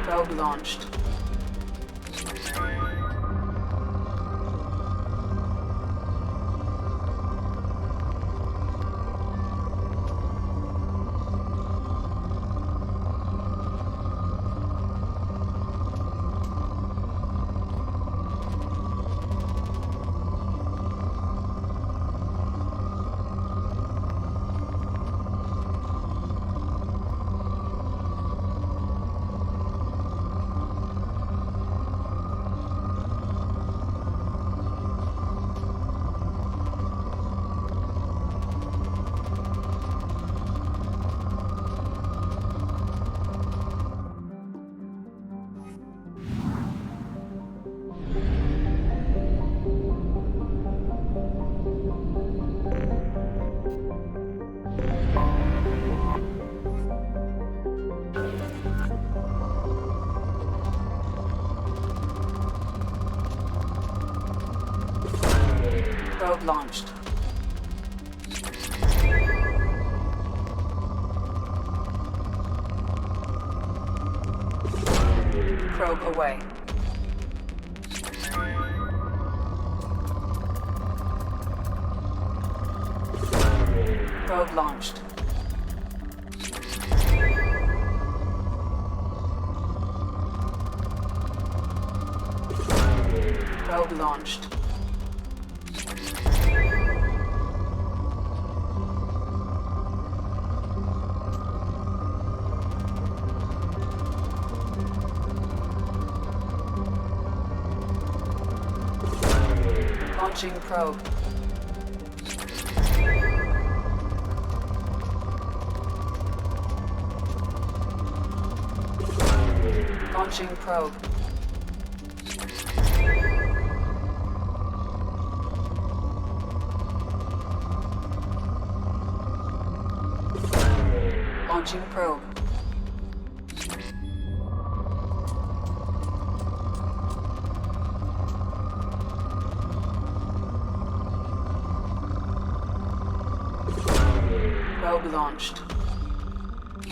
Probe launched. Probe launched. Probe away. Probe launched. Probe launched. Launching probe. Launching probe. Launching probe. Probe launched.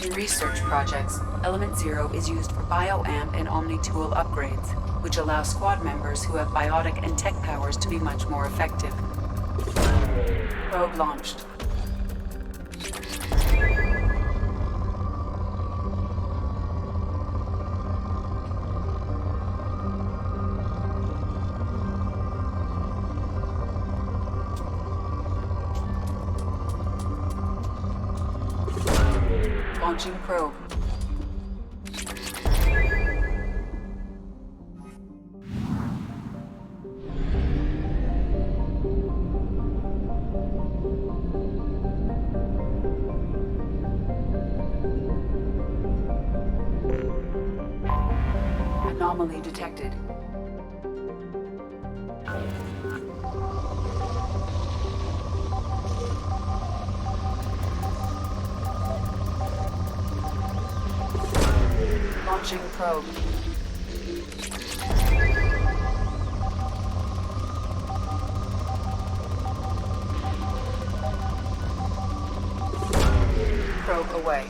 In research projects, Element Zero is used for bioamp and Omni-tool upgrades, which allow squad members who have biotic and tech powers to be much more effective. Probe launched. Launching probe. Anomaly detected. Launching probe. Probe away.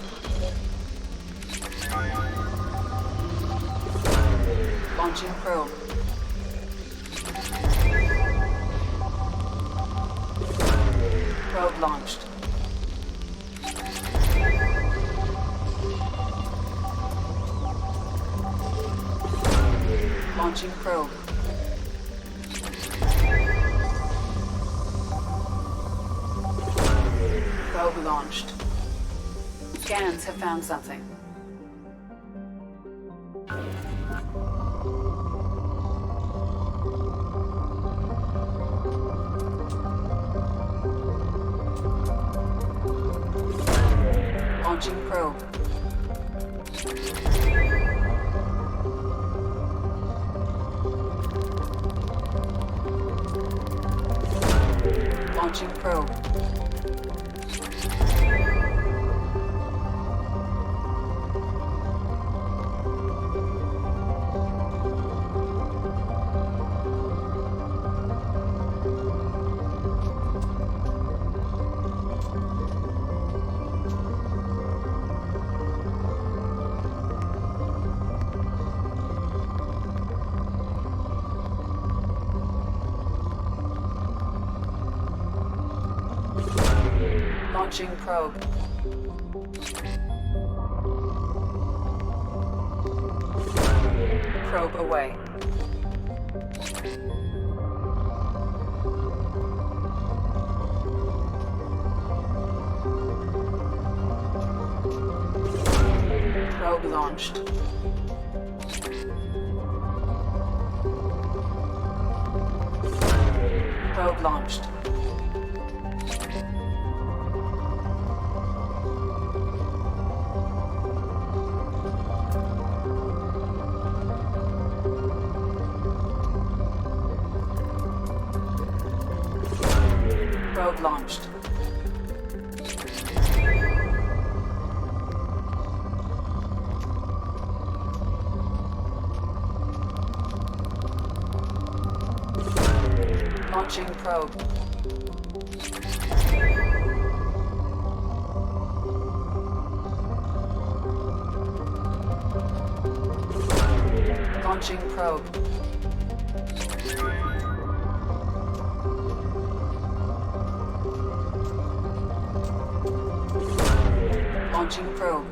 Launching probe. Probe launched. Launching probe. Probe launched. Scans have found something. Launching probe. Launching probe. Launching probe. Probe away. Probe launched. Probe launched. Probe launched. Launching probe. Launching probe. Launching probe.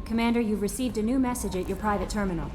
Commander, you've received a new message at your private terminal.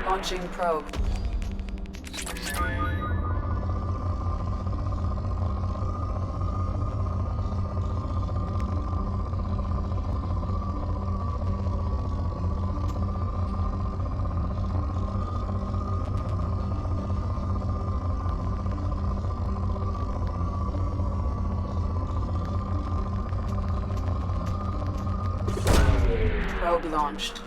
Launching probe. Probe launched.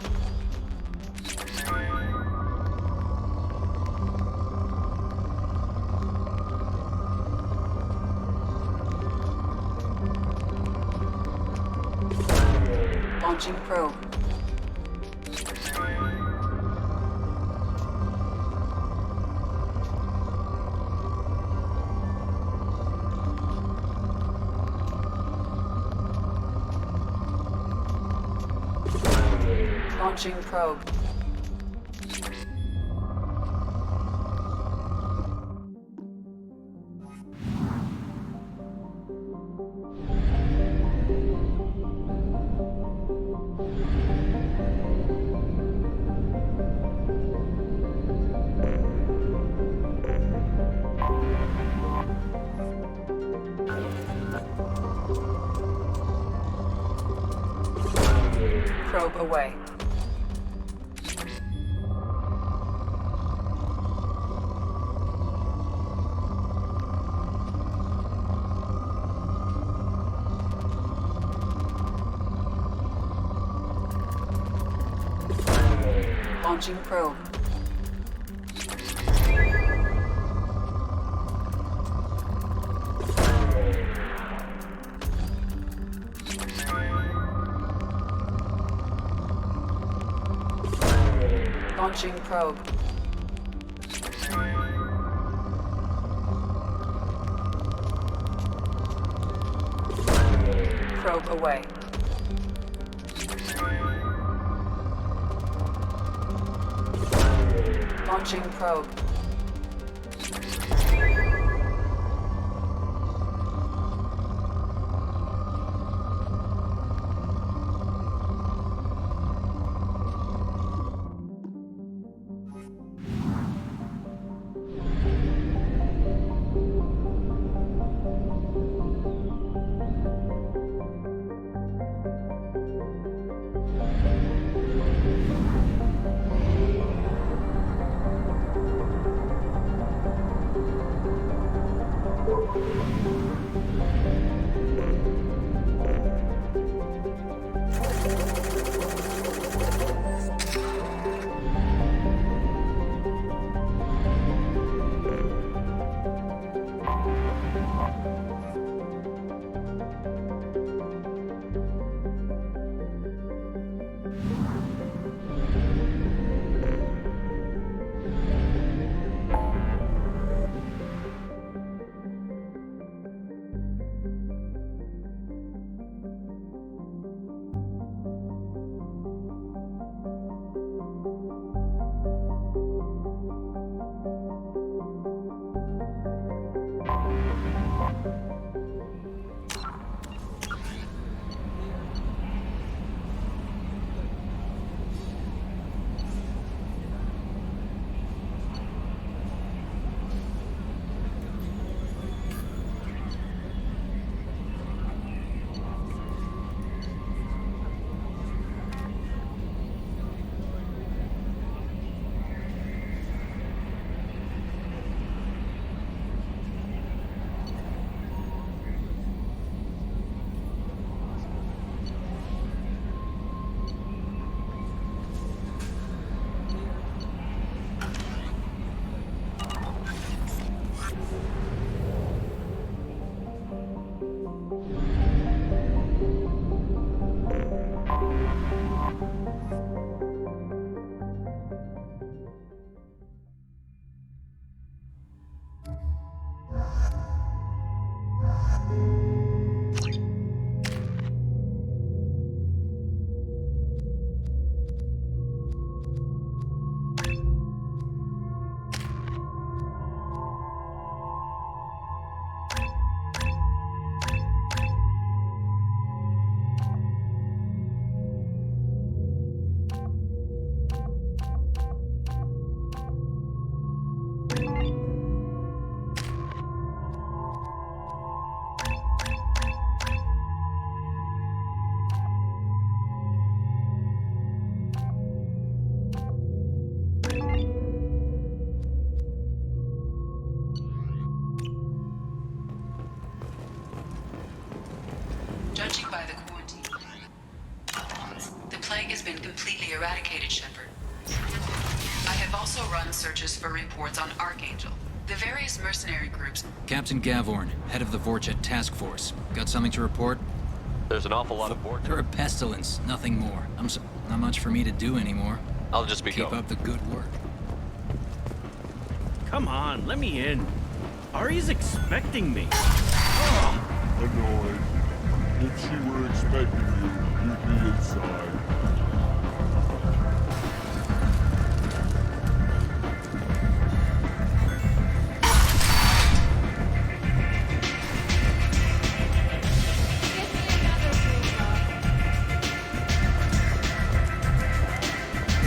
Launching probe. Launching probe. Probe away. Launching probe. Launching probe. Probe away. Launching probe. plague has been completely eradicated, Shepard. I have also run searches for reports on Archangel. The various mercenary groups. Captain Gavorn, head of the Vorcha Task Force. Got something to report? There's an awful lot of Vorcha. They're a pestilence, nothing more. Not much for me to do anymore. I'll just be Keep going. up the good work. Come on, let me in. Ari's expecting me. Annoyed. If she were expecting you, you'd be inside.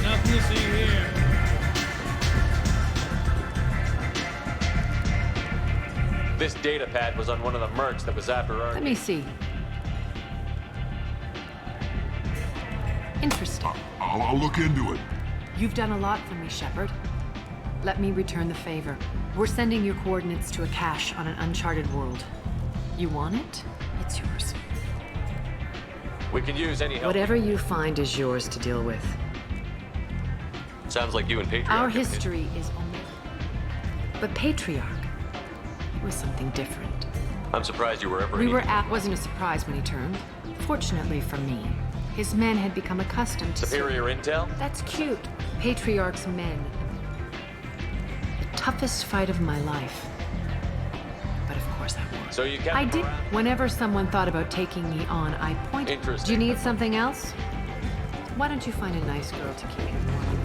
Nothing to see here. This data pad was on one of the mercs that was after our... Let me see. Interesting. I'll look into it. You've done a lot for me, Shepard. Let me return the favor. We're sending your coordinates to a cache on an uncharted world. You want it? It's yours. We can use any help. Whatever you find is yours to deal with. Sounds like you and Patriarch. Our have- history is only... But Patriarch was something different. I'm surprised you were ever... Wasn't a surprise when he turned. Fortunately for me, his men had become accustomed to... Superior intel? That's cute. Patriarch's men. The toughest fight of my life. But of course I won. So you kept I him did. around? Whenever someone thought about taking me on, I pointed. Interesting. Do you need something else? Why don't you find a nice girl to keep you warm?